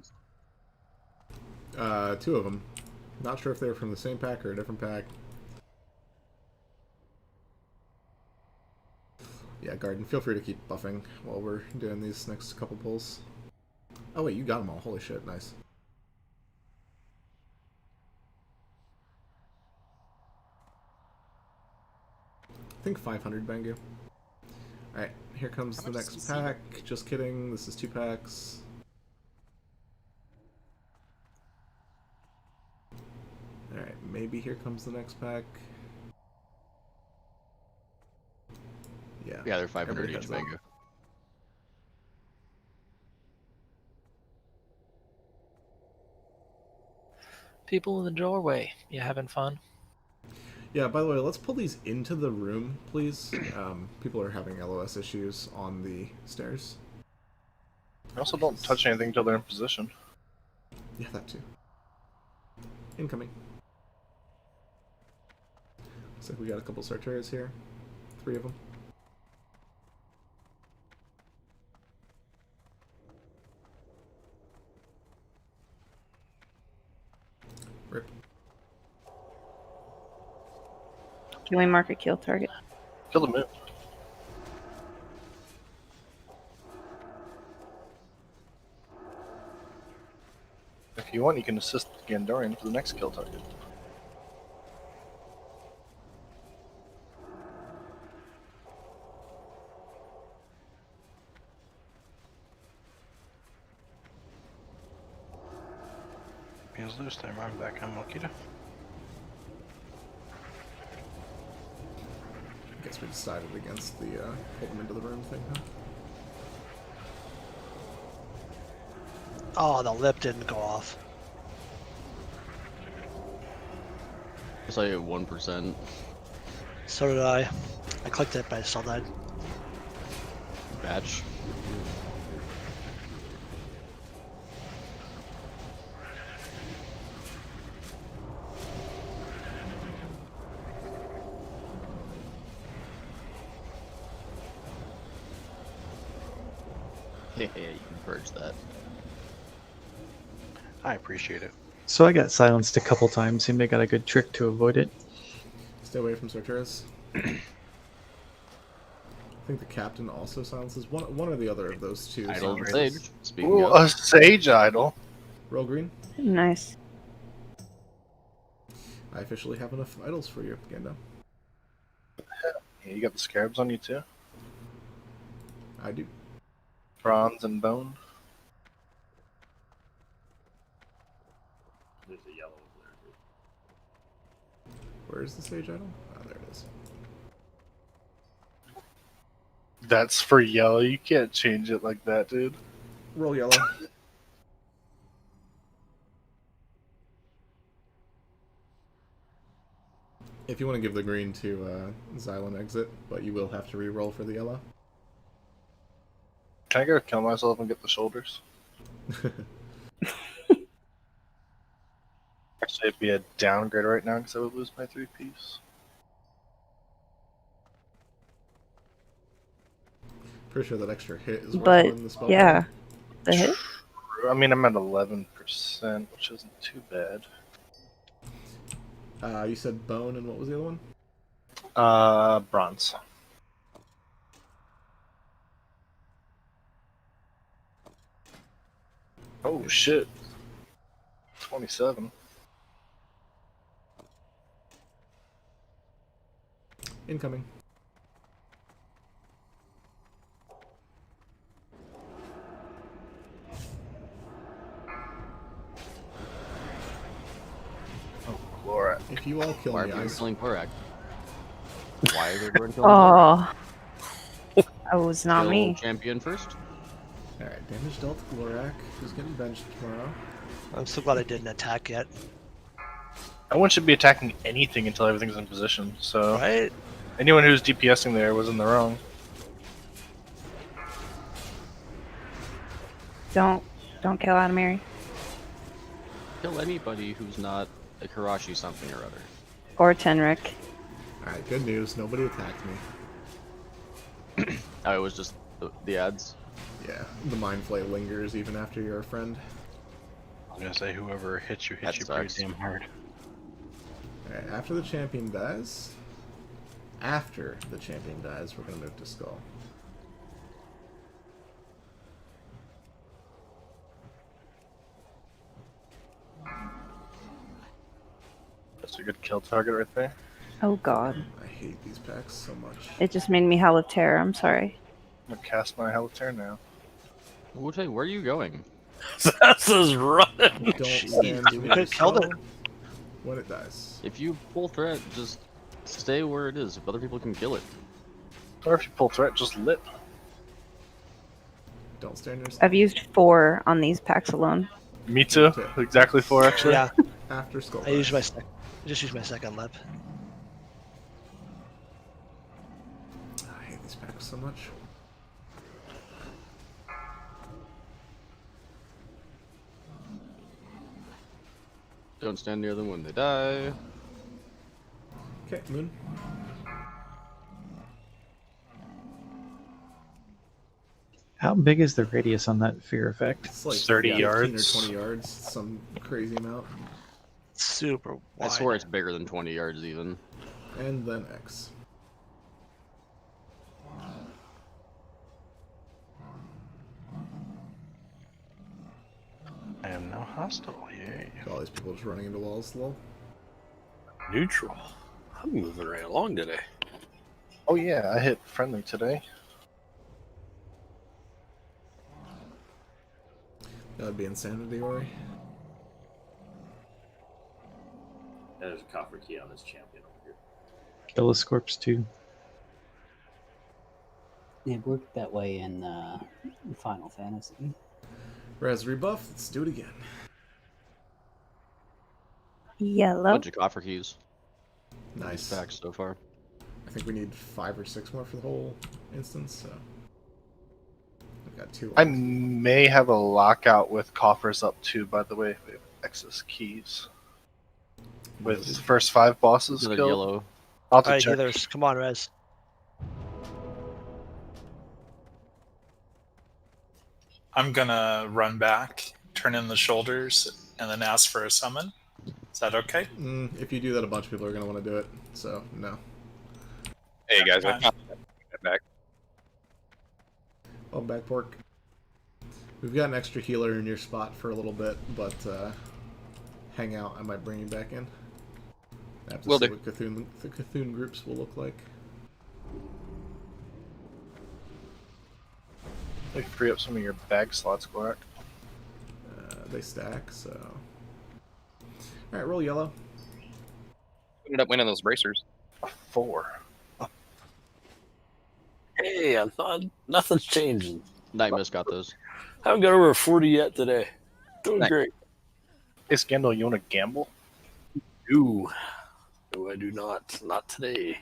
Speaker 2: 2 of them. Not sure if they were from the same pack or a different pack. Yeah, Garden, feel free to keep buffing while we're doing these next couple pulls. Oh wait, you got them all. Holy shit, nice. I think 500 Bangu. Alright, here comes the next pack. Just kidding, this is 2 packs. maybe here comes the next pack. Yeah.
Speaker 9: Yeah, they're 500
Speaker 2: everybody
Speaker 9: each
Speaker 2: has that.
Speaker 9: mega.
Speaker 8: People in the doorway, you having fun?
Speaker 2: Yeah, by the way, let's pull these into the room, please. People are having LOS issues on the stairs.
Speaker 3: Also, don't touch anything until they're in position.
Speaker 2: Yeah, that too. Incoming. Looks like we got a couple Sartorias here. 3 of them. Rip.
Speaker 19: Can we mark a kill target?
Speaker 3: Kill the moon. If you want, you can assist Gandorian for the next kill target.
Speaker 5: Feels loose there, I'm back on Mokita.
Speaker 2: I guess we decided against the pull them into the room thing, huh?
Speaker 21: Oh, the lip didn't go off.
Speaker 9: I saw you at 1%.
Speaker 21: So did I. I clicked it, but I still died.
Speaker 9: Batch. Yeah, you can purge that.
Speaker 5: I appreciate it.
Speaker 22: So I got silenced a couple times. Seemed I got a good trick to avoid it.
Speaker 2: Stay away from Sartoris. I think the captain also silences one or the other of those two.
Speaker 9: Idol and
Speaker 2: silences.
Speaker 9: Sage. Speaking
Speaker 3: Ooh,
Speaker 9: of.
Speaker 3: a Sage Idol.
Speaker 2: Roll green.
Speaker 19: Nice.
Speaker 2: I officially have enough idols for you, Ganda.
Speaker 3: Yeah, you got the scarabs on you too?
Speaker 2: I do.
Speaker 3: Bronze and bone.
Speaker 7: There's a yellow over there.
Speaker 2: Where is the Sage idol? Oh, there it is.
Speaker 3: That's for yellow. You can't change it like that, dude.
Speaker 2: Roll yellow. If you want to give the green to Xylem exit, but you will have to re-roll for the yellow.
Speaker 3: Can I go kill myself and get the shoulders? Actually, it'd be a downgrade right now because I would lose my 3-piece.
Speaker 2: Pretty sure that extra hit is worth
Speaker 19: But
Speaker 2: more than the spell.
Speaker 19: yeah, the hit.
Speaker 3: I mean, I'm at 11%, which isn't too bad.
Speaker 2: You said bone, and what was the other one?
Speaker 3: Bronze. Oh shit. 27.
Speaker 2: Incoming.
Speaker 3: Oh, Glorak.
Speaker 2: If you all kill
Speaker 9: Why are
Speaker 2: me, I
Speaker 9: people killing Glorak? Why are they killing
Speaker 19: Oh, that was not
Speaker 9: Kill
Speaker 19: me.
Speaker 9: Champion first?
Speaker 2: Alright, damage dealt to Glorak, who's getting benched tomorrow.
Speaker 21: I'm so glad I didn't attack yet.
Speaker 3: No one should be attacking anything until everything's in position, so...
Speaker 21: Right?
Speaker 3: Anyone who's DPSing there was in the wrong.
Speaker 19: Don't kill Adamiri.
Speaker 9: Kill anybody who's not a Karashi something or other.
Speaker 19: Or Tenric.
Speaker 2: Alright, good news. Nobody attacked me.
Speaker 9: Oh, it was just the ads?
Speaker 2: Yeah, the mind flay lingers even after you're a friend.
Speaker 5: I was gonna say whoever hits you
Speaker 9: That
Speaker 5: pretty
Speaker 9: sucks.
Speaker 5: damn hard.
Speaker 2: Alright, after the champion dies, we're gonna move to Skull.
Speaker 3: That's a good kill target right there.
Speaker 19: Oh god.
Speaker 2: I hate these packs so much.
Speaker 19: It just made me howl of terror. I'm sorry.
Speaker 3: I'm gonna cast my Helitere now.
Speaker 9: Wu-Tang, where are you going?
Speaker 1: That's just running.
Speaker 2: Don't stand too
Speaker 21: we
Speaker 2: much
Speaker 21: could've killed
Speaker 2: slow. when it dies.
Speaker 9: If you pull threat, just stay where it is. If other people can kill it.
Speaker 3: Or if you pull threat, just lip.
Speaker 2: Don't stand your
Speaker 19: I've used 4 on these packs alone.
Speaker 3: Me too. Exactly 4 actually.
Speaker 21: Yeah.
Speaker 2: After skull.
Speaker 21: I used my just used my second lip.
Speaker 2: I hate these packs so much.
Speaker 9: Don't stand near them when they die.
Speaker 2: Okay, Moon.
Speaker 22: How big is the radius on that fear effect?
Speaker 2: It's like
Speaker 4: 30
Speaker 2: 15
Speaker 4: yards.
Speaker 2: or 20 yards, some crazy amount.
Speaker 21: Super wide.
Speaker 9: I swear it's bigger than 20 yards even.
Speaker 2: And then X.
Speaker 5: I am now hostile. Yay.
Speaker 2: All these people just running into walls, lol.
Speaker 1: Neutral. I'm moving right along today.
Speaker 3: Oh yeah, I hit friendly today.
Speaker 2: That would be insanity, Ori.
Speaker 7: There's a copper key on this champion over here.
Speaker 22: Killiscorps too.
Speaker 11: It worked that way in Final Fantasy.
Speaker 2: Res rebuff, let's do it again.
Speaker 19: Yellow.
Speaker 9: Bunch of coffer keys.
Speaker 2: Nice.
Speaker 9: Packs so far.
Speaker 2: I think we need 5 or 6 more for the whole instance, so. We've got 2
Speaker 3: I
Speaker 2: left.
Speaker 3: may have a lockout with coffers up too, by the way. We have excess keys. With the first 5 bosses
Speaker 9: Another
Speaker 3: killed.
Speaker 9: yellow.
Speaker 3: I'll have to
Speaker 21: Alright,
Speaker 3: check.
Speaker 21: healers, come on, Rez.
Speaker 4: I'm gonna run back, turn in the shoulders, and then ask for a summon. Is that okay?
Speaker 2: If you do that, a bunch of people are going to want to do it, so no.
Speaker 6: Hey guys, I
Speaker 4: Fine.
Speaker 6: found that back.
Speaker 2: Oh, back pork. We've got an extra healer in your spot for a little bit, but hang out. I might bring you back in. I have to
Speaker 6: Will
Speaker 2: see
Speaker 6: do.
Speaker 2: what the Cthulhu groups will look like.
Speaker 3: Like free up some of your bag slots, Gorak.
Speaker 2: They stack, so. Alright, roll yellow.
Speaker 6: Ended up winning those bracers.
Speaker 3: A 4.
Speaker 1: Hey, I thought nothing's changing.
Speaker 9: Night Mist got those.
Speaker 1: Haven't got over a 40 yet today. Doing
Speaker 3: Nice.
Speaker 1: great.
Speaker 3: Hey Scandal, you want to gamble?
Speaker 1: Ooh. No, I do not. Not today.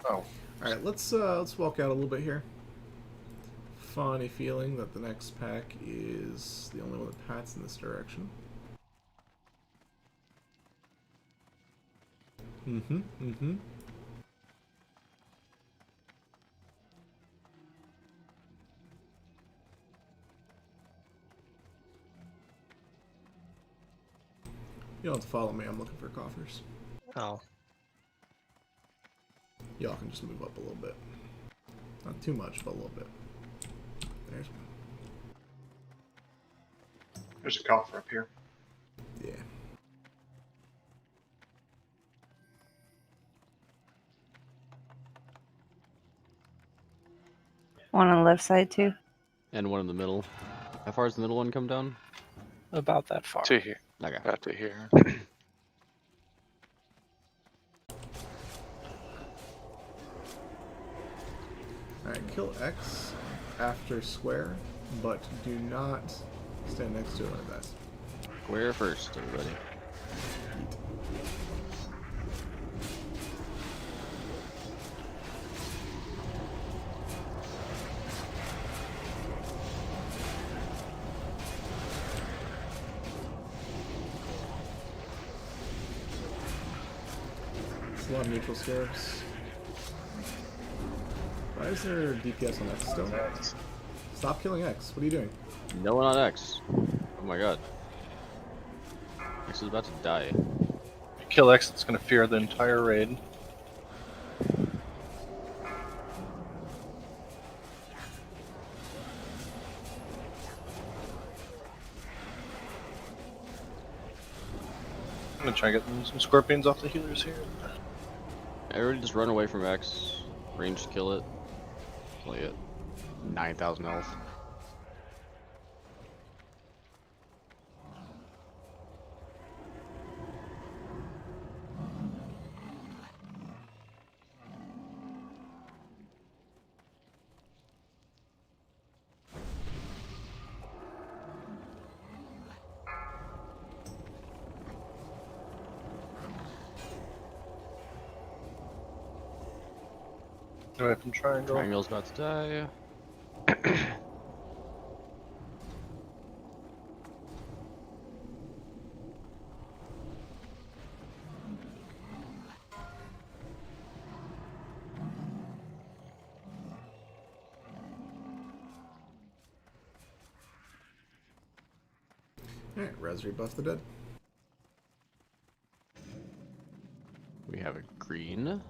Speaker 3: Oh.
Speaker 2: Alright, let's walk out a little bit here. Funny feeling that the next pack is the only one that pats in this direction. Mm-hmm. You don't have to follow me, I'm looking for coffers.
Speaker 21: Oh.
Speaker 2: Y'all can just move up a little bit. Not too much, but a little bit. There's one.
Speaker 20: There's a coffer up here.
Speaker 2: Yeah.
Speaker 19: One on the left side too.
Speaker 9: And one in the middle. How far does the middle one come down?
Speaker 8: About that far.
Speaker 5: To here.
Speaker 9: Okay.
Speaker 5: Got to here.
Speaker 2: Alright, kill X after square, but do not stand next to it like that.
Speaker 9: Square first, everybody.
Speaker 2: It's a lot of neutral scarabs. Why is there DPS on X still? Stop killing X. What are you doing?
Speaker 9: No one on X. Oh my god. X is about to die.
Speaker 3: Kill X, it's going to fear the entire raid. I'm going to try to get some scorpions off the healers here.
Speaker 9: Everybody just run away from X. Range kill it. Play it. 9,000 health.
Speaker 3: Weapon triangle.
Speaker 9: Triangle's about to die.
Speaker 2: Alright, res rebuff the dead.
Speaker 9: We have a green.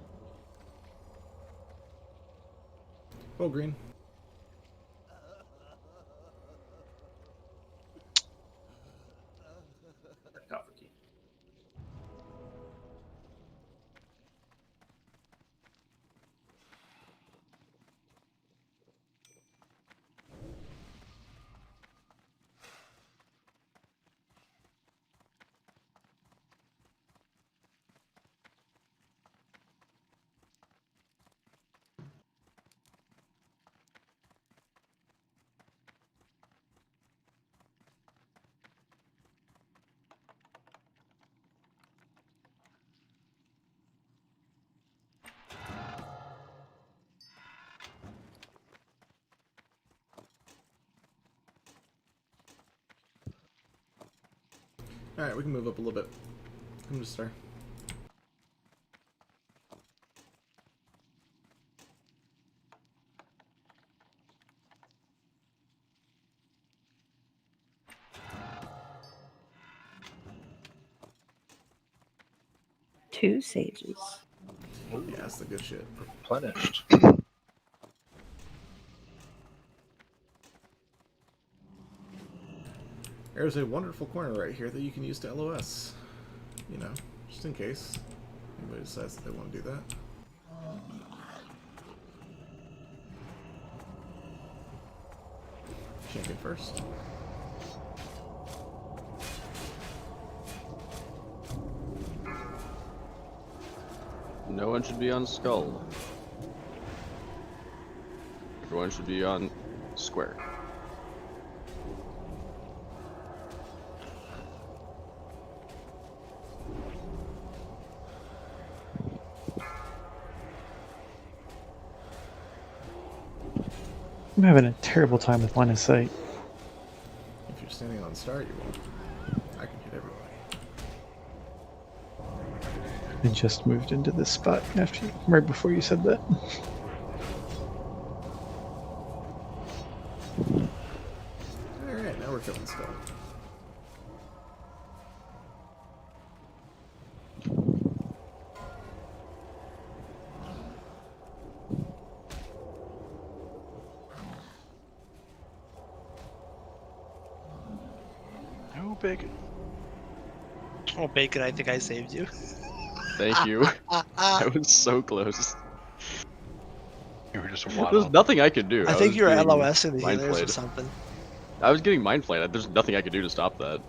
Speaker 2: Oh, green.
Speaker 7: Copper key.
Speaker 2: Alright, we can move up a little bit. Come to star.
Speaker 19: Two sages.
Speaker 2: Yeah, that's the good shit.
Speaker 3: Replenished.
Speaker 2: There's a wonderful corner right here that you can use to LOS. You know, just in case anybody decides that they want to do that. Champion first.
Speaker 9: No one should be on skull. Everyone should be on square.
Speaker 22: I'm having a terrible time with line of sight.
Speaker 2: If you're standing on star, you won't. I can hit everybody.
Speaker 22: I just moved into this spot right before you said that.
Speaker 2: Alright, now we're killing skull.
Speaker 21: Oh, Bacon. Oh, Bacon, I think I saved you.
Speaker 9: Thank you. I was so close.
Speaker 5: You were just
Speaker 9: There's
Speaker 5: waddling.
Speaker 9: nothing I could do.
Speaker 21: I think
Speaker 9: was
Speaker 21: you were
Speaker 9: getting
Speaker 21: LOS in the
Speaker 9: mind
Speaker 21: healers or
Speaker 9: flayed.
Speaker 21: something.
Speaker 9: I was getting mind flayed. There's nothing I could do to stop that.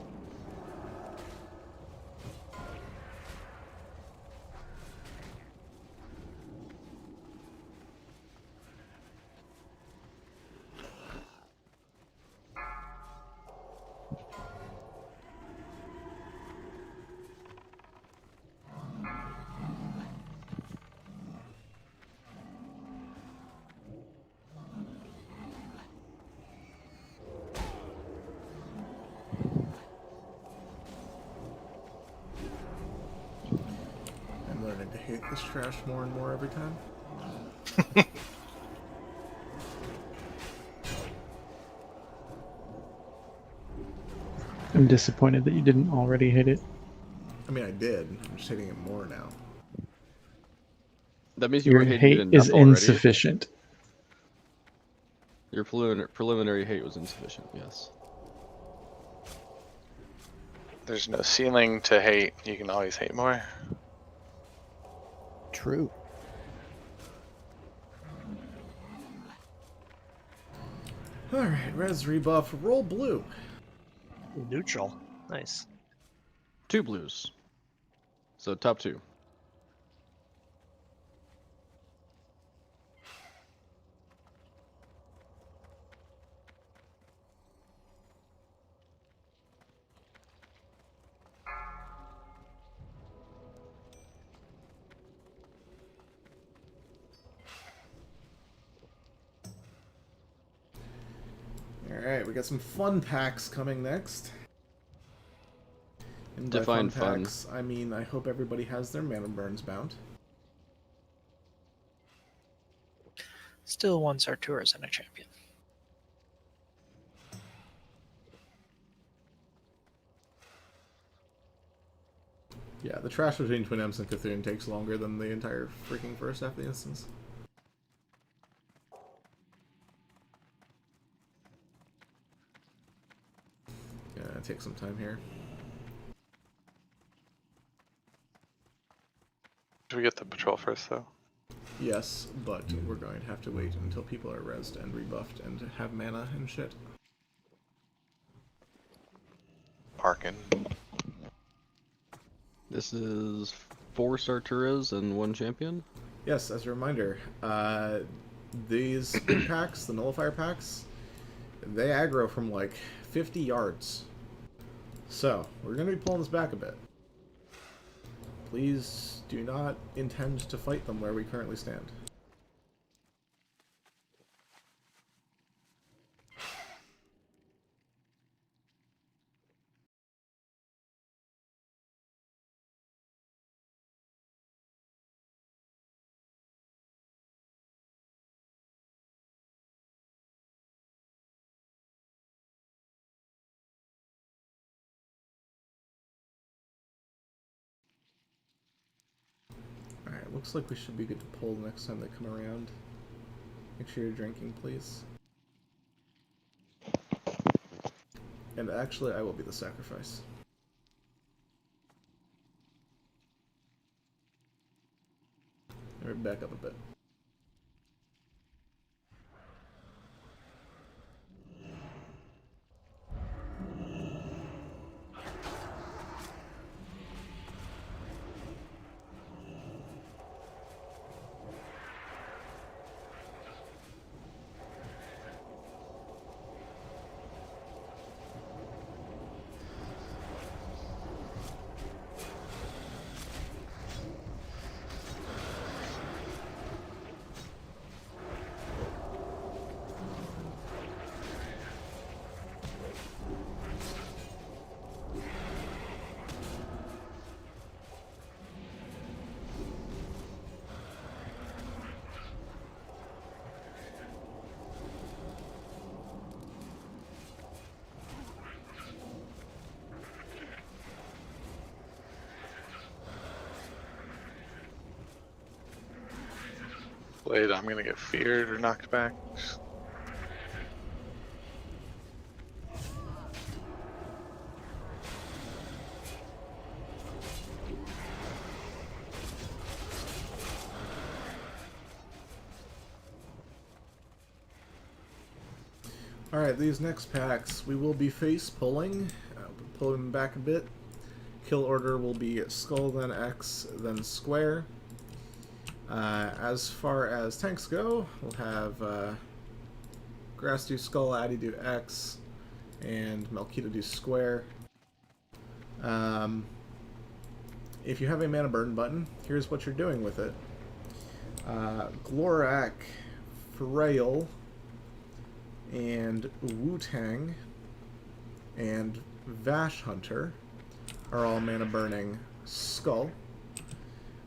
Speaker 2: I'm learning to hate this trash more and more every time.
Speaker 22: I'm disappointed that you didn't already hit it.
Speaker 2: I mean, I did. I'm just hitting it more now.
Speaker 9: That means you
Speaker 22: Your
Speaker 9: were hating
Speaker 22: hate
Speaker 9: it
Speaker 22: is
Speaker 9: enough already.
Speaker 22: insufficient.
Speaker 9: Your preliminary hate was insufficient, yes.
Speaker 5: There's no ceiling to hate. You can always hate more.
Speaker 14: True.
Speaker 2: Alright, res rebuff, roll blue.
Speaker 21: Neutral. Nice.
Speaker 9: 2 blues. So top 2.
Speaker 2: Alright, we got some fun packs coming next. And by
Speaker 9: Define
Speaker 2: fun
Speaker 9: fun.
Speaker 2: packs, I mean I hope everybody has their mana burns bound.
Speaker 8: Still one Sartoris and a champion.
Speaker 2: Yeah, the trash between Twin Imps and Cthulhu takes longer than the entire freaking first half of the instance. Gonna take some time here.
Speaker 12: Should we get the patrol first, though?
Speaker 2: Yes, but we're going to have to wait until people are rezzed and rebuffed and have mana and shit.
Speaker 12: Parkin.
Speaker 9: This is 4 Sarturas and 1 champion?
Speaker 2: Yes, as a reminder, these packs, the nullifier packs, they aggro from like 50 yards. So, we're going to be pulling this back a bit. Please do not intend to fight them where we currently stand. Alright, looks like we should be good to pull the next time they come around. Make sure you're drinking, please. And actually, I will be the sacrifice. Alright, back up a bit.
Speaker 12: Wait, I'm gonna get feared or knocked back.
Speaker 2: Alright, these next packs, we will be face pulling. Pull them back a bit. Kill order will be skull, then X, then square. As far as tanks go, we'll have Grass do skull, Addy do X, and Melkita do square. If you have a mana burn button, here's what you're doing with it. Glorak, Frail, and Wu-Tang, and Vash Hunter are all mana burning Skull.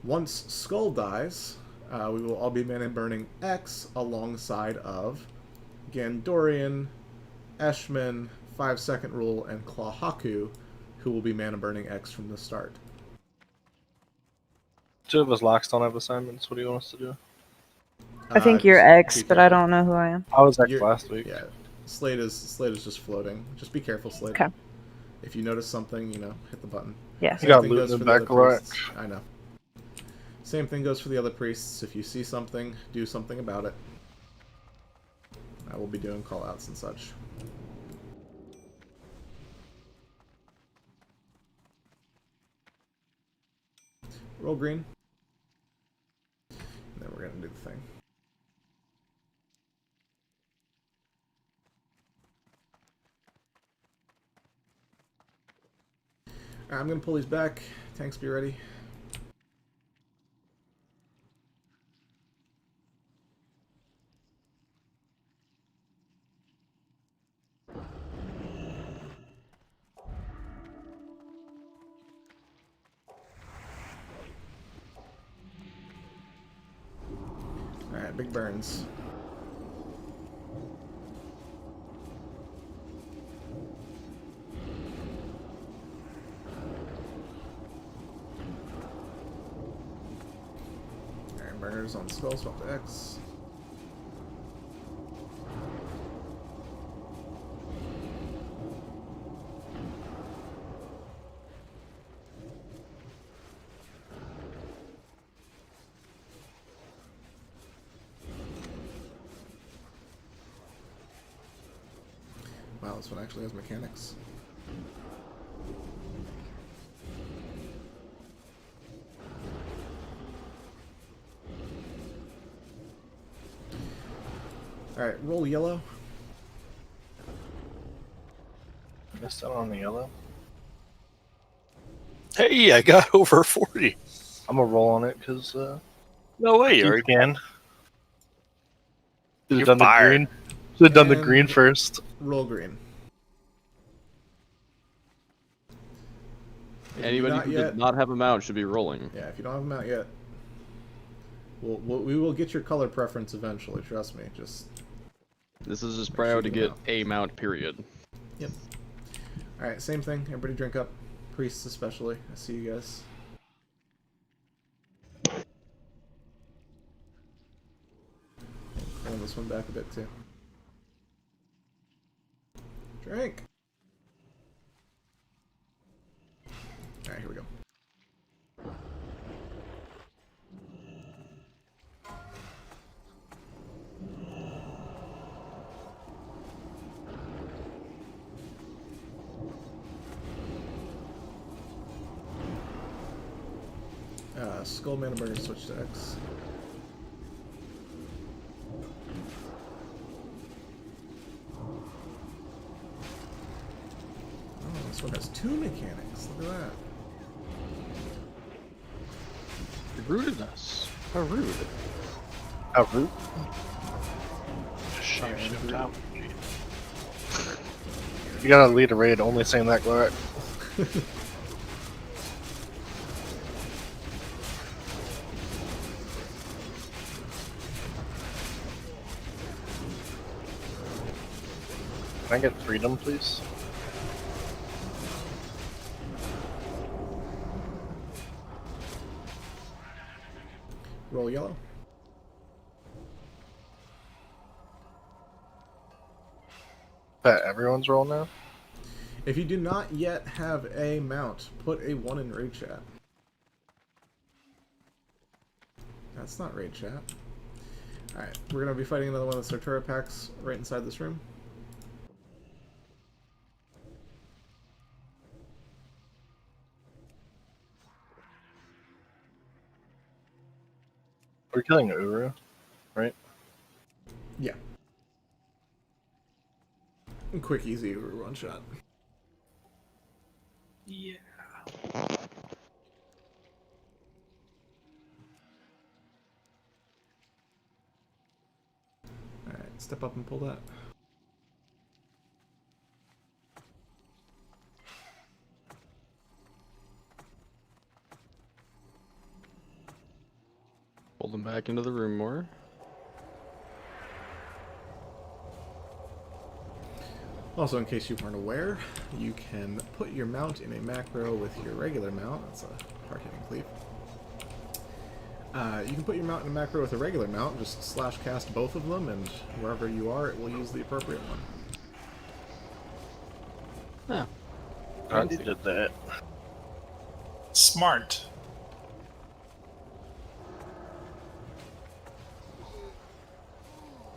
Speaker 2: Once Skull dies, we will all be mana burning X alongside of Gandorian, Eshman, 5-second rule, and Clawhaku, who will be mana burning X from the start.
Speaker 3: Two of us locks don't have assignments. What do you want us to do?
Speaker 19: I think you're X, but I don't know who I am.
Speaker 3: I was X last week.
Speaker 2: Yeah, Slade is just floating. Just be careful, Slade.
Speaker 19: Okay.
Speaker 2: If you notice something, hit the button.
Speaker 19: Yeah.
Speaker 3: You got
Speaker 2: Same thing
Speaker 3: loot
Speaker 2: goes
Speaker 3: in
Speaker 2: for
Speaker 3: the
Speaker 2: the
Speaker 3: back
Speaker 2: other
Speaker 3: rack.
Speaker 2: priests. I know. Same thing goes for the other priests. If you see something, do something about it. I will be doing call-outs and such. Roll green. And then we're going to do the thing. Alright, I'm going to pull these back. Tanks, be ready. big burns. Alright, burners on spell swap to X. Wow, this one actually has mechanics. Alright, roll yellow.
Speaker 3: Missed out on the yellow.
Speaker 1: Hey, I got over 40.
Speaker 3: I'm gonna roll on it because
Speaker 1: No way,
Speaker 3: you
Speaker 1: are
Speaker 3: can. Should
Speaker 1: You're
Speaker 3: have done the
Speaker 1: fired.
Speaker 3: green. Should have done the
Speaker 2: And
Speaker 3: green first.
Speaker 2: Roll green. If you do
Speaker 9: Anybody
Speaker 2: not
Speaker 9: who
Speaker 2: yet-
Speaker 9: does not have a mount should be rolling.
Speaker 2: Yeah, if you don't have them out yet, we will get your color preference eventually. Trust me. Just
Speaker 9: This is just
Speaker 2: Make
Speaker 9: prior
Speaker 2: sure
Speaker 9: to
Speaker 2: you
Speaker 9: get
Speaker 2: know.
Speaker 9: a mount, period.
Speaker 2: yep. All right, same thing. Everybody drink up. Priests especially. I see you guys. Pulling this one back a bit too. Drink. All right, here we go. Skull Mana Burner switch to X. Oh, this one has 2 mechanics. Look at that.
Speaker 9: You rooted us. How rude.
Speaker 3: How rude.
Speaker 12: Just shift out.
Speaker 3: You gotta lead a raid only saying that, Glorak. Can I get freedom, please?
Speaker 2: Roll yellow.
Speaker 3: That everyone's roll now?
Speaker 2: If you do not yet have a mount, put a 1 in raid chat. That's not raid chat. Alright, we're going to be fighting another one of the Sartura packs right inside this room.
Speaker 3: We're killing Uru, right?
Speaker 2: Yeah. Quick, easy one shot.
Speaker 8: Yeah.
Speaker 2: Alright, step up and pull that.
Speaker 9: Pull them back into the room more.
Speaker 2: Also, in case you weren't aware, you can put your mount in a macro with your regular mount. That's a hard-hitting cleave. You can put your mount in a macro with a regular mount, just slash cast both of them, and wherever you are, it will use the appropriate one.
Speaker 9: Yeah.
Speaker 3: I already did that.
Speaker 4: Smart.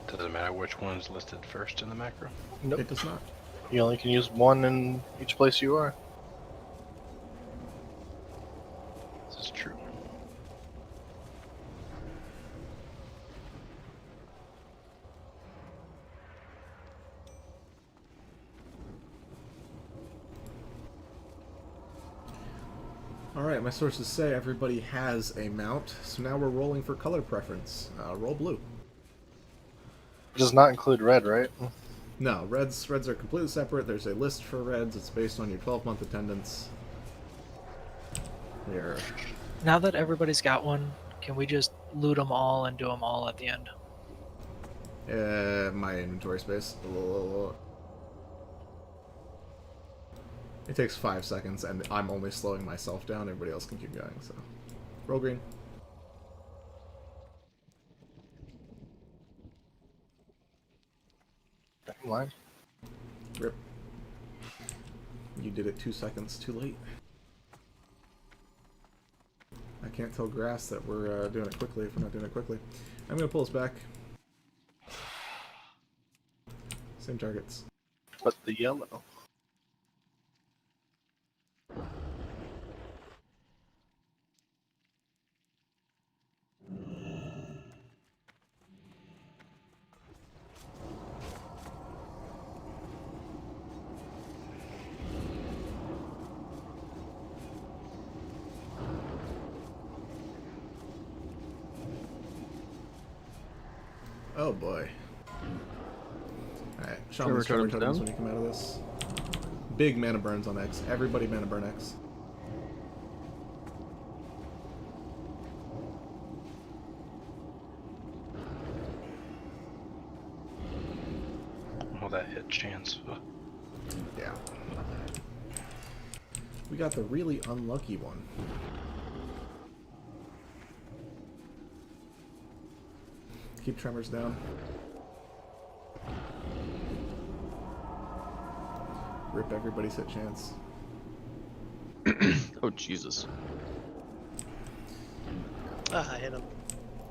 Speaker 5: Does it matter which one's listed first in the macro?
Speaker 3: Nope.
Speaker 2: It does not.
Speaker 3: You only can use 1 in each place you are.
Speaker 5: This is true.
Speaker 2: Alright, my sources say everybody has a mount, so now we're rolling for color preference. Roll blue.
Speaker 3: It does not include red, right?
Speaker 2: No, reds are completely separate. There's a list for reds. It's based on your 12-month attendance. Here.
Speaker 8: Now that everybody's got one, can we just loot them all and do them all at the end?
Speaker 2: My inventory space. It takes 5 seconds, and I'm only slowing myself down. Everybody else can keep going, so. Roll green.
Speaker 3: Line.
Speaker 2: Rip. You did it 2 seconds too late. I can't tell grass that we're doing it quickly if we're not doing it quickly. I'm going to pull us back. Same targets.
Speaker 3: But the yellow.
Speaker 2: Oh boy. Alright,
Speaker 9: Tremor
Speaker 2: Shaman's Tremor
Speaker 9: totems
Speaker 2: Totems
Speaker 9: down.
Speaker 2: when you come out of this. Big mana burns on X. Everybody mana burn X.
Speaker 5: Oh, that hit chance. Ugh.
Speaker 2: Yeah. We got the really unlucky one. Keep tremors down. Rip everybody's hit chance.
Speaker 9: Oh, Jesus.
Speaker 21: Ah, I hit him.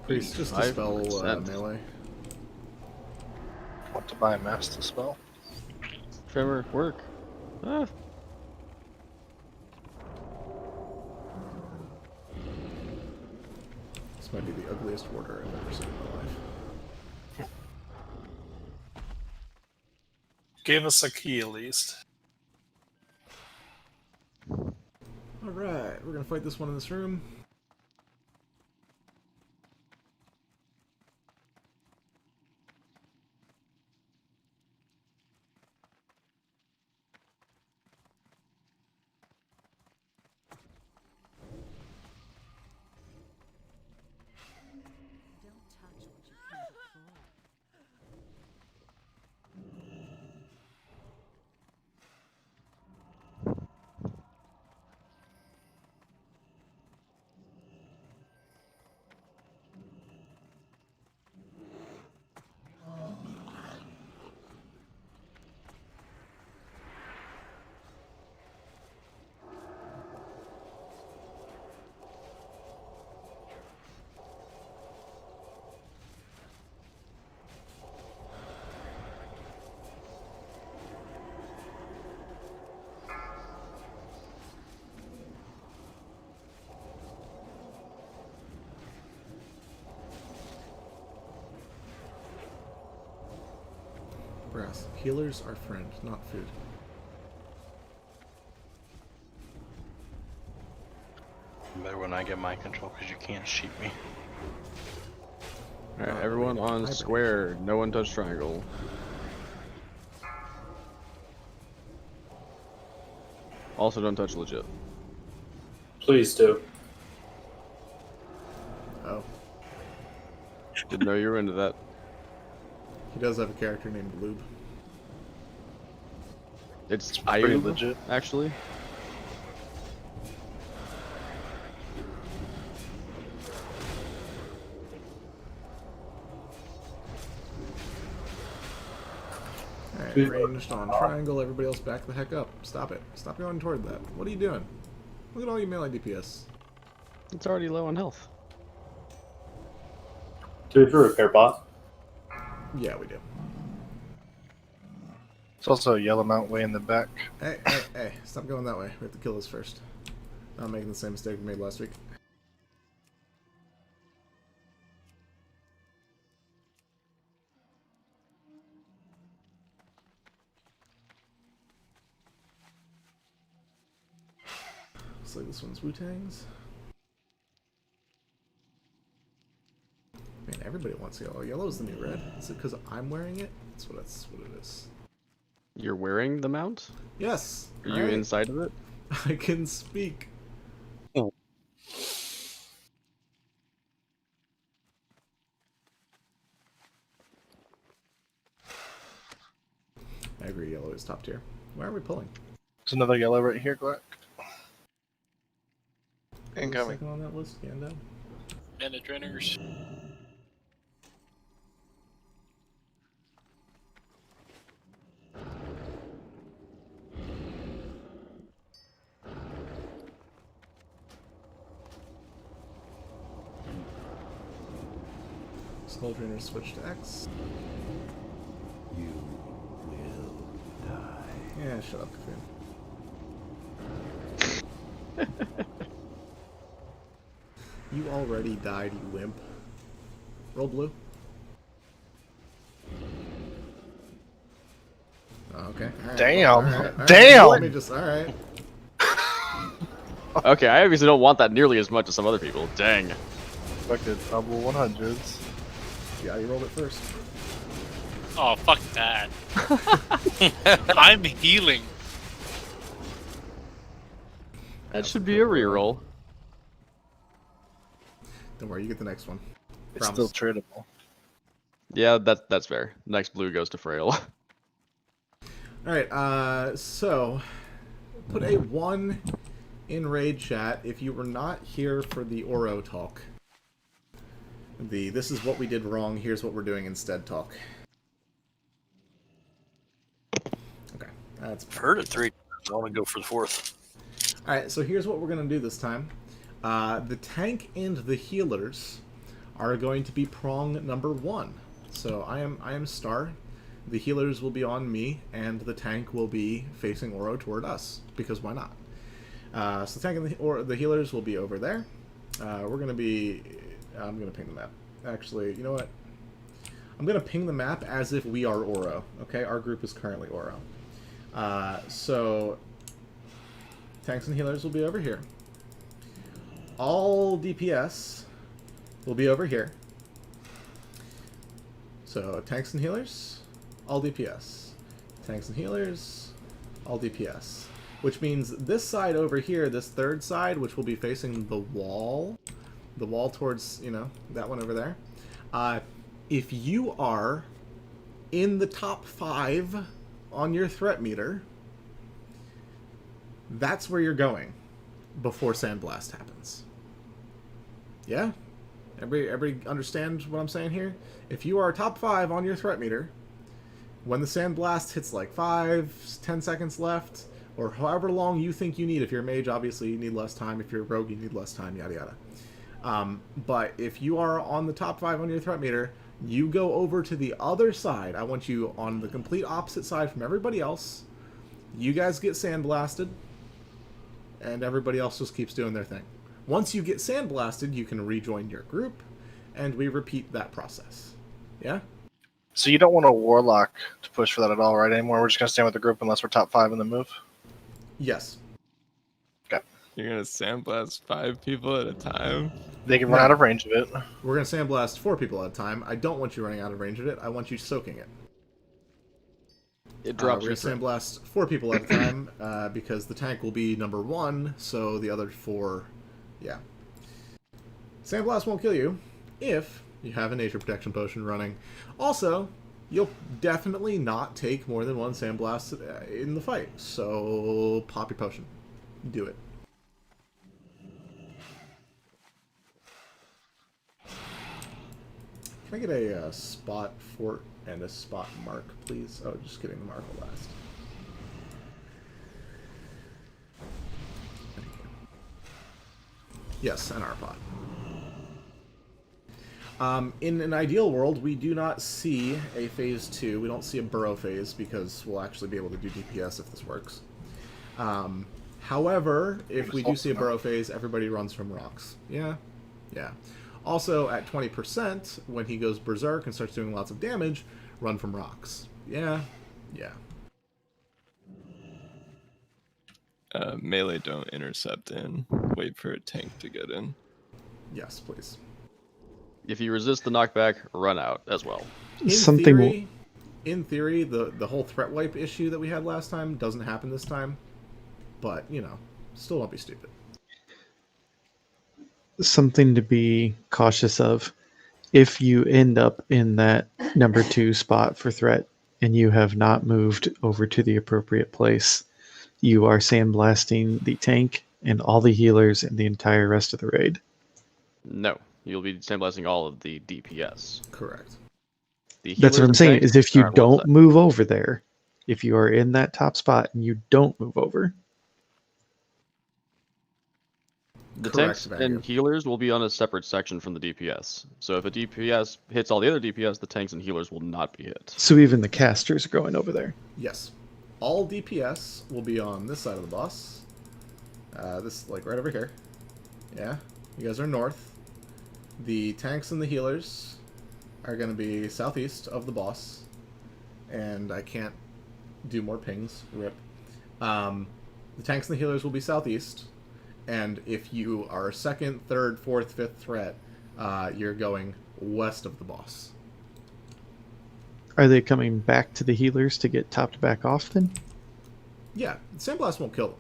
Speaker 2: Priest, just
Speaker 9: 5%.
Speaker 2: dispel melee.
Speaker 3: Want to buy a master spell?
Speaker 9: Tremor, work. Ah.
Speaker 2: This might be the ugliest order I've ever seen in my life.
Speaker 4: Gave us a key at least.
Speaker 2: Alright, we're gonna fight this one in this room. Brass. Healers are friend, not food.
Speaker 5: Better when I get mind control because you can't sheep me.
Speaker 9: Alright, everyone on square. No one touch triangle. Also, don't touch legit.
Speaker 7: Please do.
Speaker 2: Oh.
Speaker 9: Didn't know you were into that.
Speaker 2: He does have a character named Lube.
Speaker 9: It's
Speaker 3: pretty
Speaker 9: Ayub,
Speaker 3: legit.
Speaker 9: actually.
Speaker 2: Alright, ranged on triangle, everybody else back the heck up. Stop it. Stop going toward that. What are you doing? Look at all you melee DPS.
Speaker 9: It's already low on health.
Speaker 7: Do we have a repair bot?
Speaker 2: Yeah, we do.
Speaker 3: It's also a yellow mount way in the back.
Speaker 2: Hey, hey, stop going that way. We have to kill this first. Not making the same mistake we made last week. Looks like this one's Wu-Tang's. Man, everybody wants yellow. Yellow's the new red. Is it because I'm wearing it? That's what it is.
Speaker 9: You're wearing the mount?
Speaker 2: Yes.
Speaker 9: Are you
Speaker 2: Alright.
Speaker 9: inside of it?
Speaker 2: I can speak. agree. Yellow is top tier. Why are we pulling?
Speaker 3: There's another yellow right here, Glock.
Speaker 2: Incoming. Second on that list, Gando.
Speaker 6: Bandit trainers.
Speaker 2: Skull Drainer switch to X.
Speaker 23: You will die.
Speaker 2: Yeah, shut up, Kafun. You already died, you wimp. Roll blue. Oh, okay. Right.
Speaker 3: Damn.
Speaker 2: All right.
Speaker 3: Damn.
Speaker 2: Let me just. All right.
Speaker 9: Okay, I obviously don't want that nearly as much as some other people. Dang.
Speaker 3: Expected double 100s.
Speaker 2: Yeah, you rolled it first.
Speaker 13: Oh, fuck that. I'm healing.
Speaker 9: That should be a reroll.
Speaker 2: Don't worry, you get the next one.
Speaker 3: It's still tradable.
Speaker 9: Yeah, that's fair. Next blue goes to Frail.
Speaker 2: Alright, so put a 1 in raid chat if you were not here for the Oro talk. This is what we did wrong, here's what we're doing instead talk. Okay, that's
Speaker 1: heard it 3 times. I want to go for the 4th.
Speaker 2: Alright, so here's what we're going to do this time. The tank and the healers are going to be prong number 1. So I am Star. The healers will be on me, and the tank will be facing Oro toward us, because why not? So the tank and the healers will be over there. We're going to be... I'm going to ping the map. Actually, you know what? I'm going to ping the map as if we are Oro. Okay, our group is currently Oro. So tanks and healers will be over here. All DPS will be over here. So tanks and healers, all DPS. Tanks and healers, all DPS. Which means this side over here, this third side, which will be facing the wall towards, you know, that one over there. If you are in the top 5 on your threat meter, that's where you're going before Sandblast happens. Yeah? Everybody understand what I'm saying here? If you are top 5 on your threat meter, when the Sandblast hits like 5-10 seconds left, or however long you think you need, if you're a mage, obviously you need less time, if you're a rogue, you need less time, yada yada. But if you are on the top 5 on your threat meter, you go over to the other side. I want you on the complete opposite side from everybody else. You guys get sandblasted, and everybody else just keeps doing their thing. Once you get sandblasted, you can rejoin your group, and we repeat that process. Yeah?
Speaker 3: So you don't want a Warlock to push for that at all, right, anymore? We're just going to stand with the group unless we're top 5 in the move?
Speaker 2: Yes.
Speaker 3: Okay.
Speaker 16: You're going to sandblast 5 people at a time?
Speaker 3: They can run out of range of it.
Speaker 2: We're going to sandblast 4 people at a time. I don't want you running out of range of it. I want you soaking it.
Speaker 9: It drops.
Speaker 2: We're going to sandblast 4 people at a time because the tank will be number 1, so the other 4, yeah. Sandblast won't kill you if you have a nature protection potion running. Also, you'll definitely not take more than 1 sandblast in the fight, so pop your potion. Do it. Can I get a spot fort and a spot mark, please? Oh, just kidding, the mark will last. Yes, and our pot. In an ideal world, we do not see a phase 2. We don't see a burrow phase because we'll actually be able to do DPS if this works. However, if we do see a burrow phase, everybody runs from rocks. Yeah? Yeah. Also, at 20%, when he goes berserk and starts doing lots of damage, run from rocks. Yeah? Yeah.
Speaker 16: Melee don't intercept in. Wait for a tank to get in.
Speaker 2: Yes, please.
Speaker 9: If you resist the knockback, run out as well.
Speaker 2: In theory, the whole threat wipe issue that we had last time doesn't happen this time. But, you know, still don't be stupid.
Speaker 22: Something to be cautious of. If you end up in that number 2 spot for threat and you have not moved over to the appropriate place, you are sandblasting the tank and all the healers and the entire rest of the raid.
Speaker 9: No, you'll be sandblasting all of the DPS.
Speaker 2: Correct.
Speaker 9: The
Speaker 22: That's what
Speaker 9: healers
Speaker 22: I'm
Speaker 9: and
Speaker 22: saying,
Speaker 9: tanks
Speaker 22: is if you
Speaker 9: are on one
Speaker 22: don't
Speaker 9: side.
Speaker 22: move over there, if you are in that top spot and you don't move over,
Speaker 9: The
Speaker 2: Correct,
Speaker 9: tanks
Speaker 2: Vanguard.
Speaker 9: and healers will be on a separate section from the DPS. So if a DPS hits all the other DPS, the tanks and healers will not be hit.
Speaker 22: so even the casters are going over there.
Speaker 2: Yes. All DPS will be on this side of the boss. This, like, right over here. Yeah. You guys are north. The tanks and the healers are going to be southeast of the boss. And I can't do more pings. Rip. The tanks and the healers will be southeast. And if you are second, third, fourth, fifth threat, you're going west of the boss.
Speaker 22: Are they coming back to the healers to get topped back off then?
Speaker 2: Yeah, the sandblast won't kill them.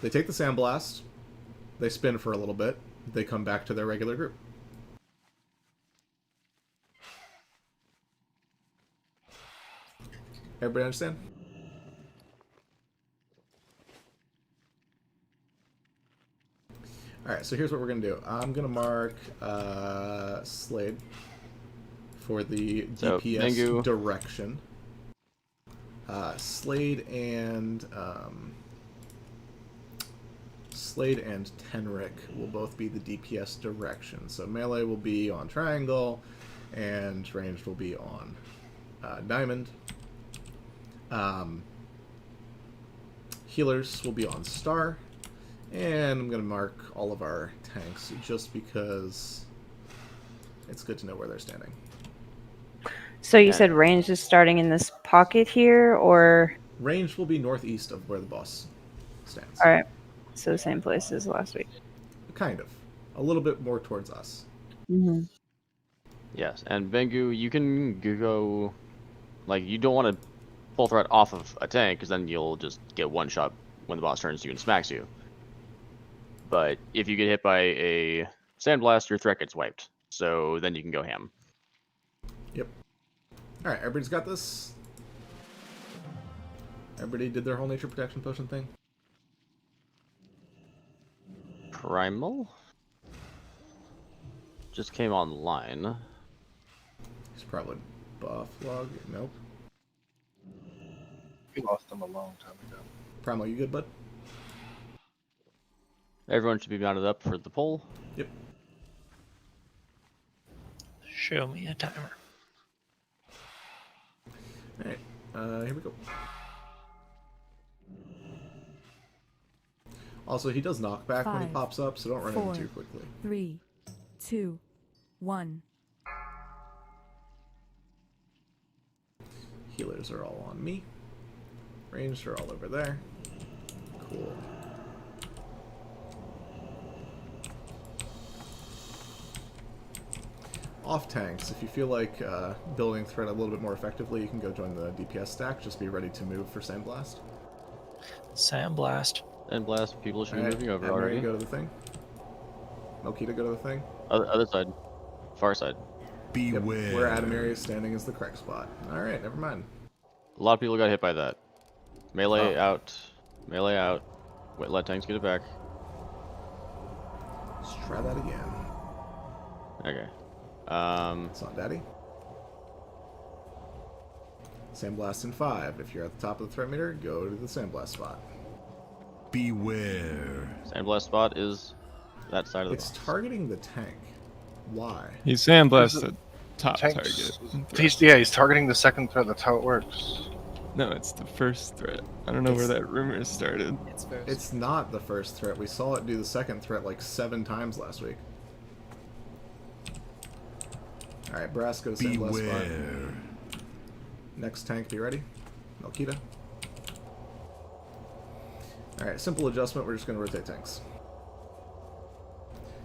Speaker 2: They take the sandblast, they spin for a little bit, they come back to their regular group. Everybody understand? Alright, so here's what we're going to do. I'm going to mark Slade for the DPS
Speaker 9: Mangu.
Speaker 2: direction. Slade and Tenric will both be the DPS direction. So melee will be on triangle, and ranged will be on diamond. Healers will be on star. And I'm going to mark all of our tanks just because it's good to know where they're standing.
Speaker 19: So you said range is starting in this pocket here, or?
Speaker 2: Range will be northeast of where the boss stands.
Speaker 19: Alright. So the same place as last week.
Speaker 2: Kind of. A little bit more towards us.
Speaker 19: Mm-hmm.
Speaker 9: Yes, and Vengu, you can go... Like, you don't want to full threat off of a tank, because then you'll just get one shot when the boss turns to you and smacks you. But if you get hit by a sandblast, your threat gets wiped. So then you can go ham.
Speaker 2: Yep. Alright, everybody's got this? Everybody did their whole nature protection potion thing?
Speaker 9: Primal? Just came online.
Speaker 2: He's probably buff log. Nope.
Speaker 3: We lost them a long time ago.
Speaker 2: Primal, you good, bud?
Speaker 9: Everyone should be mounted up for the poll.
Speaker 2: Yep.
Speaker 8: Show me a timer.
Speaker 2: Alright, here we go. Also, he does knockback when he
Speaker 15: 5,
Speaker 2: pops up, so don't run
Speaker 15: 4,
Speaker 2: in too quickly.
Speaker 15: 3, 2, 1.
Speaker 2: Healers are all on me. Ranged are all over there. Cool. Off tanks, if you feel like building threat a little bit more effectively, you can go join the DPS stack. Just be ready to move for Sandblast.
Speaker 8: Sandblast.
Speaker 9: Sandblast, people should be moving over
Speaker 2: Admir,
Speaker 9: already.
Speaker 2: go to the thing. Mokita, go to the thing.
Speaker 9: Other side. Far side.
Speaker 2: Beware. Yep, where Adamir is standing is the correct spot. Alright, never mind.
Speaker 9: A lot of people got hit by that. Melee out. Melee out. Wait, let tanks get it back.
Speaker 2: Let's try that again.
Speaker 9: Okay.
Speaker 2: It's on Daddy. Sandblast in 5. If you're at the top of the threat meter, go to the Sandblast spot.
Speaker 16: Beware.
Speaker 9: Sandblast spot is that side of the
Speaker 2: It's
Speaker 9: box.
Speaker 2: targeting the tank. Why?
Speaker 16: He sandblasted top
Speaker 3: Tanks-
Speaker 16: target.
Speaker 3: He's targeting the second threat. That's how it works.
Speaker 16: No, it's the first threat. I don't know where that rumor started.
Speaker 2: It's not the first threat. We saw it do the second threat like 7 times last week. Alright, Brass, go to Sandblast spot. Next tank, be ready. Malkita. Alright, simple adjustment. We're just going to rotate tanks.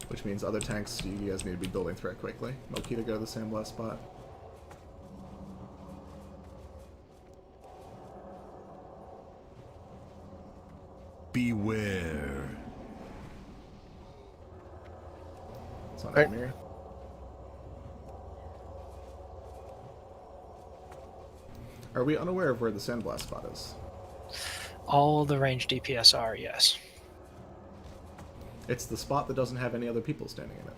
Speaker 2: Which means other tanks, you guys need to be building threat quickly. Malkita, go to the Sandblast spot.
Speaker 16: Beware.
Speaker 2: It's on
Speaker 3: Hey.
Speaker 2: Are we unaware of where the sandblast spot is?
Speaker 8: All the range DPS are, yes.
Speaker 2: It's the spot that doesn't have any other people standing in it.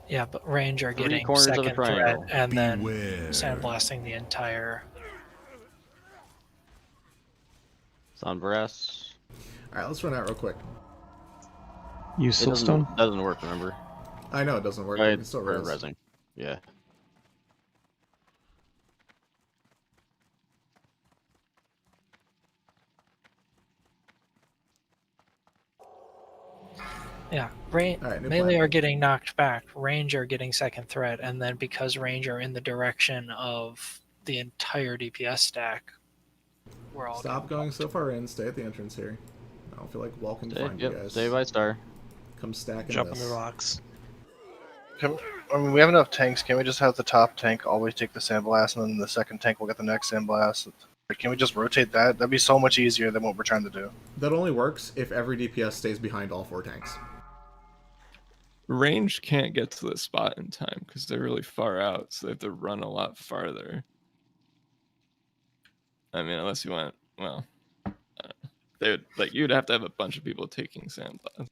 Speaker 8: Yeah, but range are
Speaker 9: Three
Speaker 8: getting
Speaker 9: corners of a
Speaker 8: second threat
Speaker 9: triangle.
Speaker 8: and then sandblasting the entire.
Speaker 9: Sunbreast.
Speaker 2: Alright, let's run out real quick.
Speaker 22: Use
Speaker 9: It
Speaker 22: soulstone.
Speaker 9: doesn't work, remember?
Speaker 2: I know it doesn't work, but we can still
Speaker 9: for
Speaker 2: res.
Speaker 9: resing. Yeah.
Speaker 8: Yeah,
Speaker 2: Alright, new
Speaker 8: melee
Speaker 2: plan.
Speaker 8: are getting knocked back, range are getting second threat, and then because range are in the direction of the entire DPS stack, we're all
Speaker 2: Stop going so far in, stay at the entrance here. I don't feel like walking to find you guys.
Speaker 9: Stay by star.
Speaker 2: Come stack in
Speaker 21: Jump
Speaker 2: this.
Speaker 21: on the rocks.
Speaker 3: I mean, we have enough tanks. Can we just have the top tank always take the sandblast, and then the second tank will get the next sandblast? Can we just rotate that? That'd be so much easier than what we're trying to do.
Speaker 2: That only works if every DPS stays behind all 4 tanks.
Speaker 16: Range can't get to the spot in time because they're really far out, so they have to run a lot farther. I mean, unless you want, well, I don't know. They would, like, you'd have to have a bunch of people taking sandblast.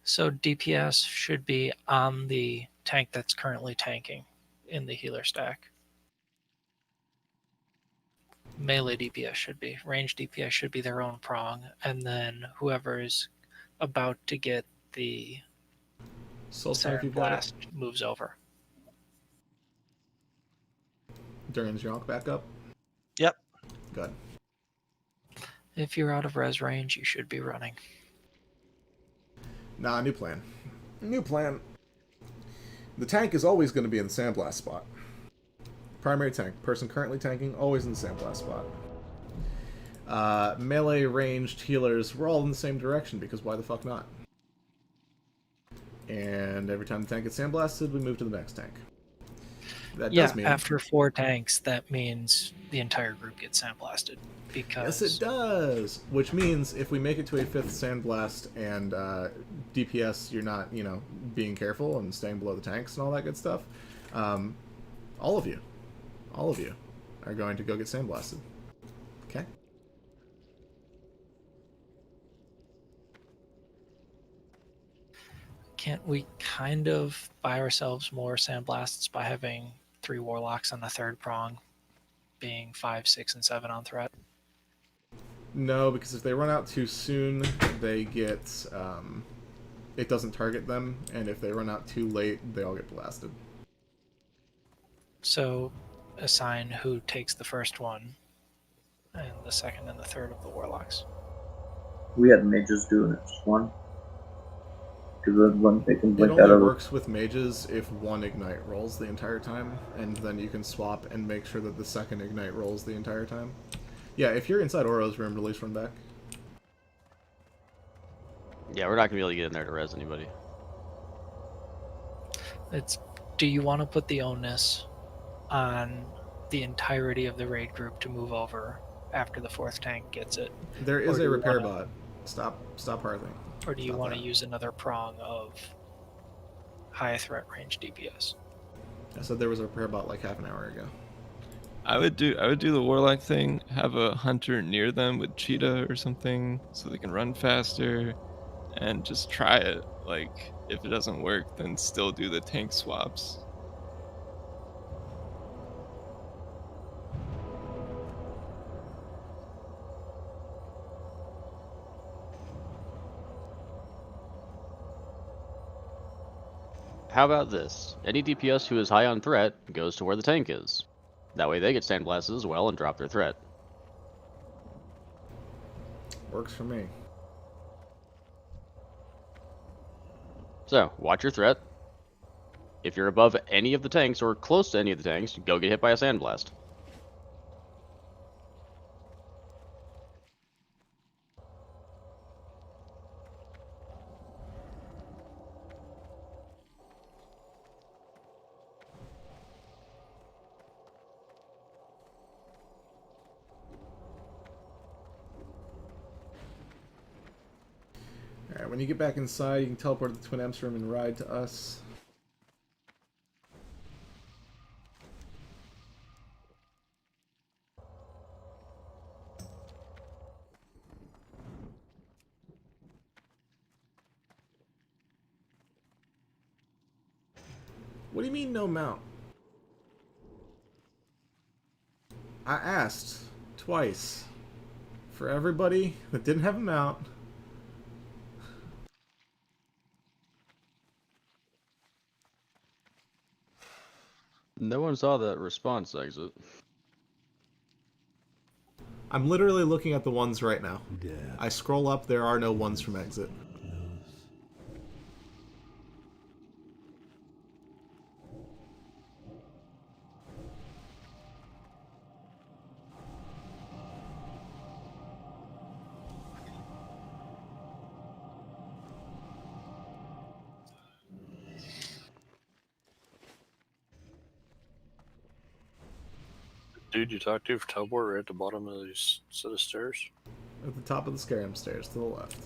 Speaker 8: So DPS should be on the tank that's currently tanking in the healer stack. Melee DPS should be. Range DPS should be their own prong, and then whoever is about to get the
Speaker 2: Soulstone, if you've got
Speaker 8: blast
Speaker 2: it.
Speaker 8: moves over.
Speaker 2: Durin's Yonk back up?
Speaker 21: Yep.
Speaker 2: Good.
Speaker 8: If you're out of res range, you should be running.
Speaker 2: Nah, new plan. New plan. The tank is always going to be in the sandblast spot. Primary tank. Person currently tanking, always in the sandblast spot. Melee ranged healers, we're all in the same direction because why the fuck not? And every time the tank gets sandblasted, we move to the next tank. That
Speaker 8: Yeah,
Speaker 2: does mean...
Speaker 8: after 4 tanks, that means the entire group gets sandblasted. Because
Speaker 2: Yes, it does! Which means if we make it to a 5th sandblast and DPS, you're not, you know, being careful and staying below the tanks and all that good stuff, all of you are going to go get sandblasted. Okay?
Speaker 8: Can't we kind of buy ourselves more sandblasts by having 3 warlocks on the 3rd prong, being 5, 6, and 7 on threat?
Speaker 2: No, because if they run out too soon, they get, it doesn't target them, and if they run out too late, they all get blasted.
Speaker 8: So assign who takes the first one, and the second and the third of the warlocks.
Speaker 10: We had mages doing it, just one. Because one they can
Speaker 2: It
Speaker 10: blink out
Speaker 2: only
Speaker 10: of
Speaker 2: works with mages if one ignite rolls the entire time, and then you can swap and make sure that the second ignite rolls the entire time. Yeah, if you're inside Oro's room, release run back.
Speaker 9: Yeah, we're not gonna be able to get in there to res anybody.
Speaker 8: It's, do you want to put the onus on the entirety of the raid group to move over after the 4th tank gets it?
Speaker 2: There is a repair bot. Stop hearthing.
Speaker 8: Or do you
Speaker 2: Stop
Speaker 8: want
Speaker 2: that.
Speaker 8: to use another prong of high threat range DPS?
Speaker 2: I said there was a repair bot like half an hour ago.
Speaker 16: I would do the warlock thing, have a hunter near them with cheetah or something so they can run faster, and just try it. Like, if it doesn't work, then still do the tank swaps.
Speaker 9: How about this? Any DPS who is high on threat goes to where the tank is. That way they get sandblasted as well and drop their threat.
Speaker 2: Works for me.
Speaker 9: So, watch your threat. If you're above any of the tanks or close to any of the tanks, go get hit by a sandblast.
Speaker 2: Alright, when you get back inside, you can teleport to the Twin Emps room and ride to us. What do you mean no mount? I asked twice for everybody that didn't have a mount.
Speaker 9: No one saw that response exit.
Speaker 2: I'm literally looking at the ones right now. Yeah. I scroll up, there are no ones from exit.
Speaker 1: Dude you talked to for teleport right at the bottom of these set of stairs?
Speaker 2: At the top of the Scarum stairs to the left.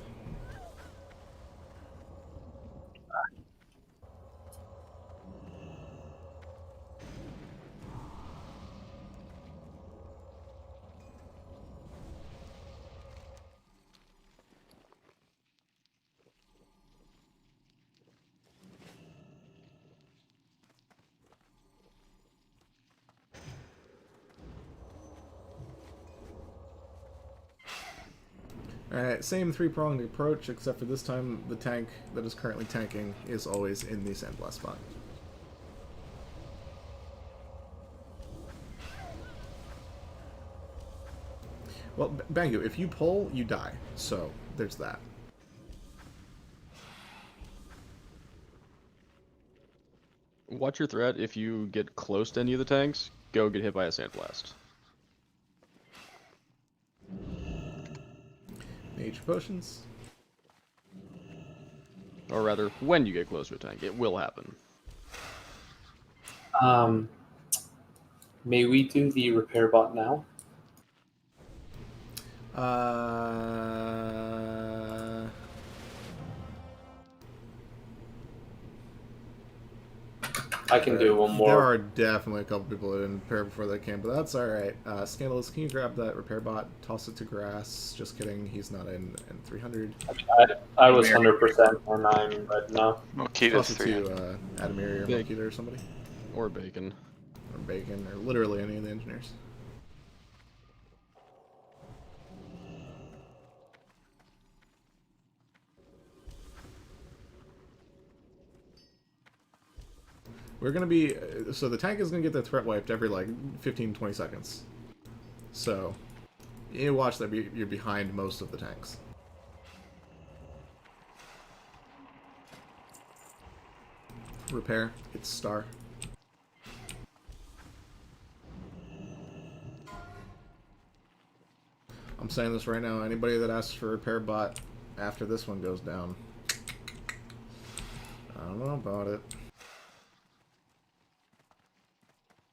Speaker 2: Alright, same three-pronged approach, except for this time the tank that is currently tanking is always in the sandblast spot. Well, Bangu, if you pull, you die. So, there's that.
Speaker 9: Watch your threat. If you get close to any of the tanks, go get hit by a sandblast.
Speaker 2: Nature potions.
Speaker 9: Or rather, when you get close to a tank, it will happen.
Speaker 7: May we do the repair bot now? I can do one more.
Speaker 2: There are definitely a couple people that didn't repair before they came, but that's alright. Scandalous, can you grab that repair bot, toss it to grass? Just kidding, he's not in 300.
Speaker 7: I was 100% when I'm red now.
Speaker 2: Toss it to Adamir or Mokita or somebody.
Speaker 9: Or Bacon.
Speaker 2: Or Bacon, or literally any of the engineers. We're going to be... So the tank is going to get their threat wiped every, like, 15-20 seconds. So, you watch that you're behind most of the tanks. Repair. It's star. I'm saying this right now. Anybody that asks for repair bot after this one goes down, I don't know about it.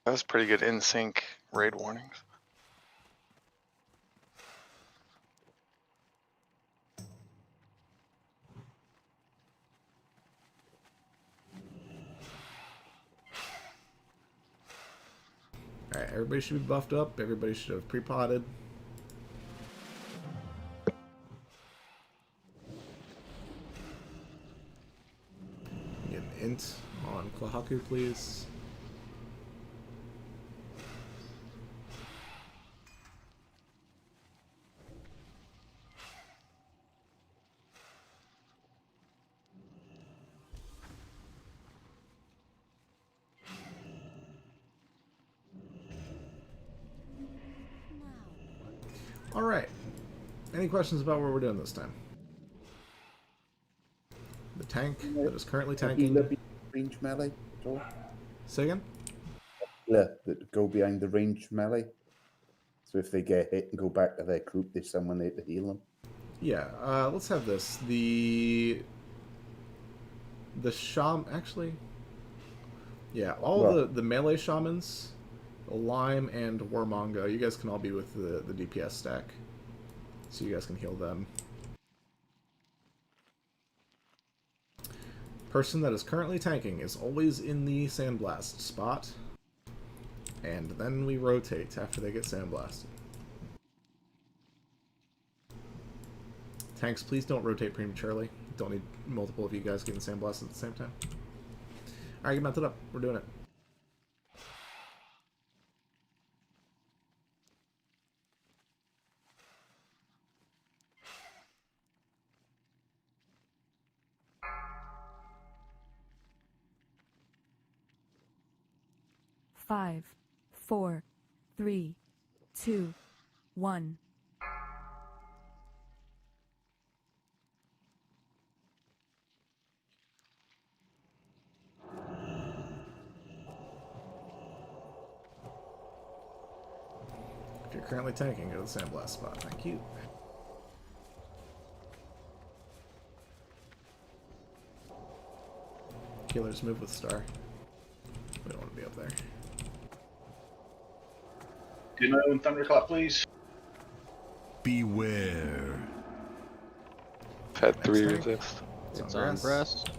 Speaker 3: That was pretty good in sync raid warnings.
Speaker 2: Alright, everybody should be buffed up. Everybody should have pre-potted. Get an int on Klahaku, please. Alright. Any questions about what we're doing this time? The tank that is currently tanking.
Speaker 23: Range melee at all?
Speaker 2: Say again?
Speaker 23: Yeah, that go behind the range melee. So if they get hit and go back to their group, there's someone there to heal them.
Speaker 2: Yeah, let's have this. The actually, yeah, all the melee shamans, Lime and Warmonga, you guys can all be with the DPS stack, so you guys can heal them. Person that is currently tanking is always in the sandblast spot, and then we rotate after they get sandblasted. Tanks, please don't rotate prematurely. Don't need multiple of you guys getting sandblasted at the same time. Alright, get mounted up. We're doing it.
Speaker 15: Five, 4, 3, 2, 1.
Speaker 2: If you're currently tanking, go to the sandblast spot. Thank you. Healers move with Star. We don't want to be up there.
Speaker 20: Dino and Thunderclap, please.
Speaker 11: Beware.
Speaker 17: Had 3
Speaker 2: tank.
Speaker 17: resist.
Speaker 2: It's
Speaker 9: on breast.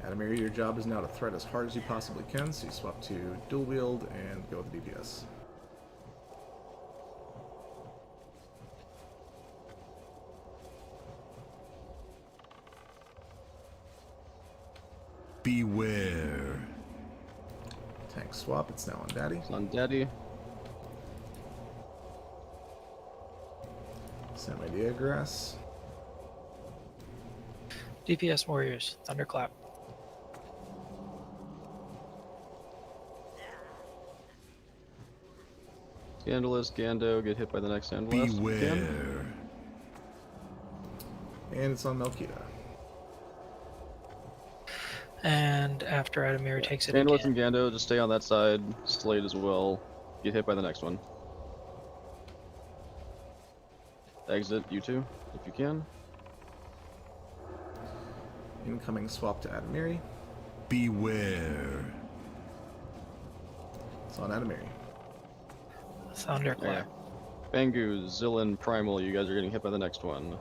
Speaker 2: Adamir, your job is now to thread as hard as you possibly can, so you swap to dual wield and go with the DPS.
Speaker 11: Beware.
Speaker 2: Tank swap, it's now on Daddy.
Speaker 9: It's on Daddy.
Speaker 2: Semi-Diagrass.
Speaker 8: DPS warriors, thunderclap.
Speaker 9: Scandalous, Gando, get hit by the next Scandalous.
Speaker 11: Beware.
Speaker 2: And it's on Melkita.
Speaker 8: And after Adamir takes it
Speaker 9: Scandalous
Speaker 8: again.
Speaker 9: and Gando, just stay on that side. Slade as well. Get hit by the next one. Exit, you two, if you can.
Speaker 2: Incoming swap to Adamiri.
Speaker 11: Beware.
Speaker 2: It's on Adamiri.
Speaker 8: Thunderclap.
Speaker 9: Bangu, Zillin, Primal, you guys are getting hit by the next one.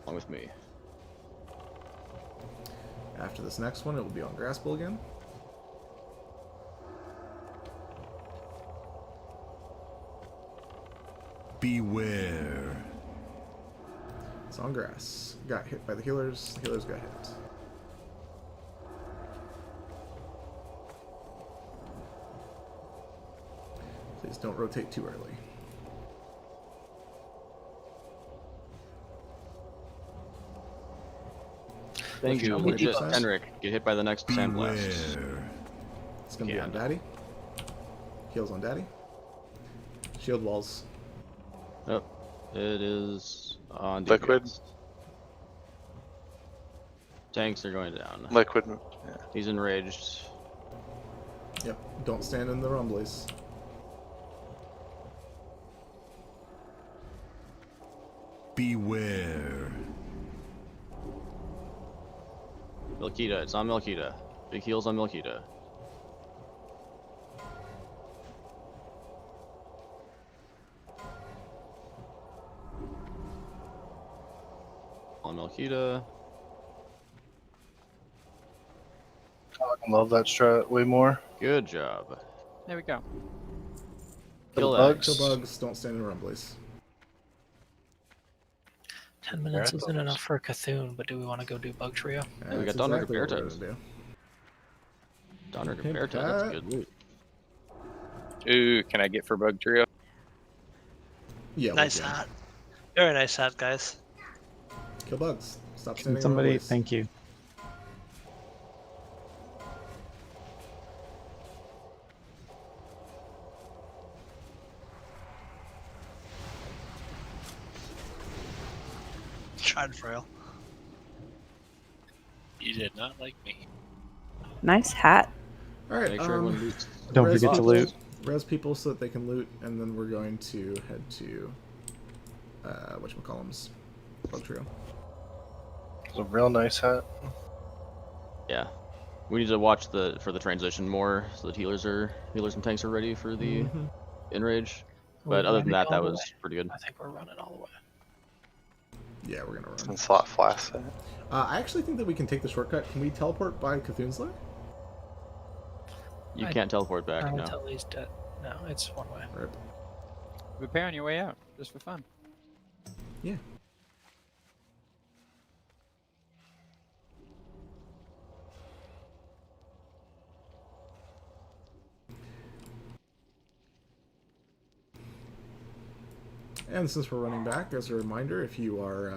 Speaker 9: Along with me.
Speaker 2: After this next one, it will be on Graspel again.
Speaker 11: Beware.
Speaker 2: It's on grass. Got hit by the healers. The healers got hit. Please don't rotate too early.
Speaker 9: Thank you. Legit, Henrik, get hit by the next Sandblast.
Speaker 2: It's going to be on Daddy. Heals on Daddy. Shield walls.
Speaker 9: Oh, it is on
Speaker 17: Liquid.
Speaker 9: DPS. Tanks are going down.
Speaker 17: Liquid. Yeah.
Speaker 9: He's enraged.
Speaker 2: Yep. Don't stand in the rumblies.
Speaker 11: Beware.
Speaker 9: Melkita, it's on Melkita. Big heals on Melkita. On Melkita.
Speaker 3: I love that strat way more.
Speaker 9: Good job.
Speaker 18: There we go.
Speaker 9: Kill
Speaker 3: bugs.
Speaker 2: Kill bugs. Don't stand in rumblies.
Speaker 8: 10 minutes isn't enough for a Cthulhu, but do we want to go do Bug Trio?
Speaker 9: Hey, we got Donner Capertas. Donner Capertas, that's good loot.
Speaker 17: Ooh, can I get for Bug Trio?
Speaker 2: Yeah.
Speaker 21: Nice hat. Very nice hat, guys.
Speaker 2: Kill bugs. Stop
Speaker 22: Can
Speaker 2: standing in
Speaker 22: somebody?
Speaker 2: rumblies.
Speaker 22: Thank you.
Speaker 21: Tried frail.
Speaker 13: You did not like me.
Speaker 19: Nice hat.
Speaker 2: Alright,
Speaker 9: Make sure everyone loots.
Speaker 22: Don't
Speaker 2: res
Speaker 22: forget to
Speaker 2: people-
Speaker 22: loot.
Speaker 2: Res people so that they can loot, and then we're going to head to whatchamacallums. Bug Trio.
Speaker 3: It's a real nice hat.
Speaker 9: Yeah. We need to watch for the transition more so that healers and tanks are ready for the enrage. But other than that, that was pretty good.
Speaker 8: I think we're running all the way.
Speaker 2: Yeah, we're gonna run.
Speaker 17: Some slot flash.
Speaker 2: I actually think that we can take the shortcut. Can we teleport by Cthulhu's Lair?
Speaker 9: You can't teleport back, no.
Speaker 8: Until he's dead. No, it's one way.
Speaker 2: Rip.
Speaker 18: Repair on your way out, just for fun.
Speaker 2: Yeah. And since we're running back, as a reminder, if you are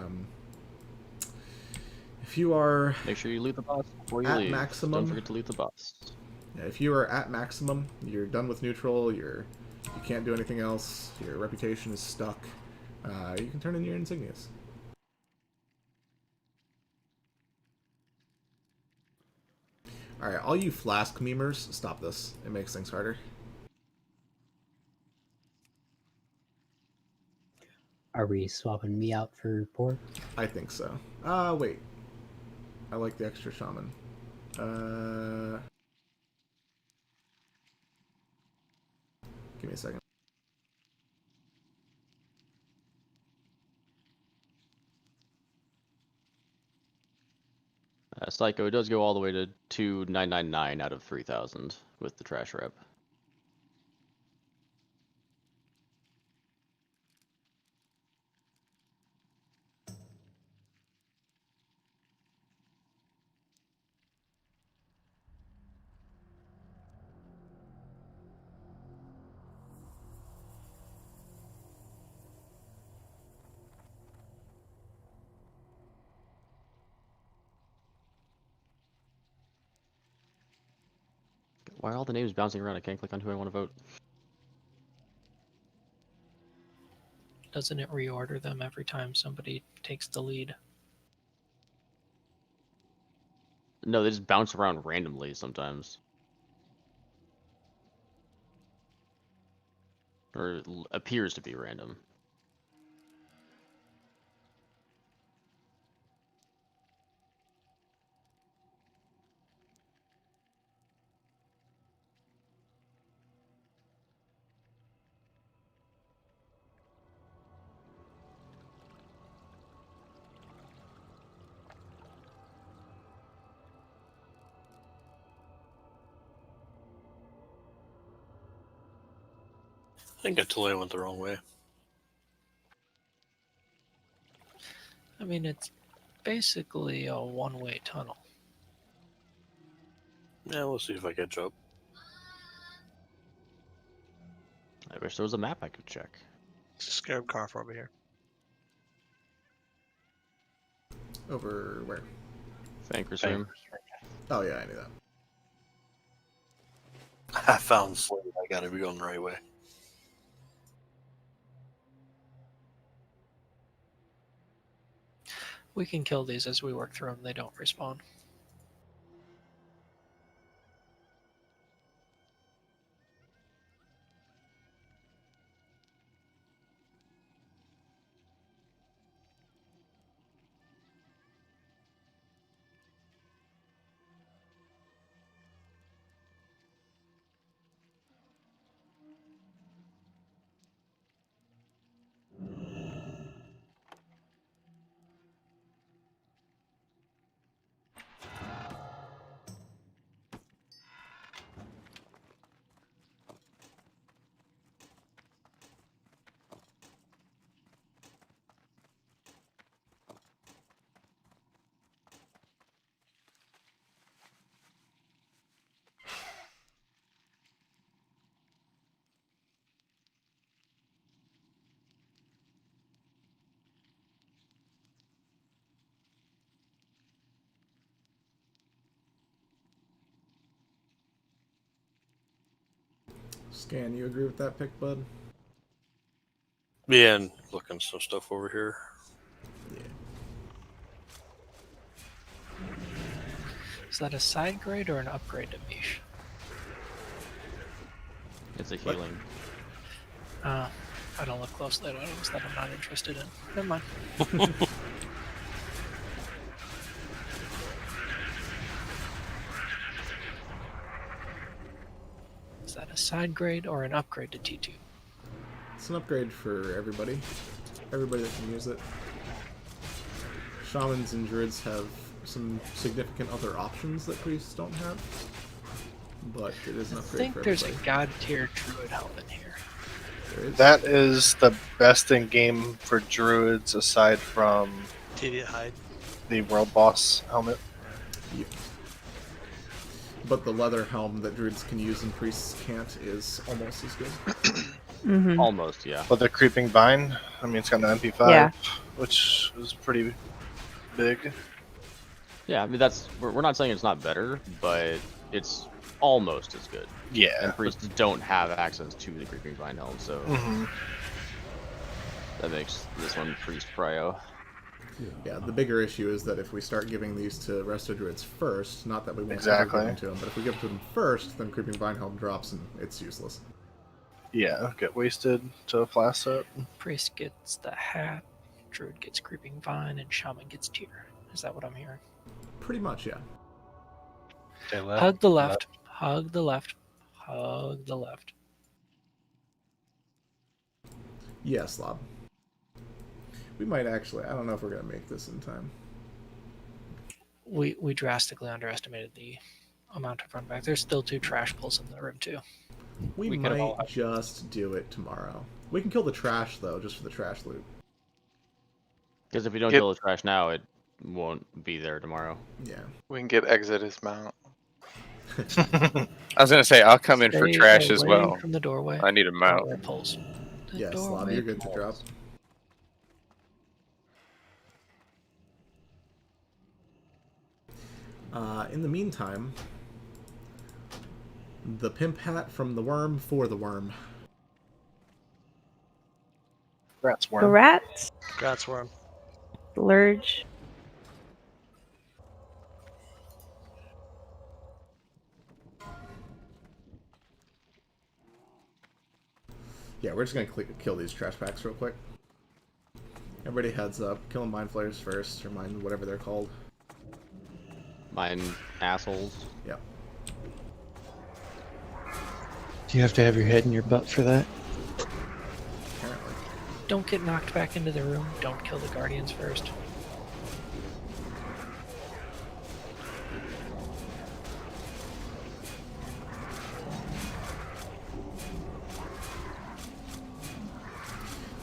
Speaker 9: make sure you loot the boss before you
Speaker 2: at
Speaker 9: leave.
Speaker 2: maximum,
Speaker 9: Don't forget to loot the boss.
Speaker 2: Yeah, if you are at maximum, you're done with neutral. You can't do anything else. Your reputation is stuck. You can turn in your insignias. All right, all you flask memers, stop this. It makes things harder.
Speaker 4: Are we swapping me out for pork?
Speaker 2: I think so. Wait. I like the extra shaman. Give me a second.
Speaker 9: Psycho does go all the way to 2999 out of 3000 with the trash rep. Why are all the names bouncing around? I can't click on who I want to vote.
Speaker 8: Doesn't it reorder them every time somebody takes the lead?
Speaker 9: No, they just bounce around randomly sometimes. Or it appears to be random.
Speaker 1: I think I totally went the wrong way.
Speaker 8: I mean, it's basically a one-way tunnel.
Speaker 1: Yeah, we'll see if I catch up.
Speaker 9: I wish there was a map I could check.
Speaker 21: Scarab car over here.
Speaker 2: Over where?
Speaker 9: Banker's room.
Speaker 2: Oh yeah, I knew that.
Speaker 1: I found Slade. I gotta be going the right way.
Speaker 8: We can kill these as we work through them. They don't respawn.
Speaker 2: Scan, you agree with that pick, bud?
Speaker 1: Yeah, and looking some stuff over here.
Speaker 8: Is that a side grade or an upgrade to Mish?
Speaker 9: It's a healing.
Speaker 8: I don't look closely at items that I'm not interested in. Never mind. Is that a side grade or an upgrade to T2?
Speaker 2: It's an upgrade for everybody. Everybody that can use it. Shamans and druids have some significant other options that priests don't have. But it is an
Speaker 8: I
Speaker 2: upgrade
Speaker 8: think
Speaker 2: for
Speaker 8: there's
Speaker 2: everybody.
Speaker 8: a god tier druid helmet here.
Speaker 2: There is.
Speaker 3: That is the best in game for druids aside from
Speaker 21: TV hide.
Speaker 3: the world boss helmet.
Speaker 2: Yeah. But the leather helm that druids can use and priests can't is almost as good.
Speaker 19: Mhm.
Speaker 9: Almost, yeah.
Speaker 3: But the creeping vine, I mean, it's got an MP5,
Speaker 19: Yeah.
Speaker 3: which is pretty big.
Speaker 9: Yeah, I mean we're not saying it's not better, but it's almost as good.
Speaker 3: Yeah.
Speaker 9: And priests don't have access to the creeping vine helm, so that makes this one priest prio.
Speaker 2: Yeah, the bigger issue is that if we start giving these to Resto Druids first, not that we won't
Speaker 3: Exactly.
Speaker 2: ever give them to them, but if we give it to them first, then Creeping Vine Helm drops and it's useless.
Speaker 3: Yeah, get wasted to a flash set.
Speaker 8: Priest gets the hat, Druid gets Creeping Vine, and Shaman gets Tear. Is that what I'm hearing?
Speaker 2: Pretty much, yeah.
Speaker 8: Hug the left. Hug the left. Hug the left.
Speaker 2: Yeah, Slob. We might actually, I don't know if we're going to make this in time.
Speaker 8: We drastically underestimated the amount of run back. There's still 2 trash pulls in the room too.
Speaker 2: We
Speaker 8: could have all
Speaker 2: might just do it tomorrow. We can kill the trash, though, just for the trash loot.
Speaker 9: Because if you don't kill the trash now, it won't be there tomorrow.
Speaker 2: Yeah.
Speaker 17: We can get Exodus mount. I was gonna say I'll come in for
Speaker 8: Stay
Speaker 17: trash as
Speaker 8: away
Speaker 17: well.
Speaker 8: from the doorway.
Speaker 17: I need a mount.
Speaker 8: Doorway pulls. The
Speaker 2: Yeah, Slob,
Speaker 8: doorway
Speaker 2: you're good to
Speaker 8: pulls.
Speaker 2: drop. In the meantime, the pimp hat from the worm for the worm.
Speaker 3: Rat's
Speaker 19: The rats.
Speaker 21: Grats worm.
Speaker 19: The lurge.
Speaker 2: Yeah, we're just gonna kill these trash packs real quick. Everybody heads up. Kill them mind flayers first, or mind whatever they're called.
Speaker 9: Mine assholes.
Speaker 2: Yep.
Speaker 22: Do you have to have your head in your butt for that?
Speaker 2: Apparently.
Speaker 8: Don't get knocked back into the room. Don't kill the guardians first.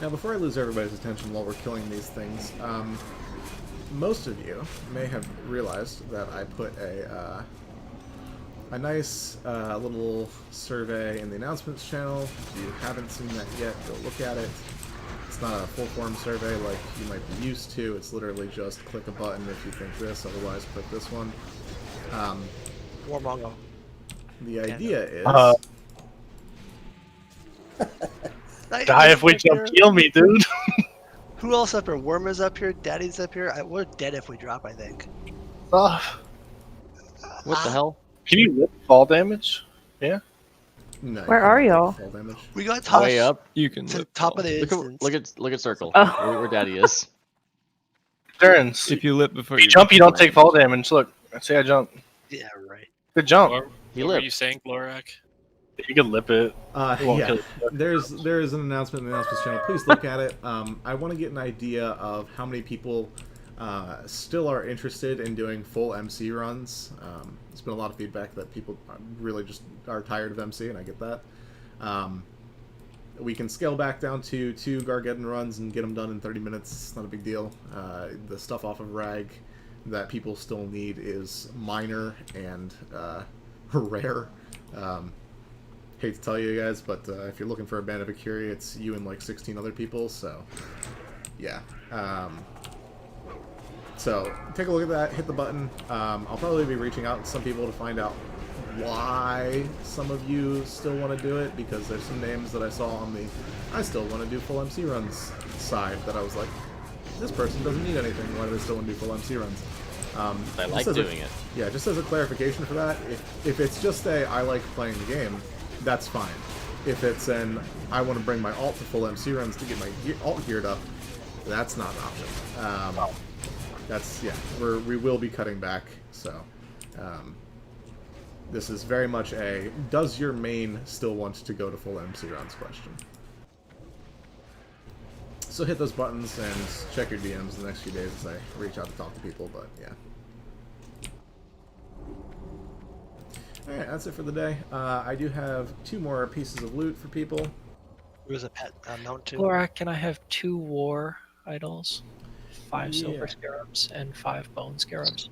Speaker 2: Now, before I lose everybody's attention while we're killing these things, most of you may have realized that I put a nice little survey in the announcements channel. If you haven't seen that yet, go look at it. It's not a full-form survey like you might be used to. It's literally just click a button if you think this, otherwise click this one.
Speaker 21: Warmongo.
Speaker 2: The idea is...
Speaker 3: Die if we jump, kill me, dude.
Speaker 21: Who else up here? Worm is up here. Daddy's up here. We're dead if we drop, I think.
Speaker 9: What the hell?
Speaker 3: Can you whip fall damage? Yeah.
Speaker 2: No,
Speaker 19: Where are y'all?
Speaker 21: We got tossed
Speaker 9: Way up.
Speaker 16: You can
Speaker 21: to the
Speaker 16: lip
Speaker 21: top
Speaker 16: fall.
Speaker 21: of the instance.
Speaker 9: Look at circle.
Speaker 19: Oh.
Speaker 9: Where Daddy is.
Speaker 3: Turns.
Speaker 16: If you lip before
Speaker 3: You jump, you don't take fall damage. Look, say I jump.
Speaker 21: Yeah, right.
Speaker 3: Good jump.
Speaker 6: What
Speaker 9: He
Speaker 6: were
Speaker 9: lived.
Speaker 6: you saying, Glorak?
Speaker 3: You can lip it. It won't
Speaker 2: Yeah,
Speaker 3: kill you.
Speaker 2: there is an announcement in the announcements channel. Please look at it. I want to get an idea of how many people still are interested in doing full MC runs. There's been a lot of feedback that people really just are tired of MC, and I get that. We can scale back down to 2 Gargeddon runs and get them done in 30 minutes. It's not a big deal. The stuff off of Rag that people still need is minor and rare. Hate to tell you guys, but if you're looking for a Band of Akiri, it's you and like 16 other people, so yeah. So take a look at that, hit the button. I'll probably be reaching out to some people to find out why some of you still want to do it, because there's some names that I saw on the I still want to do full MC runs side that I was like, this person doesn't need anything, why do they still want to do full MC runs?
Speaker 9: I like doing it.
Speaker 2: Yeah, just as a clarification for that, if it's just a I like playing the game, that's fine. If it's an I want to bring my alt to full MC runs to get my alt geared up, that's not an option. That's, yeah, we will be cutting back, so this is very much a does your main still want to go to full MC runs question. So hit those buttons and check your DMs the next few days as I reach out to talk to people, but yeah. Alright, that's it for the day. I do have 2 more pieces of loot for people.
Speaker 21: There was a pet mount too.
Speaker 8: Glorak, can I have 2 war idols? 5
Speaker 2: Yeah.
Speaker 8: silver scarabs and 5 bone scarabs.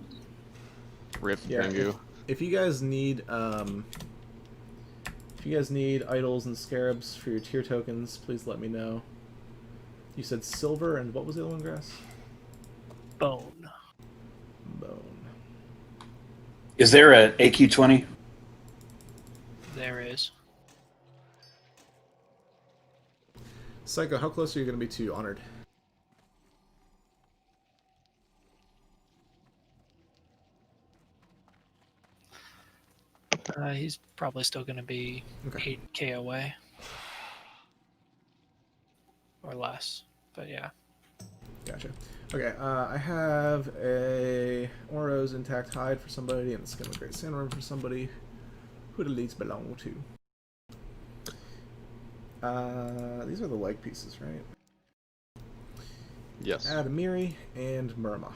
Speaker 9: Rip
Speaker 2: Yeah,
Speaker 9: Tengu.
Speaker 2: if you guys need If you guys need idols and scarabs for your tier tokens, please let me know. You said silver, and what was the other one, Grass?
Speaker 8: Bone.
Speaker 2: Bone.
Speaker 5: Is there an AQ20?
Speaker 8: There is.
Speaker 2: Psycho, how close are you going to be to Honored?
Speaker 8: He's probably still going to be 8k away. Or less. But yeah.
Speaker 2: Gotcha. Okay, I have a Oro's intact hide for somebody and the skin of a great sandworm for somebody. Who do these belong to? These are the leg pieces, right?
Speaker 9: Yes.
Speaker 2: Adamiri and Muramaha.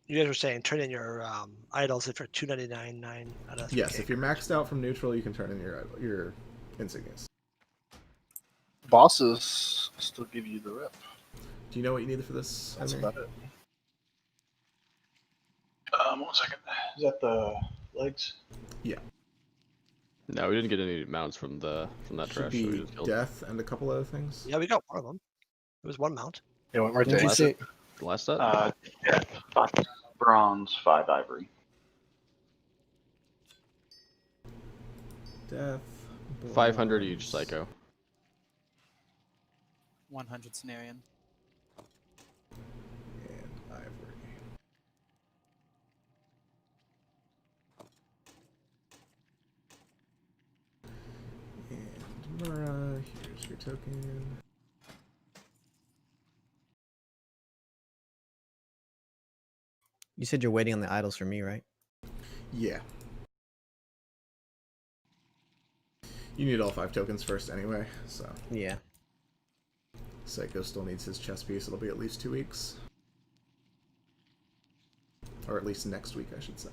Speaker 21: You guys were saying turn in your idols if you're 299.9 out of 3K.
Speaker 2: Yes, if you're maxed out from neutral, you can turn in your insignias.
Speaker 3: Bosses still give you the rip.
Speaker 2: Do you know what you need for this?
Speaker 3: That's
Speaker 2: Adamiri?
Speaker 3: about it.
Speaker 20: 1 second. Is that the legs?
Speaker 2: Yeah.
Speaker 9: No, we didn't get any mounts from that
Speaker 2: Should
Speaker 9: trash.
Speaker 2: be
Speaker 9: So we just killed.
Speaker 2: death and a couple other things.
Speaker 21: Yeah, we got one of them. It was one mount.
Speaker 3: Yeah, went right
Speaker 9: The
Speaker 3: there.
Speaker 9: last set? The last set?
Speaker 20: Yeah, 5 bronze, 5 ivory.
Speaker 2: Death.
Speaker 9: 500 each, Psycho.
Speaker 18: 100 Cenarian.
Speaker 2: And ivory. And Mura, here's your token.
Speaker 12: You said you're waiting on the idols for me, right?
Speaker 2: Yeah. You need all 5 tokens first anyway, so.
Speaker 12: Yeah.
Speaker 2: Psycho still needs his chess piece. It'll be at least 2 weeks. Or at least next week, I should say.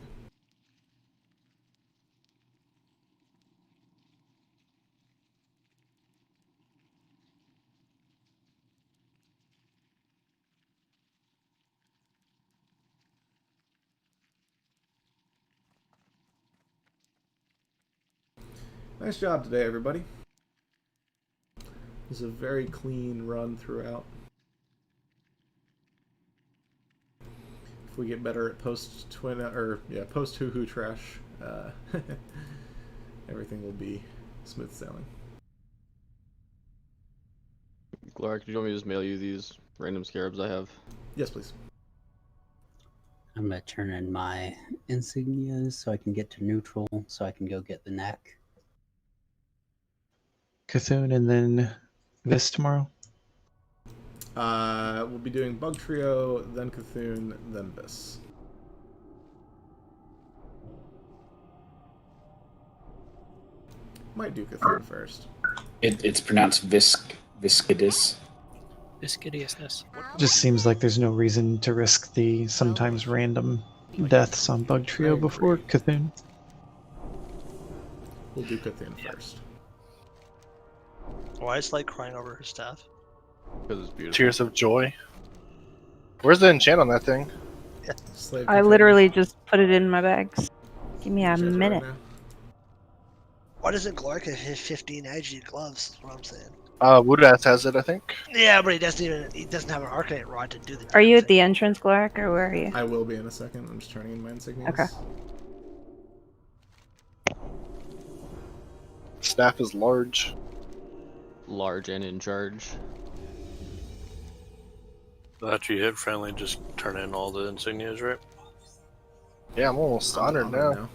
Speaker 2: Nice job today, everybody. It was a very clean run throughout. If we get better at post hoo-hoo trash, everything will be smooth sailing.
Speaker 9: Clark, do you want me to just mail you these random scarabs I have?
Speaker 2: Yes, please.
Speaker 4: I'm gonna turn in my insignias so I can get to neutral, so I can go get the neck.
Speaker 22: Cthulhu and then this tomorrow.
Speaker 2: We'll be doing Bug Trio, then Cthulhu, then this. Might do Cthulhu first.
Speaker 5: It's pronounced viscidus.
Speaker 8: Viscidiousness.
Speaker 22: Just seems like there's no reason to risk the sometimes random deaths on Bug Trio before Cthulhu.
Speaker 2: We'll do Cthulhu first.
Speaker 21: Why is Light crying over her staff?
Speaker 9: Because it's beautiful.
Speaker 3: Tears of joy. Where's the enchant on that thing?
Speaker 19: I literally just put it in my bags. Give me a minute.
Speaker 21: Why doesn't Glork have 15 edgy gloves? That's what I'm saying.
Speaker 3: Woodass has it, I think.
Speaker 21: Yeah, but he doesn't have an Arcanite rod to do the.
Speaker 19: Are you at the entrance, Glork, or where are you?
Speaker 2: I will be in a second. I'm just turning in my insignias.
Speaker 19: Okay.
Speaker 3: Staff is large.
Speaker 9: Large and in charge.
Speaker 1: After you hit friendly, just turn in all the insignias, right?
Speaker 3: Yeah, I'm almost honored now.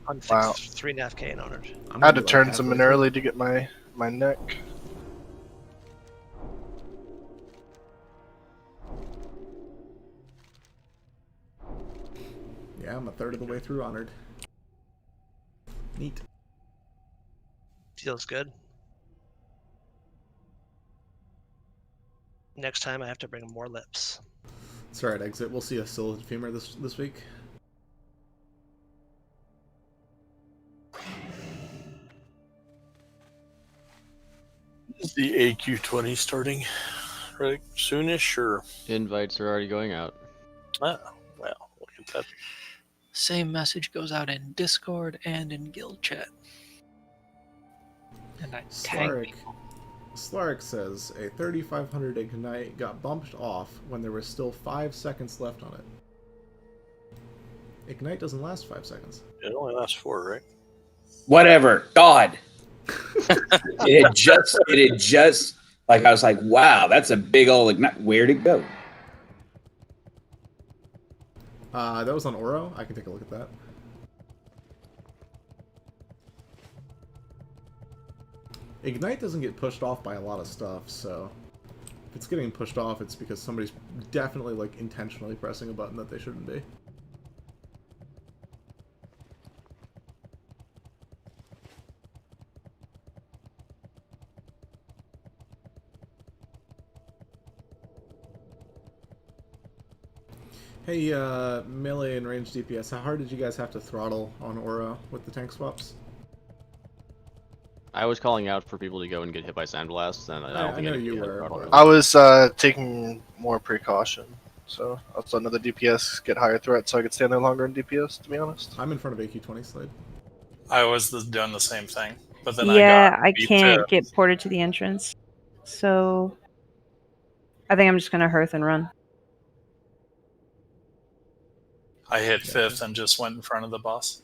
Speaker 21: I'm
Speaker 3: Wow.
Speaker 21: 3.5k in honored.
Speaker 3: I had to turn some in early to get my neck.
Speaker 2: Yeah, I'm a third of the way through honored. Neat.
Speaker 21: Feels good. Next time I have to bring more lips.
Speaker 2: It's alright, Exit. We'll see a Silhouette Femur this week.
Speaker 1: Is the AQ20 starting right soonish, or
Speaker 9: invites are already going out?
Speaker 1: Ah, well, look at that.
Speaker 8: same message goes out in Discord and in guild chat. And I tag people.
Speaker 2: Slark says a 3500 Ignite got bumped off when there was still 5 seconds left on it. Ignite doesn't last 5 seconds.
Speaker 1: It only lasts 4, right?
Speaker 5: Whatever. God. it had just like I was like, wow, that's a big old ignite. Where'd it go?
Speaker 2: That was on Oro. I can take a look at that. Ignite doesn't get pushed off by a lot of stuff, so if it's getting pushed off, it's because somebody's definitely like intentionally pressing a button that they shouldn't be. Hey, melee and range DPS, how hard did you guys have to throttle on Oro with the tank swaps?
Speaker 9: I was calling out for people to go and get hit by sandblasts, and I don't think
Speaker 2: know
Speaker 9: anybody
Speaker 2: you
Speaker 9: had a
Speaker 2: were,
Speaker 9: problem.
Speaker 3: I was taking more precaution, so I was letting the DPS get higher threat so I could stand there longer in DPS, to be honest.
Speaker 2: I'm in front of AQ20 Slade.
Speaker 21: I was doing the same thing, but then
Speaker 19: Yeah,
Speaker 21: I
Speaker 19: I
Speaker 21: got
Speaker 19: can't get ported to the entrance. So I think I'm just gonna hearth and run.
Speaker 21: I hit 5th and just went in front of the boss.